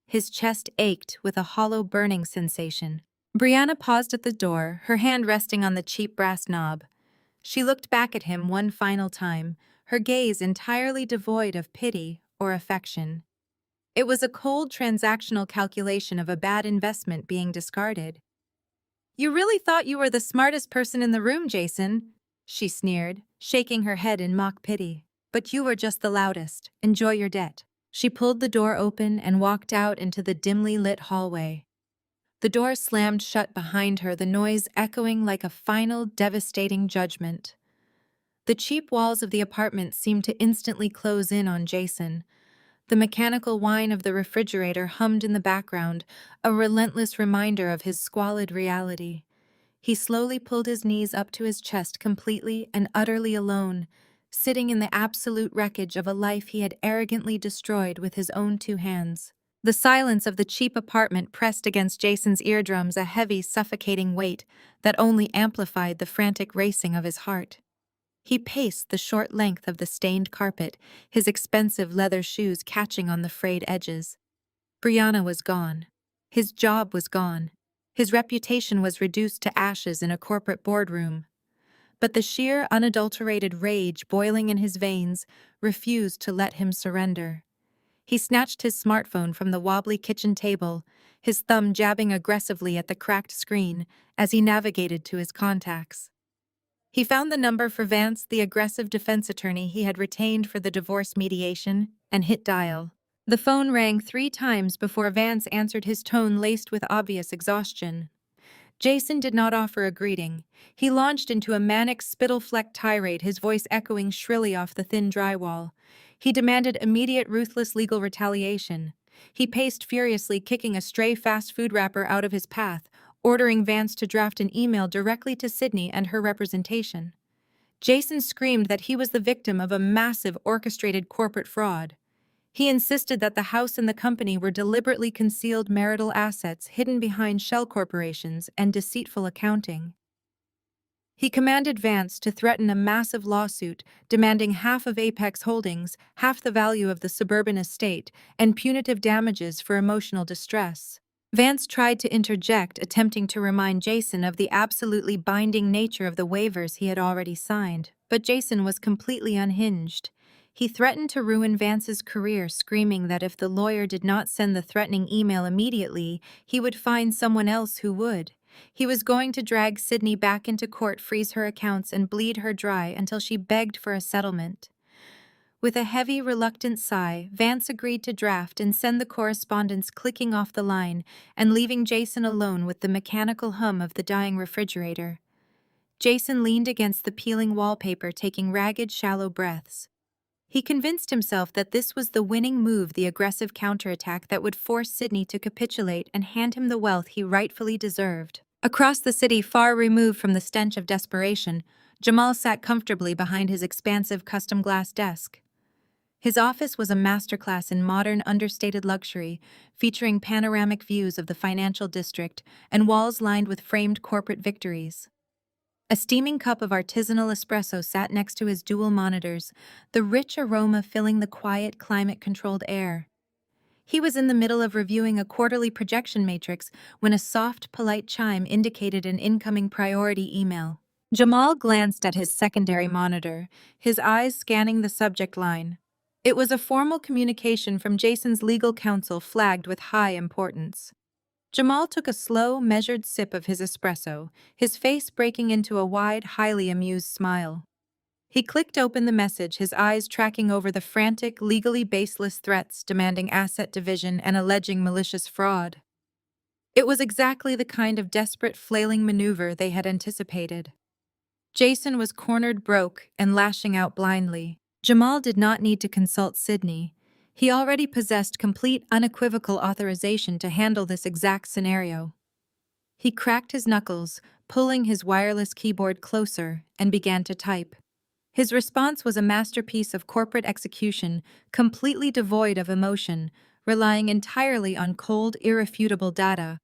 His chest ached with a hollow burning sensation. Brianna paused at the door, her hand resting on the cheap brass knob. She looked back at him one final time, her gaze entirely devoid of pity or affection. It was a cold transactional calculation of a bad investment being discarded. "You really thought you were the smartest person in the room, Jason," she sneered, shaking her head in mock pity. "But you were just the loudest. Enjoy your debt." She pulled the door open and walked out into the dimly lit hallway. The door slammed shut behind her, the noise echoing like a final, devastating judgment. The cheap walls of the apartment seemed to instantly close in on Jason. The mechanical whine of the refrigerator hummed in the background, a relentless reminder of his squalid reality. He slowly pulled his knees up to his chest, completely and utterly alone, sitting in the absolute wreckage of a life he had arrogantly destroyed with his own two hands. The silence of the cheap apartment pressed against Jason's eardrums, a heavy, suffocating weight that only amplified the frantic racing of his heart. He paced the short length of the stained carpet, his expensive leather shoes catching on the frayed edges. Brianna was gone. His job was gone. His reputation was reduced to ashes in a corporate boardroom. But the sheer, unadulterated rage boiling in his veins refused to let him surrender. He snatched his smartphone from the wobbly kitchen table, his thumb jabbing aggressively at the cracked screen as he navigated to his contacts. He found the number for Vance, the aggressive defense attorney he had retained for the divorce mediation, and hit dial. The phone rang 3 times before Vance answered, his tone laced with obvious exhaustion. Jason did not offer a greeting. He launched into a manic, spittle-flecked tirade, his voice echoing shrilly off the thin drywall. He demanded immediate, ruthless legal retaliation. He paced furiously, kicking a stray fast food wrapper out of his path, ordering Vance to draft an email directly to Sydney and her representation. Jason screamed that he was the victim of a massive, orchestrated corporate fraud. He insisted that the house and the company were deliberately concealed marital assets hidden behind shell corporations and deceitful accounting. He commanded Vance to threaten a massive lawsuit demanding half of Apex Holdings, half the value of the suburban estate, and punitive damages for emotional distress. Vance tried to interject, attempting to remind Jason of the absolutely binding nature of the waivers he had already signed, but Jason was completely unhinged. He threatened to ruin Vance's career, screaming that if the lawyer did not send the threatening email immediately, he would find someone else who would. He was going to drag Sydney back into court, freeze her accounts, and bleed her dry until she begged for a settlement. With a heavy, reluctant sigh, Vance agreed to draft and send the correspondence clicking off the line and leaving Jason alone with the mechanical hum of the dying refrigerator. Jason leaned against the peeling wallpaper, taking ragged, shallow breaths. He convinced himself that this was the winning move, the aggressive counterattack that would force Sydney to capitulate and hand him the wealth he rightfully deserved. Across the city, far removed from the stench of desperation, Jamal sat comfortably behind his expansive custom glass desk. His office was a masterclass in modern, understated luxury, featuring panoramic views of the financial district and walls lined with framed corporate victories. A steaming cup of artisanal espresso sat next to his dual monitors, the rich aroma filling the quiet, climate-controlled air. He was in the middle of reviewing a quarterly projection matrix when a soft, polite chime indicated an incoming priority email. Jamal glanced at his secondary monitor, his eyes scanning the subject line. It was a formal communication from Jason's legal counsel, flagged with high importance. Jamal took a slow, measured sip of his espresso, his face breaking into a wide, highly amused smile. He clicked open the message, his eyes tracking over the frantic, legally baseless threats demanding asset division and alleging malicious fraud. It was exactly the kind of desperate, flailing maneuver they had anticipated. Jason was cornered broke and lashing out blindly. Jamal did not need to consult Sydney. He already possessed complete, unequivocal authorization to handle this exact scenario. He cracked his knuckles, pulling his wireless keyboard closer, and began to type. His response was a masterpiece of corporate execution, completely devoid of emotion, relying entirely on cold, irrefutable data.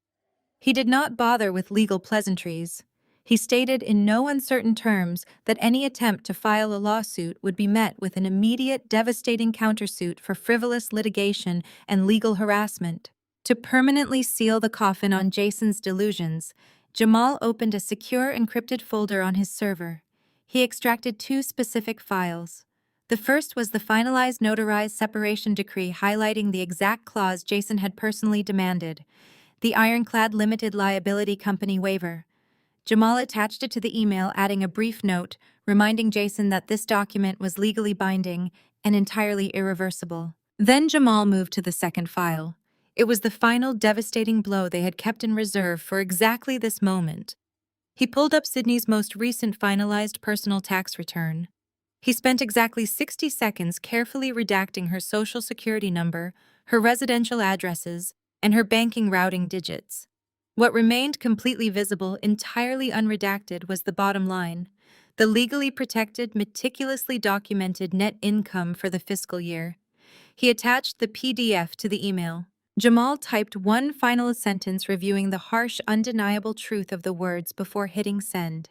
He did not bother with legal pleasantries. He stated in no uncertain terms that any attempt to file a lawsuit would be met with an immediate, devastating countersuit for frivolous litigation and legal harassment. To permanently seal the coffin on Jason's delusions, Jamal opened a secure encrypted folder on his server. He extracted two specific files. The first was the finalized notarized separation decree highlighting the exact clause Jason had personally demanded, the ironclad limited liability company waiver. Jamal attached it to the email, adding a brief note reminding Jason that this document was legally binding and entirely irreversible. Then Jamal moved to the second file. It was the final devastating blow they had kept in reserve for exactly this moment. He pulled up Sydney's most recent finalized personal tax return. He spent exactly 60 seconds carefully redacting her social security number, her residential addresses, and her banking routing digits. What remained completely visible, entirely unredacted, was the bottom line: the legally protected, meticulously documented net income for the fiscal year. He attached the PDF to the email. Jamal typed one final sentence reviewing the harsh, undeniable truth of the words before hitting send.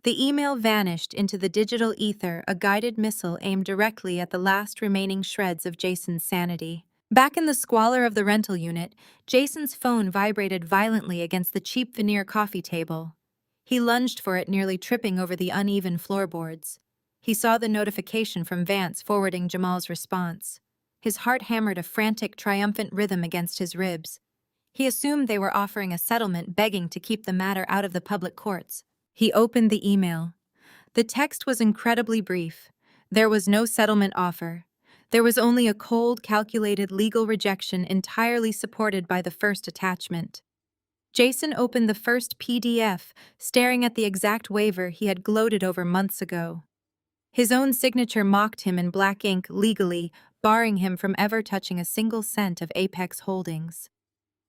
The email vanished into the digital ether, a guided missile aimed directly at the last remaining shreds of Jason's sanity. Back in the squalor of the rental unit, Jason's phone vibrated violently against the cheap veneer coffee table. He lunged for it, nearly tripping over the uneven floorboards. He saw the notification from Vance forwarding Jamal's response. His heart hammered a frantic, triumphant rhythm against his ribs. He assumed they were offering a settlement, begging to keep the matter out of the public courts. He opened the email. The text was incredibly brief. There was no settlement offer. There was only a cold, calculated legal rejection entirely supported by the first attachment. Jason opened the first PDF, staring at the exact waiver he had gloated over months ago. His own signature mocked him in black ink, legally barring him from ever touching a single cent of Apex Holdings.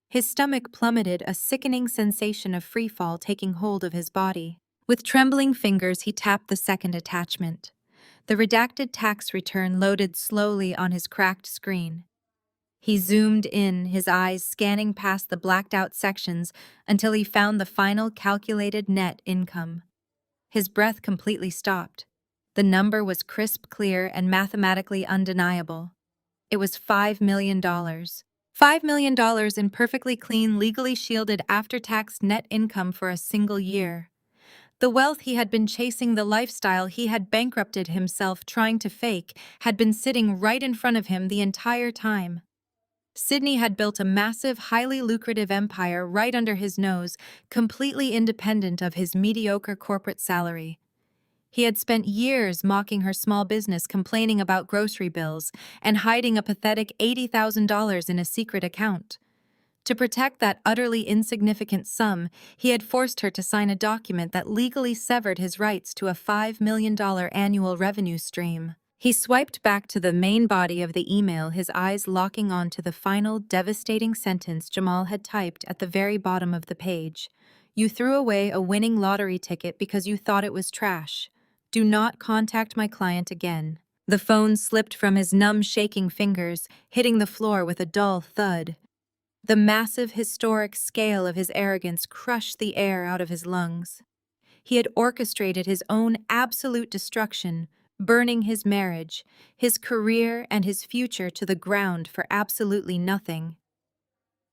His stomach plummeted, a sickening sensation of freefall taking hold of his body. With trembling fingers, he tapped the second attachment. The redacted tax return loaded slowly on his cracked screen. He zoomed in, his eyes scanning past the blacked-out sections until he found the final calculated net income. His breath completely stopped. The number was crisp, clear, and mathematically undeniable. It was $5 million. $5 million in perfectly clean, legally shielded after-tax net income for a single year. The wealth he had been chasing, the lifestyle he had bankrupted himself trying to fake, had been sitting right in front of him the entire time. Sydney had built a massive, highly lucrative empire right under his nose, completely independent of his mediocre corporate salary. He had spent years mocking her small business, complaining about grocery bills, and hiding a pathetic $80,000 in a secret account. To protect that utterly insignificant sum, he had forced her to sign a document that legally severed his rights to a $5 million annual revenue stream. He swiped back to the main body of the email, his eyes locking on to the final, devastating sentence Jamal had typed at the very bottom of the page. "You threw away a winning lottery ticket because you thought it was trash. Do not contact my client again." The phone slipped from his numb, shaking fingers, hitting the floor with a dull thud. The massive, historic scale of his arrogance crushed the air out of his lungs. He had orchestrated his own absolute destruction, burning his marriage, his career, and his future to the ground for absolutely nothing.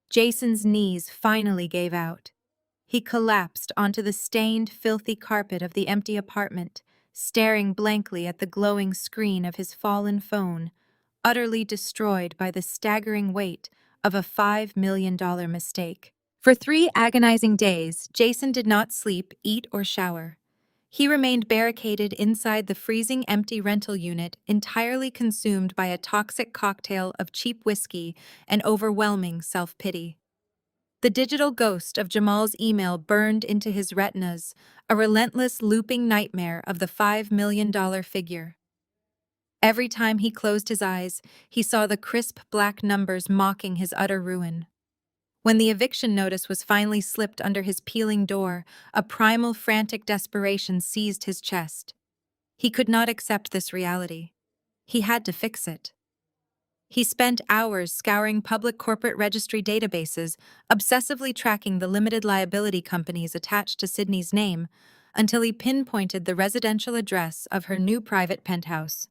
Jason's knees finally gave out. He collapsed onto the stained, filthy carpet of the empty apartment, staring blankly at the glowing screen of his fallen phone, utterly destroyed by the staggering weight of a $5 million mistake. For 3 agonizing days, Jason did not sleep, eat, or shower. He remained barricaded inside the freezing empty rental unit, entirely consumed by a toxic cocktail of cheap whiskey and overwhelming self-pity. The digital ghost of Jamal's email burned into his retinas, a relentless, looping nightmare of the $5 million figure. Every time he closed his eyes, he saw the crisp black numbers mocking his utter ruin. When the eviction notice was finally slipped under his peeling door, a primal, frantic desperation seized his chest. He could not accept this reality. He had to fix it. He spent hours scouring public corporate registry databases, obsessively tracking the limited liability companies attached to Sydney's name, until he pinpointed the residential address of her new private penthouse.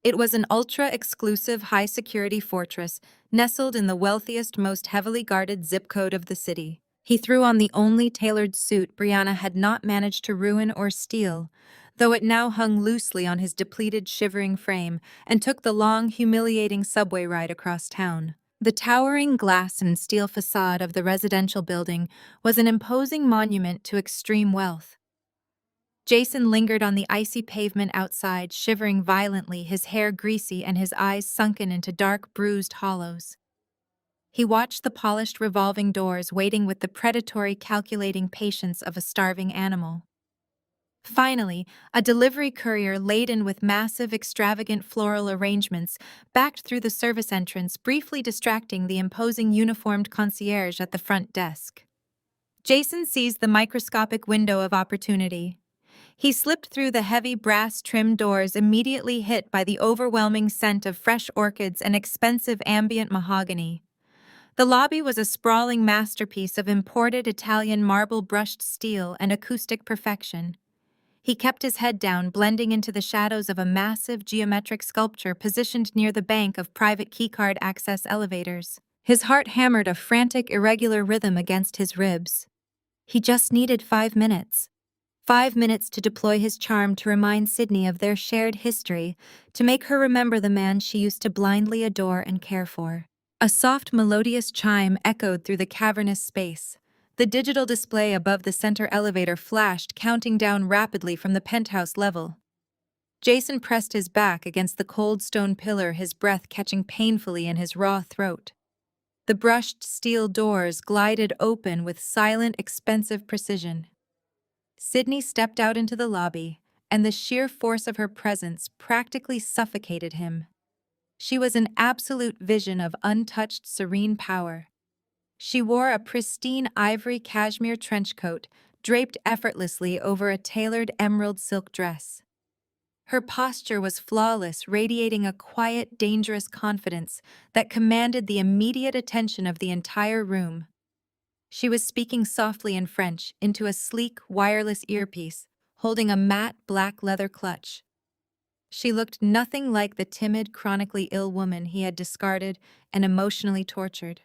It was an ultra-exclusive high-security fortress nestled in the wealthiest, most heavily guarded zip code of the city. He threw on the only tailored suit Brianna had not managed to ruin or steal, though it now hung loosely on his depleted, shivering frame, and took the long, humiliating subway ride across town. The towering glass and steel facade of the residential building was an imposing monument to extreme wealth. Jason lingered on the icy pavement outside, shivering violently, his hair greasy and his eyes sunken into dark, bruised hollows. He watched the polished revolving doors, waiting with the predatory, calculating patience of a starving animal. Finally, a delivery courier laden with massive, extravagant floral arrangements backed through the service entrance, briefly distracting the imposing uniformed concierge at the front desk. Jason seized the microscopic window of opportunity. He slipped through the heavy brass-trimmed doors, immediately hit by the overwhelming scent of fresh orchids and expensive ambient mahogany. The lobby was a sprawling masterpiece of imported Italian marble-brushed steel and acoustic perfection. He kept his head down, blending into the shadows of a massive geometric sculpture positioned near the bank of private keycard access elevators. His heart hammered a frantic, irregular rhythm against his ribs. He just needed 5 minutes. 5 minutes to deploy his charm to remind Sydney of their shared history, to make her remember the man she used to blindly adore and care for. A soft, melodious chime echoed through the cavernous space. The digital display above the center elevator flashed, counting down rapidly from the penthouse level. Jason pressed his back against the cold stone pillar, his breath catching painfully in his raw throat. The brushed steel doors glided open with silent, expensive precision. Sydney stepped out into the lobby, and the sheer force of her presence practically suffocated him. She was an absolute vision of untouched, serene power. She wore a pristine ivory cashmere trench coat, draped effortlessly over a tailored emerald silk dress. Her posture was flawless, radiating a quiet, dangerous confidence that commanded the immediate attention of the entire room. She was speaking softly in French into a sleek, wireless earpiece, holding a matte black leather clutch. She looked nothing like the timid, chronically ill woman he had discarded and emotionally tortured.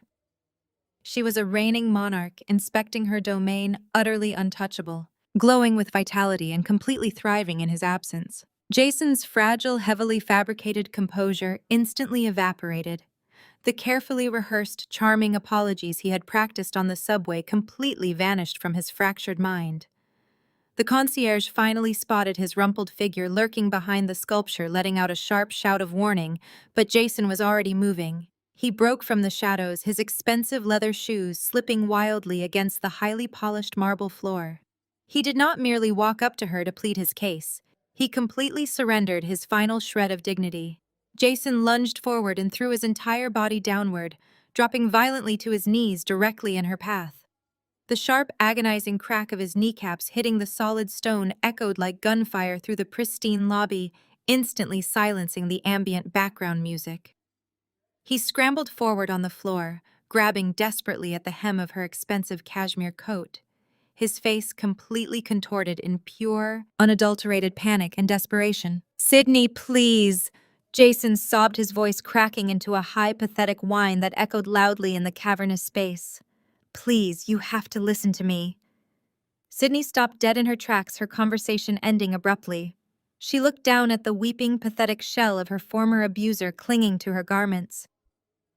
She was a reigning monarch, inspecting her domain, utterly untouchable, glowing with vitality and completely thriving in his absence. Jason's fragile, heavily fabricated composure instantly evaporated. The carefully rehearsed, charming apologies he had practiced on the subway completely vanished from his fractured mind. The concierge finally spotted his rumpled figure lurking behind the sculpture, letting out a sharp shout of warning, but Jason was already moving. He broke from the shadows, his expensive leather shoes slipping wildly against the highly polished marble floor. He did not merely walk up to her to plead his case. He completely surrendered his final shred of dignity. Jason lunged forward and threw his entire body downward, dropping violently to his knees directly in her path. The sharp, agonizing crack of his kneecaps hitting the solid stone echoed like gunfire through the pristine lobby, instantly silencing the ambient background music. He scrambled forward on the floor, grabbing desperately at the hem of her expensive cashmere coat, his face completely contorted in pure, unadulterated panic and desperation. "Sydney, please!" Jason sobbed, his voice cracking into a high, pathetic whine that echoed loudly in the cavernous space. "Please, you have to listen to me." Sydney stopped dead in her tracks, her conversation ending abruptly. She looked down at the weeping, pathetic shell of her former abuser clinging to her garments.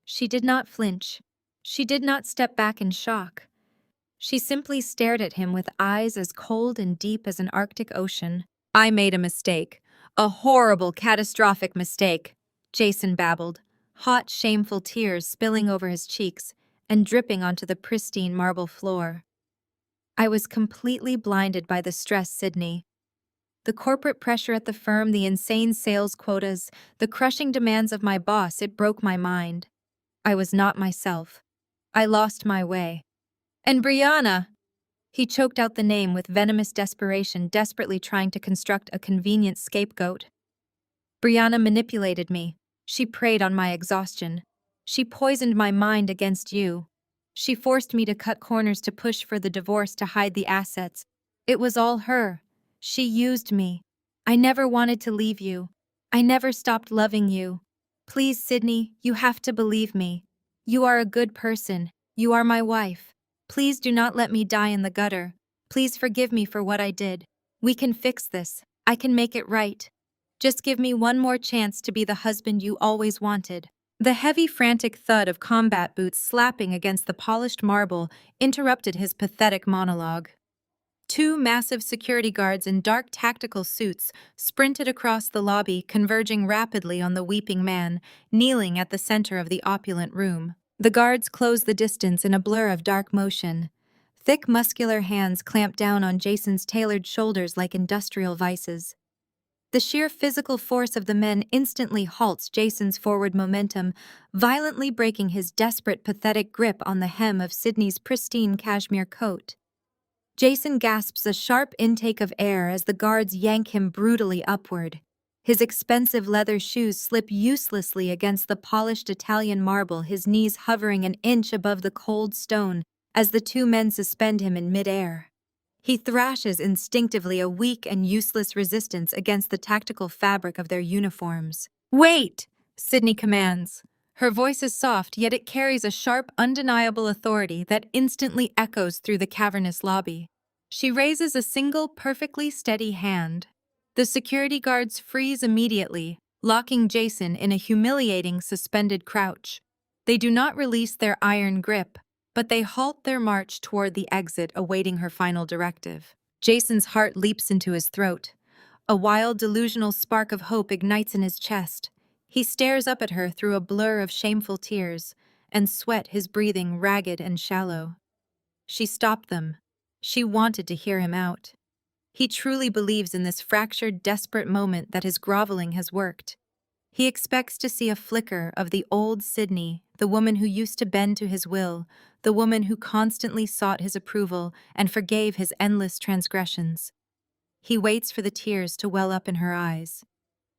She did not flinch. She did not step back in shock. She simply stared at him with eyes as cold and deep as an Arctic ocean. "I made a mistake. A horrible, catastrophic mistake," Jason babbled, hot, shameful tears spilling over his cheeks and dripping onto the pristine marble floor. "I was completely blinded by the stress, Sydney. The corporate pressure at the firm, the insane sales quotas, the crushing demands of my boss, it broke my mind. I was not myself. I lost my way. And Brianna!" He choked out the name with venomous desperation, desperately trying to construct a convenient scapegoat. "Brianna manipulated me. She preyed on my exhaustion. She poisoned my mind against you. She forced me to cut corners to push for the divorce to hide the assets. It was all her. She used me. I never wanted to leave you. I never stopped loving you. Please, Sydney, you have to believe me. You are a good person. You are my wife. Please do not let me die in the gutter. Please forgive me for what I did. We can fix this. I can make it right. Just give me one more chance to be the husband you always wanted. The heavy, frantic thud of combat boots slapping against the polished marble interrupted his pathetic monologue. Two massive security guards in dark tactical suits sprinted across the lobby, converging rapidly on the weeping man, kneeling at the center of the opulent room. The guards closed the distance in a blur of dark motion. Thick, muscular hands clamped down on Jason's tailored shoulders like industrial vices. The sheer physical force of the men instantly halts Jason's forward momentum, violently breaking his desperate, pathetic grip on the hem of Sydney's pristine cashmere coat. Jason gasps a sharp intake of air as the guards yank him brutally upward. His expensive leather shoes slip uselessly against the polished Italian marble, his knees hovering an inch above the cold stone as the two men suspend him in midair. He thrashes instinctively a weak and useless resistance against the tactical fabric of their uniforms. "Wait!" Sydney commands. Her voice is soft, yet it carries a sharp, undeniable authority that instantly echoes through the cavernous lobby. She raises a single, perfectly steady hand. The security guards freeze immediately, locking Jason in a humiliating suspended crouch. They do not release their iron grip, but they halt their march toward the exit, awaiting her final directive. Jason's heart leaps into his throat. A wild, delusional spark of hope ignites in his chest. He stares up at her through a blur of shameful tears, and sweat his breathing ragged and shallow. She stopped them. She wanted to hear him out. He truly believes in this fractured, desperate moment that his groveling has worked. He expects to see a flicker of the old Sydney, the woman who used to bend to his will, the woman who constantly sought his approval and forgave his endless transgressions. He waits for the tears to well up in her eyes.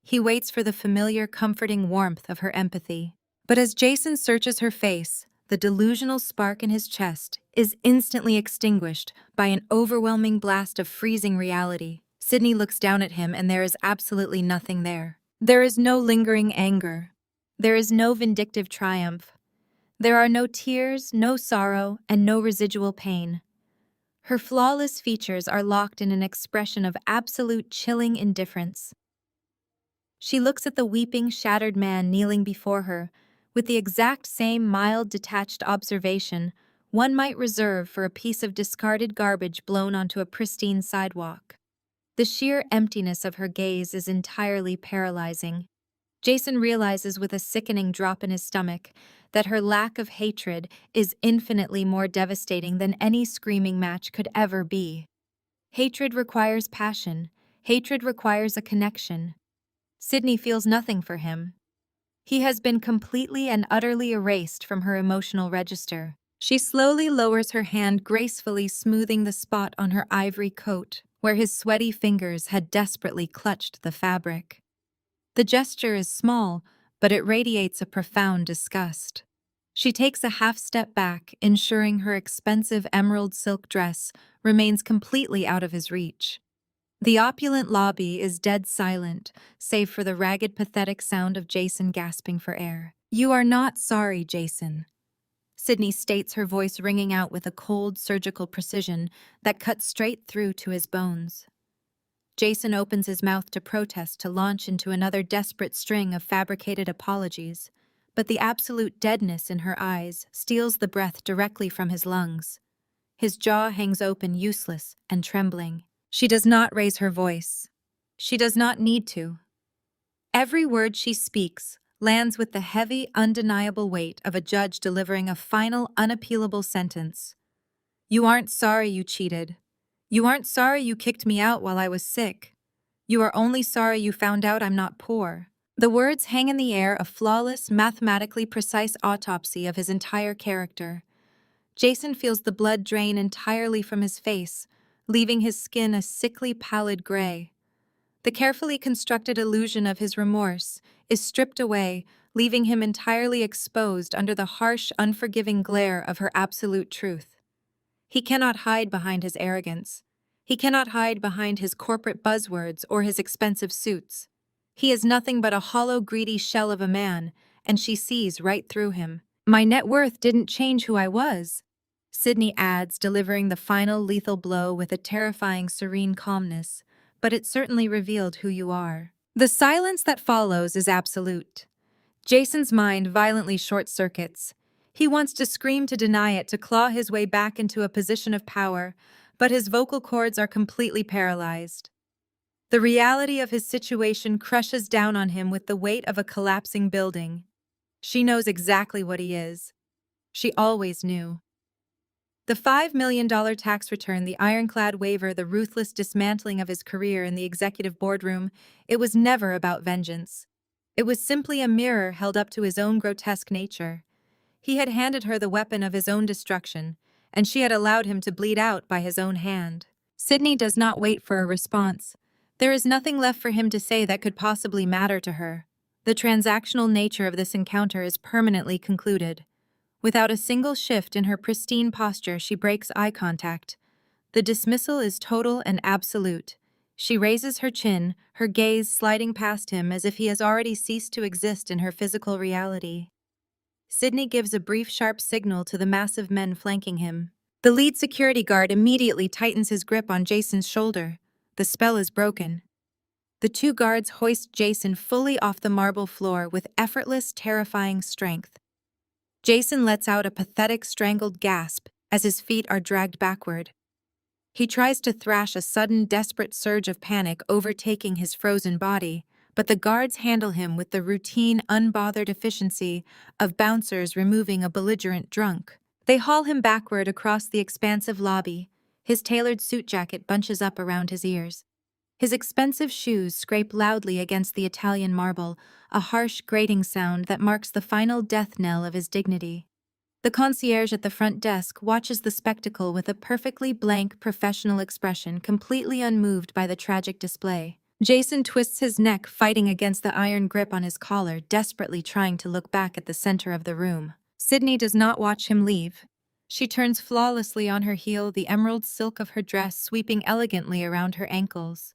He waits for the familiar, comforting warmth of her empathy. But as Jason searches her face, the delusional spark in his chest is instantly extinguished by an overwhelming blast of freezing reality. Sydney looks down at him, and there is absolutely nothing there. There is no lingering anger. There is no vindictive triumph. There are no tears, no sorrow, and no residual pain. Her flawless features are locked in an expression of absolute chilling indifference. She looks at the weeping, shattered man kneeling before her, with the exact same mild, detached observation one might reserve for a piece of discarded garbage blown onto a pristine sidewalk. The sheer emptiness of her gaze is entirely paralyzing. Jason realizes with a sickening drop in his stomach that her lack of hatred is infinitely more devastating than any screaming match could ever be. Hatred requires passion. Hatred requires a connection. Sydney feels nothing for him. He has been completely and utterly erased from her emotional register. She slowly lowers her hand, gracefully smoothing the spot on her ivory coat, where his sweaty fingers had desperately clutched the fabric. The gesture is small, but it radiates a profound disgust. She takes a half step back, ensuring her expensive emerald silk dress remains completely out of his reach. The opulent lobby is dead silent, save for the ragged, pathetic sound of Jason gasping for air. "You are not sorry, Jason," Sydney states, her voice ringing out with a cold, surgical precision that cuts straight through to his bones. Jason opens his mouth to protest, to launch into another desperate string of fabricated apologies, but the absolute deadness in her eyes steals the breath directly from his lungs. His jaw hangs open, useless and trembling. She does not raise her voice. She does not need to. Every word she speaks lands with the heavy, undeniable weight of a judge delivering a final, unappealable sentence. "You aren't sorry you cheated. You aren't sorry you kicked me out while I was sick. You are only sorry you found out I'm not poor." The words hang in the air, a flawless, mathematically precise autopsy of his entire character. Jason feels the blood drain entirely from his face, leaving his skin a sickly, pallid gray. The carefully constructed illusion of his remorse is stripped away, leaving him entirely exposed under the harsh, unforgiving glare of her absolute truth. He cannot hide behind his arrogance. He cannot hide behind his corporate buzzwords or his expensive suits. He is nothing but a hollow, greedy shell of a man, and she sees right through him. My net worth didn't change who I was, Sydney adds, delivering the final lethal blow with a terrifying, serene calmness, but it certainly revealed who you are. The silence that follows is absolute. Jason's mind violently short-circuits. He wants to scream to deny it, to claw his way back into a position of power, but his vocal cords are completely paralyzed. The reality of his situation crushes down on him with the weight of a collapsing building. She knows exactly what he is. She always knew. The $5 million tax return, the ironclad waiver, the ruthless dismantling of his career in the executive boardroom, it was never about vengeance. It was simply a mirror held up to his own grotesque nature. He had handed her the weapon of his own destruction, and she had allowed him to bleed out by his own hand. Sydney does not wait for a response. There is nothing left for him to say that could possibly matter to her. The transactional nature of this encounter is permanently concluded. Without a single shift in her pristine posture, she breaks eye contact. The dismissal is total and absolute. She raises her chin, her gaze sliding past him as if he has already ceased to exist in her physical reality. Sydney gives a brief, sharp signal to the massive men flanking him. The lead security guard immediately tightens his grip on Jason's shoulder. The spell is broken. The two guards hoist Jason fully off the marble floor with effortless, terrifying strength. Jason lets out a pathetic, strangled gasp as his feet are dragged backward. He tries to thrash a sudden, desperate surge of panic overtaking his frozen body, but the guards handle him with the routine, unbothered efficiency of bouncers removing a belligerent drunk. They haul him backward across the expansive lobby. His tailored suit jacket bunches up around his ears. His expensive shoes scrape loudly against the Italian marble, a harsh, grating sound that marks the final death knell of his dignity. The concierge at the front desk watches the spectacle with a perfectly blank, professional expression, completely unmoved by the tragic display. Jason twists his neck, fighting against the iron grip on his collar, desperately trying to look back at the center of the room. Sydney does not watch him leave. She turns flawlessly on her heel, the emerald silk of her dress sweeping elegantly around her ankles.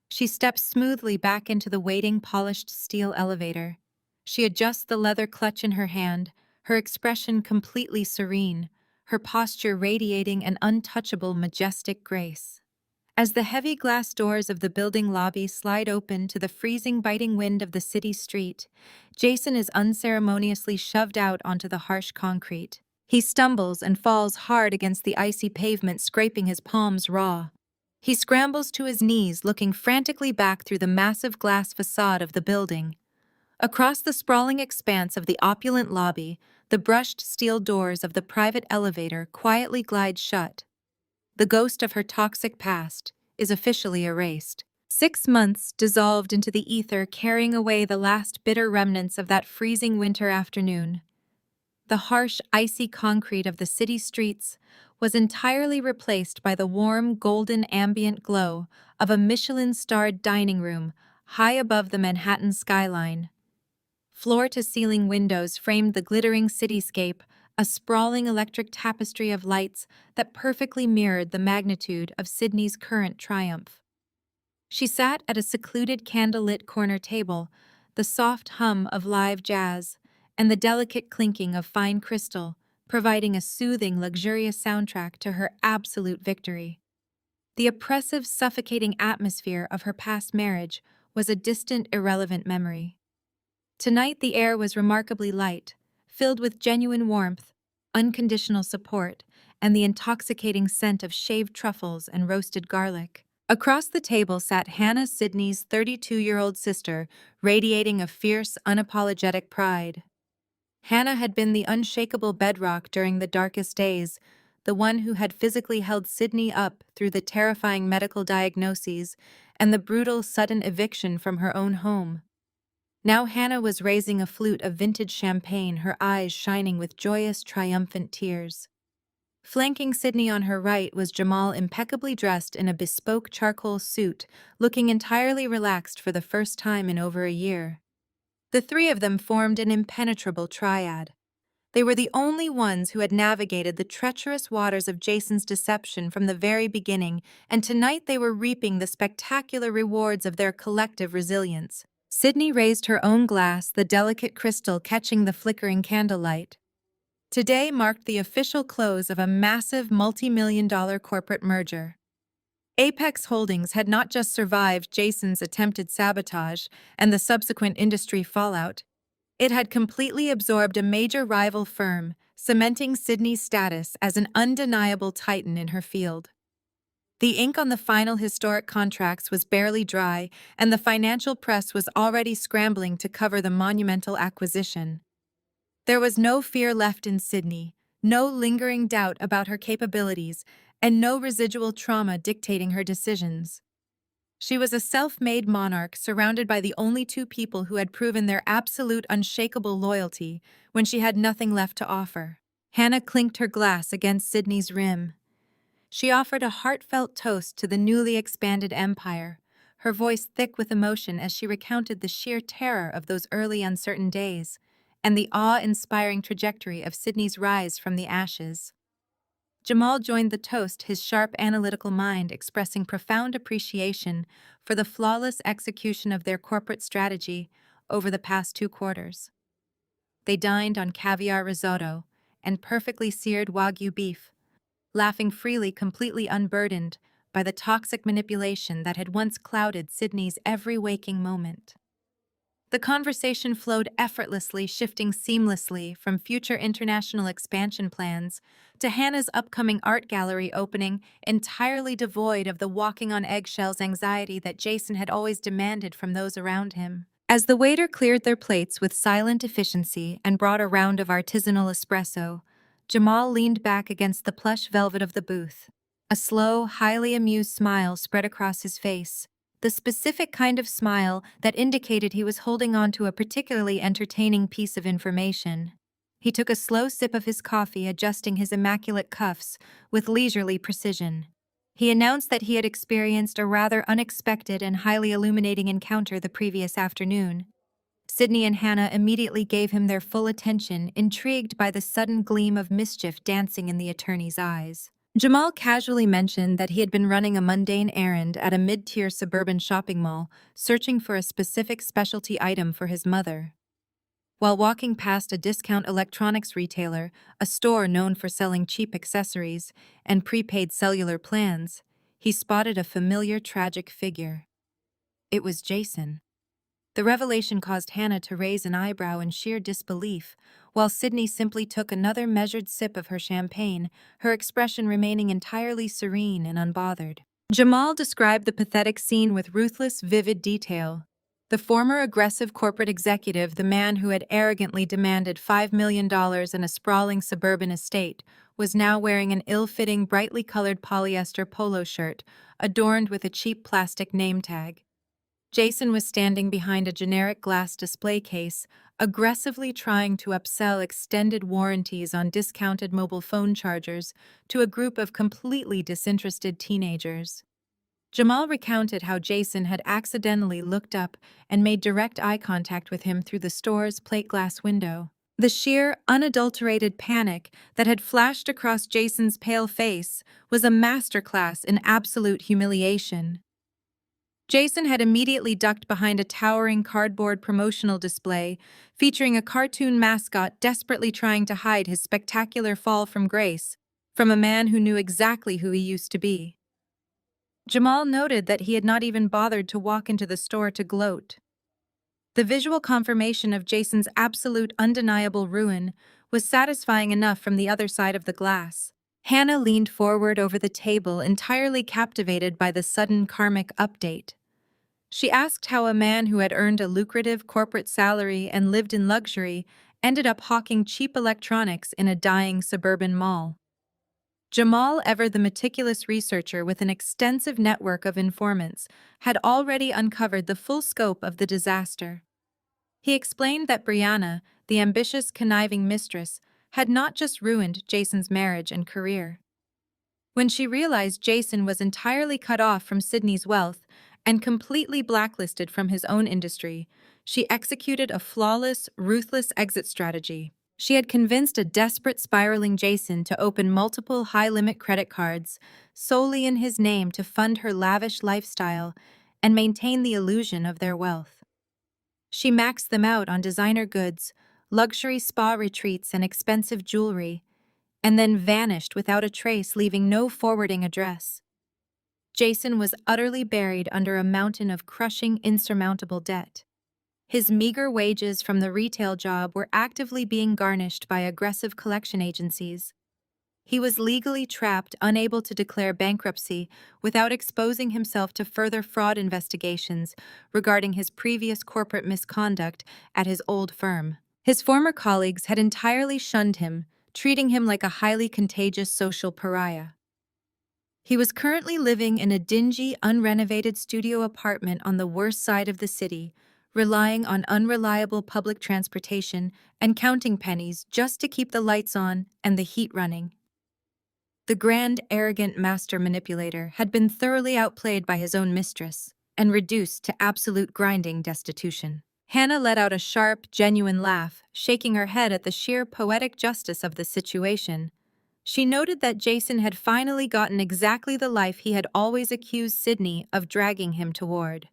She steps smoothly back into the waiting, polished steel elevator. She adjusts the leather clutch in her hand, her expression completely serene, her posture radiating an untouchable, majestic grace. As the heavy glass doors of the building lobby slide open to the freezing, biting wind of the city street, Jason is unceremoniously shoved out onto the harsh concrete. He stumbles and falls hard against the icy pavement, scraping his palms raw. He scrambles to his knees, looking frantically back through the massive glass facade of the building. Across the sprawling expanse of the opulent lobby, the brushed steel doors of the private elevator quietly glide shut. The ghost of her toxic past is officially erased. 6 months dissolved into the ether, carrying away the last bitter remnants of that freezing winter afternoon. The harsh, icy concrete of the city streets was entirely replaced by the warm, golden ambient glow of a Michelin-starred dining room high above the Manhattan skyline. Floor-to-ceiling windows framed the glittering cityscape, a sprawling electric tapestry of lights that perfectly mirrored the magnitude of Sydney's current triumph. She sat at a secluded candlelit corner table, the soft hum of live jazz and the delicate clinking of fine crystal providing a soothing, luxurious soundtrack to her absolute victory. The oppressive, suffocating atmosphere of her past marriage was a distant, irrelevant memory. Tonight the air was remarkably light, filled with genuine warmth, unconditional support, and the intoxicating scent of shaved truffles and roasted garlic. Across the table sat Hannah, Sydney's 32-year-old sister, radiating a fierce, unapologetic pride. Hannah had been the unshakable bedrock during the darkest days, the one who had physically held Sydney up through the terrifying medical diagnoses and the brutal, sudden eviction from her own home. Now Hannah was raising a flute of vintage champagne, her eyes shining with joyous, triumphant tears. Flanking Sydney on her right was Jamal, impeccably dressed in a bespoke charcoal suit, looking entirely relaxed for the first time in over a year. The three of them formed an impenetrable triad. They were the only ones who had navigated the treacherous waters of Jason's deception from the very beginning, and tonight they were reaping the spectacular rewards of their collective resilience. Sydney raised her own glass, the delicate crystal catching the flickering candlelight. Today marked the official close of a massive multi-million-dollar corporate merger. Apex Holdings had not just survived Jason's attempted sabotage and the subsequent industry fallout, it had completely absorbed a major rival firm, cementing Sydney's status as an undeniable titan in her field. The ink on the final historic contracts was barely dry, and the financial press was already scrambling to cover the monumental acquisition. There was no fear left in Sydney, no lingering doubt about her capabilities, and no residual trauma dictating her decisions. She was a self-made monarch surrounded by the only two people who had proven their absolute unshakable loyalty when she had nothing left to offer. Hannah clinked her glass against Sydney's rim. She offered a heartfelt toast to the newly expanded empire, her voice thick with emotion as she recounted the sheer terror of those early uncertain days and the awe-inspiring trajectory of Sydney's rise from the ashes. Jamal joined the toast, his sharp analytical mind expressing profound appreciation for the flawless execution of their corporate strategy over the past 2 quarters. They dined on caviar risotto and perfectly seared Wagyu beef, laughing freely, completely unburdened by the toxic manipulation that had once clouded Sydney's every waking moment. The conversation flowed effortlessly, shifting seamlessly from future international expansion plans to Hannah's upcoming art gallery opening, entirely devoid of the walking on eggshells anxiety that Jason had always demanded from those around him. As the waiter cleared their plates with silent efficiency and brought a round of artisanal espresso, Jamal leaned back against the plush velvet of the booth. A slow, highly amused smile spread across his face, the specific kind of smile that indicated he was holding on to a particularly entertaining piece of information. He took a slow sip of his coffee, adjusting his immaculate cuffs with leisurely precision. He announced that he had experienced a rather unexpected and highly illuminating encounter the previous afternoon. Sydney and Hannah immediately gave him their full attention, intrigued by the sudden gleam of mischief dancing in the attorney's eyes. Jamal casually mentioned that he had been running a mundane errand at a mid-tier suburban shopping mall, searching for a specific specialty item for his mother. While walking past a discount electronics retailer, a store known for selling cheap accessories and prepaid cellular plans, he spotted a familiar tragic figure. It was Jason. The revelation caused Hannah to raise an eyebrow in sheer disbelief, while Sydney simply took another measured sip of her champagne, her expression remaining entirely serene and unbothered. Jamal described the pathetic scene with ruthless, vivid detail. The former aggressive corporate executive, the man who had arrogantly demanded $5 million and a sprawling suburban estate, was now wearing an ill-fitting, brightly colored polyester polo shirt, adorned with a cheap plastic name tag. Jason was standing behind a generic glass display case, aggressively trying to upsell extended warranties on discounted mobile phone chargers to a group of completely disinterested teenagers. Jamal recounted how Jason had accidentally looked up and made direct eye contact with him through the store's plate glass window. The sheer, unadulterated panic that had flashed across Jason's pale face was a masterclass in absolute humiliation. Jason had immediately ducked behind a towering cardboard promotional display featuring a cartoon mascot desperately trying to hide his spectacular fall from grace from a man who knew exactly who he used to be. Jamal noted that he had not even bothered to walk into the store to gloat. The visual confirmation of Jason's absolute undeniable ruin was satisfying enough from the other side of the glass. Hannah leaned forward over the table, entirely captivated by the sudden karmic update. She asked how a man who had earned a lucrative corporate salary and lived in luxury ended up hawking cheap electronics in a dying suburban mall. Jamal, ever the meticulous researcher with an extensive network of informants, had already uncovered the full scope of the disaster. He explained that Brianna, the ambitious, conniving mistress, had not just ruined Jason's marriage and career. When she realized Jason was entirely cut off from Sydney's wealth and completely blacklisted from his own industry, She executed a flawless, ruthless exit strategy. She had convinced a desperate spiraling Jason to open multiple high-limit credit cards solely in his name to fund her lavish lifestyle and maintain the illusion of their wealth. She maxed them out on designer goods, luxury spa retreats, and expensive jewelry, and then vanished without a trace, leaving no forwarding address. Jason was utterly buried under a mountain of crushing, insurmountable debt. His meager wages from the retail job were actively being garnished by aggressive collection agencies. He was legally trapped, unable to declare bankruptcy without exposing himself to further fraud investigations regarding his previous corporate misconduct at his old firm. His former colleagues had entirely shunned him, treating him like a highly contagious social pariah. He was currently living in a dingy, unrenovated studio apartment on the worst side of the city, relying on unreliable public transportation and counting pennies just to keep the lights on and the heat running. The grand, arrogant master manipulator had been thoroughly outplayed by his own mistress and reduced to absolute grinding destitution. Hannah let out a sharp, genuine laugh, shaking her head at the sheer poetic justice of the situation. She noted that Jason had finally gotten exactly the life he had always accused Sydney of dragging him toward.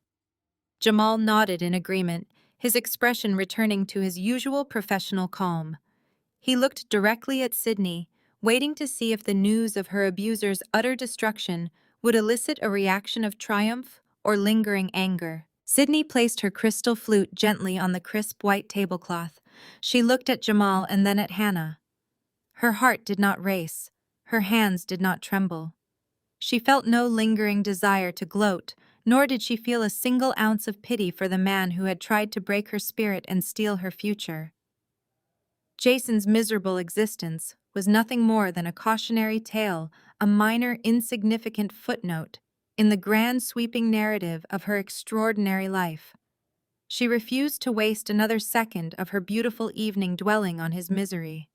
Jamal nodded in agreement, his expression returning to his usual professional calm. He looked directly at Sydney, waiting to see if the news of her abuser's utter destruction would elicit a reaction of triumph or lingering anger. Sydney placed her crystal flute gently on the crisp white tablecloth. She looked at Jamal and then at Hannah. Her heart did not race, her hands did not tremble. She felt no lingering desire to gloat, nor did she feel a single ounce of pity for the man who had tried to break her spirit and steal her future. Jason's miserable existence was nothing more than a cautionary tale, a minor, insignificant footnote in the grand sweeping narrative of her extraordinary life. She refused to waste another second of her beautiful evening dwelling on his misery.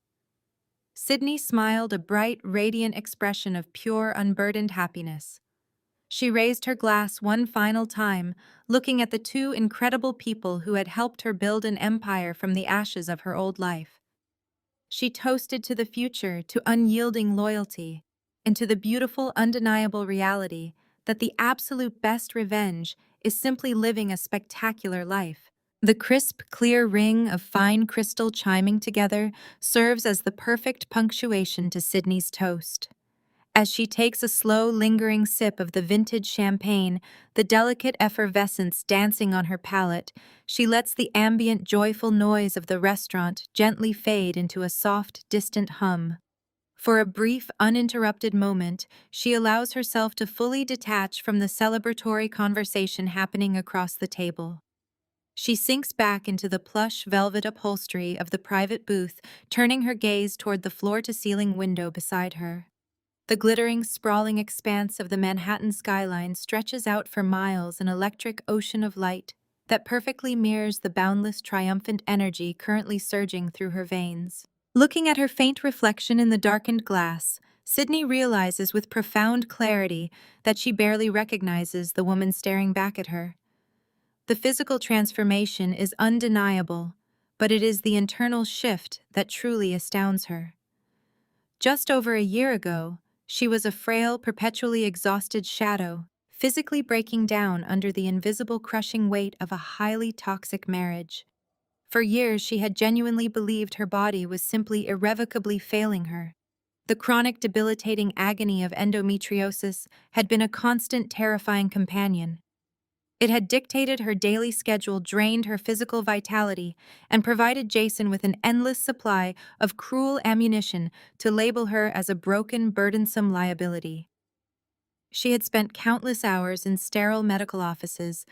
Sydney smiled, a bright, radiant expression of pure, unburdened happiness. She raised her glass one final time, looking at the two incredible people who had helped her build an empire from the ashes of her old life. She toasted to the future, to unyielding loyalty, and to the beautiful, undeniable reality that the absolute best revenge is simply living a spectacular life. The crisp, clear ring of fine crystal chiming together serves as the perfect punctuation to Sydney's toast. As she takes a slow, lingering sip of the vintage champagne, the delicate effervescence dancing on her palate, she lets the ambient, joyful noise of the restaurant gently fade into a soft, distant hum. For a brief, uninterrupted moment, she allows herself to fully detach from the celebratory conversation happening across the table. She sinks back into the plush velvet upholstery of the private booth, turning her gaze toward the floor-to-ceiling window beside her. The glittering, sprawling expanse of the Manhattan skyline stretches out for miles, an electric ocean of light that perfectly mirrors the boundless, triumphant energy currently surging through her veins. Looking at her faint reflection in the darkened glass, Sydney realizes with profound clarity that she barely recognizes the woman staring back at her. The physical transformation is undeniable, but it is the internal shift that truly astounds her. Just over a year ago, she was a frail, perpetually exhausted shadow, physically breaking down under the invisible crushing weight of a highly toxic marriage. For years, she had genuinely believed her body was simply irrevocably failing her. The chronic, debilitating agony of endometriosis had been a constant, terrifying companion. It had dictated her daily schedule, drained her physical vitality, and provided Jason with an endless supply of cruel ammunition to label her as a broken, burdensome liability. She had spent countless hours in sterile medical offices,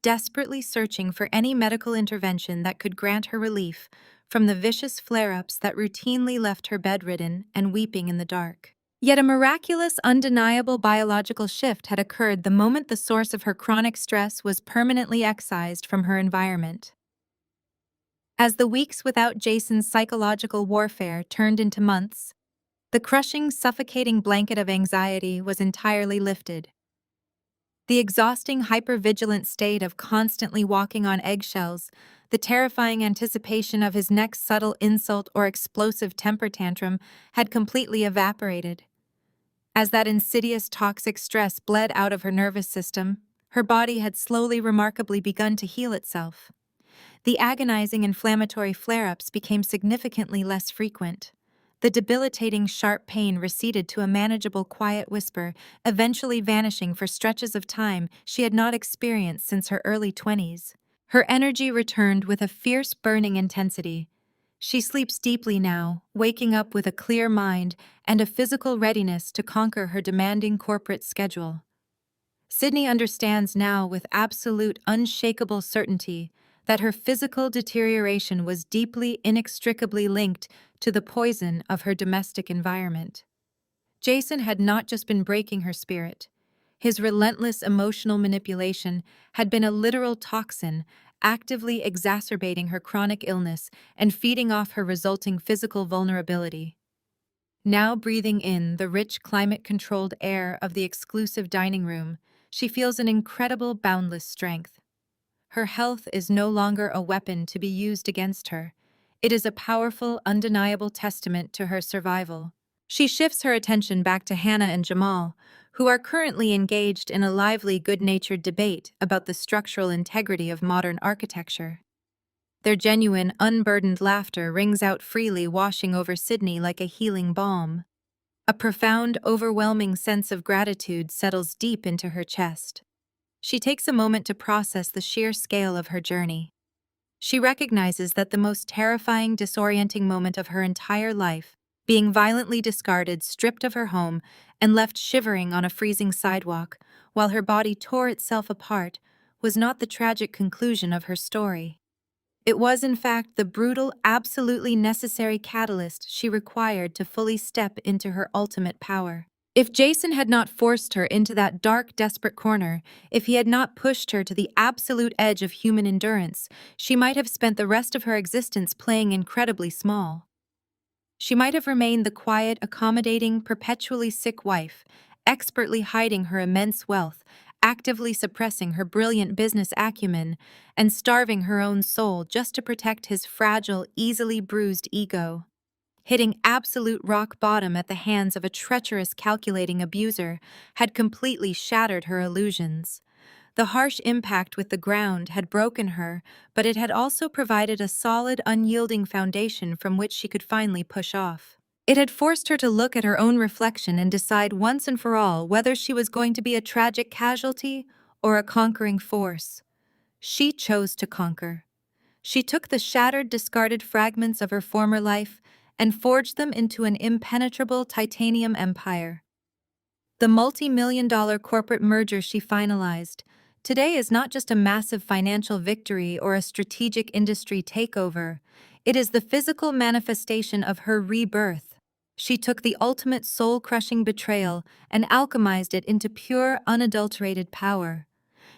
desperately searching for any medical intervention that could grant her relief from the vicious flare-ups that routinely left her bedridden and weeping in the dark. Yet a miraculous, undeniable biological shift had occurred the moment the source of her chronic stress was permanently excised from her environment. As the weeks without Jason's psychological warfare turned into months, the crushing, suffocating blanket of anxiety was entirely lifted. The exhausting, hypervigilant state of constantly walking on eggshells The terrifying anticipation of his next subtle insult or explosive temper tantrum had completely evaporated. As that insidious toxic stress bled out of her nervous system, her body had slowly remarkably begun to heal itself. The agonizing inflammatory flare-ups became significantly less frequent. The debilitating sharp pain receded to a manageable quiet whisper, eventually vanishing for stretches of time she had not experienced since her early 20s. Her energy returned with a fierce burning intensity. She sleeps deeply now, waking up with a clear mind and a physical readiness to conquer her demanding corporate schedule. Sydney understands now with absolute, unshakable certainty that her physical deterioration was deeply, inextricably linked to the poison of her domestic environment. Jason had not just been breaking her spirit. His relentless emotional manipulation had been a literal toxin, actively exacerbating her chronic illness and feeding off her resulting physical vulnerability. Now breathing in the rich climate-controlled air of the exclusive dining room, she feels an incredible boundless strength. Her health is no longer a weapon to be used against her. It is a powerful, undeniable testament to her survival. She shifts her attention back to Hannah and Jamal, who are currently engaged in a lively, good-natured debate about the structural integrity of modern architecture. Their genuine, unburdened laughter rings out freely, washing over Sydney like a healing balm. A profound, overwhelming sense of gratitude settles deep into her chest. She takes a moment to process the sheer scale of her journey. She recognizes that the most terrifying, disorienting moment of her entire life, being violently discarded, stripped of her home, and left shivering on a freezing sidewalk, while her body tore itself apart, was not the tragic conclusion of her story. It was, in fact, the brutal, absolutely necessary catalyst she required to fully step into her ultimate power. If Jason had not forced her into that dark, desperate corner, if he had not pushed her to the absolute edge of human endurance, she might have spent the rest of her existence playing incredibly small. She might have remained the quiet, accommodating, perpetually sick wife, expertly hiding her immense wealth, actively suppressing her brilliant business acumen, and starving her own soul just to protect his fragile, easily bruised ego. Hitting absolute rock bottom at the hands of a treacherous, calculating abuser had completely shattered her illusions. The harsh impact with the ground had broken her, but it had also provided a solid, unyielding foundation from which she could finally push off. It had forced her to look at her own reflection and decide once and for all whether she was going to be a tragic casualty or a conquering force. She chose to conquer. She took the shattered, discarded fragments of her former life and forged them into an impenetrable titanium empire. The multi-million-dollar corporate merger she finalized today is not just a massive financial victory or a strategic industry takeover. It is the physical manifestation of her rebirth. She took the ultimate soul-crushing betrayal and alchemized it into pure, unadulterated power.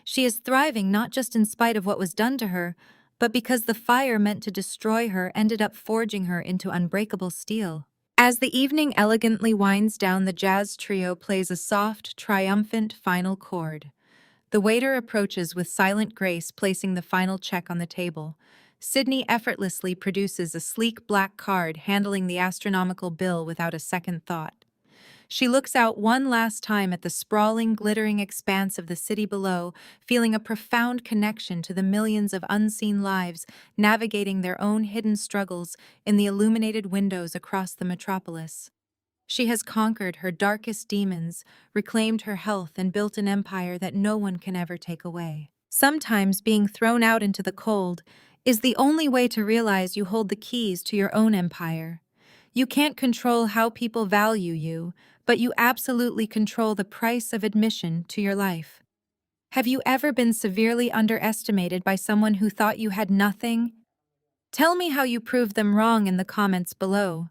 She is thriving not just in spite of what was done to her, but because the fire meant to destroy her ended up forging her into unbreakable steel. As the evening elegantly winds down, the jazz trio plays a soft, triumphant final chord. The waiter approaches with silent grace, placing the final check on the table. Sydney effortlessly produces a sleek black card, handling the astronomical bill without a second thought. She looks out one last time at the sprawling, glittering expanse of the city below, feeling a profound connection to the millions of unseen lives navigating their own hidden struggles in the illuminated windows across the metropolis. She has conquered her darkest demons, reclaimed her health, and built an empire that no one can ever take away. Sometimes being thrown out into the cold is the only way to realize you hold the keys to your own empire. You can't control how people value you, but you absolutely control the price of admission to your life. Have you ever been severely underestimated by someone who thought you had nothing? Tell me how you proved them wrong in the comments below.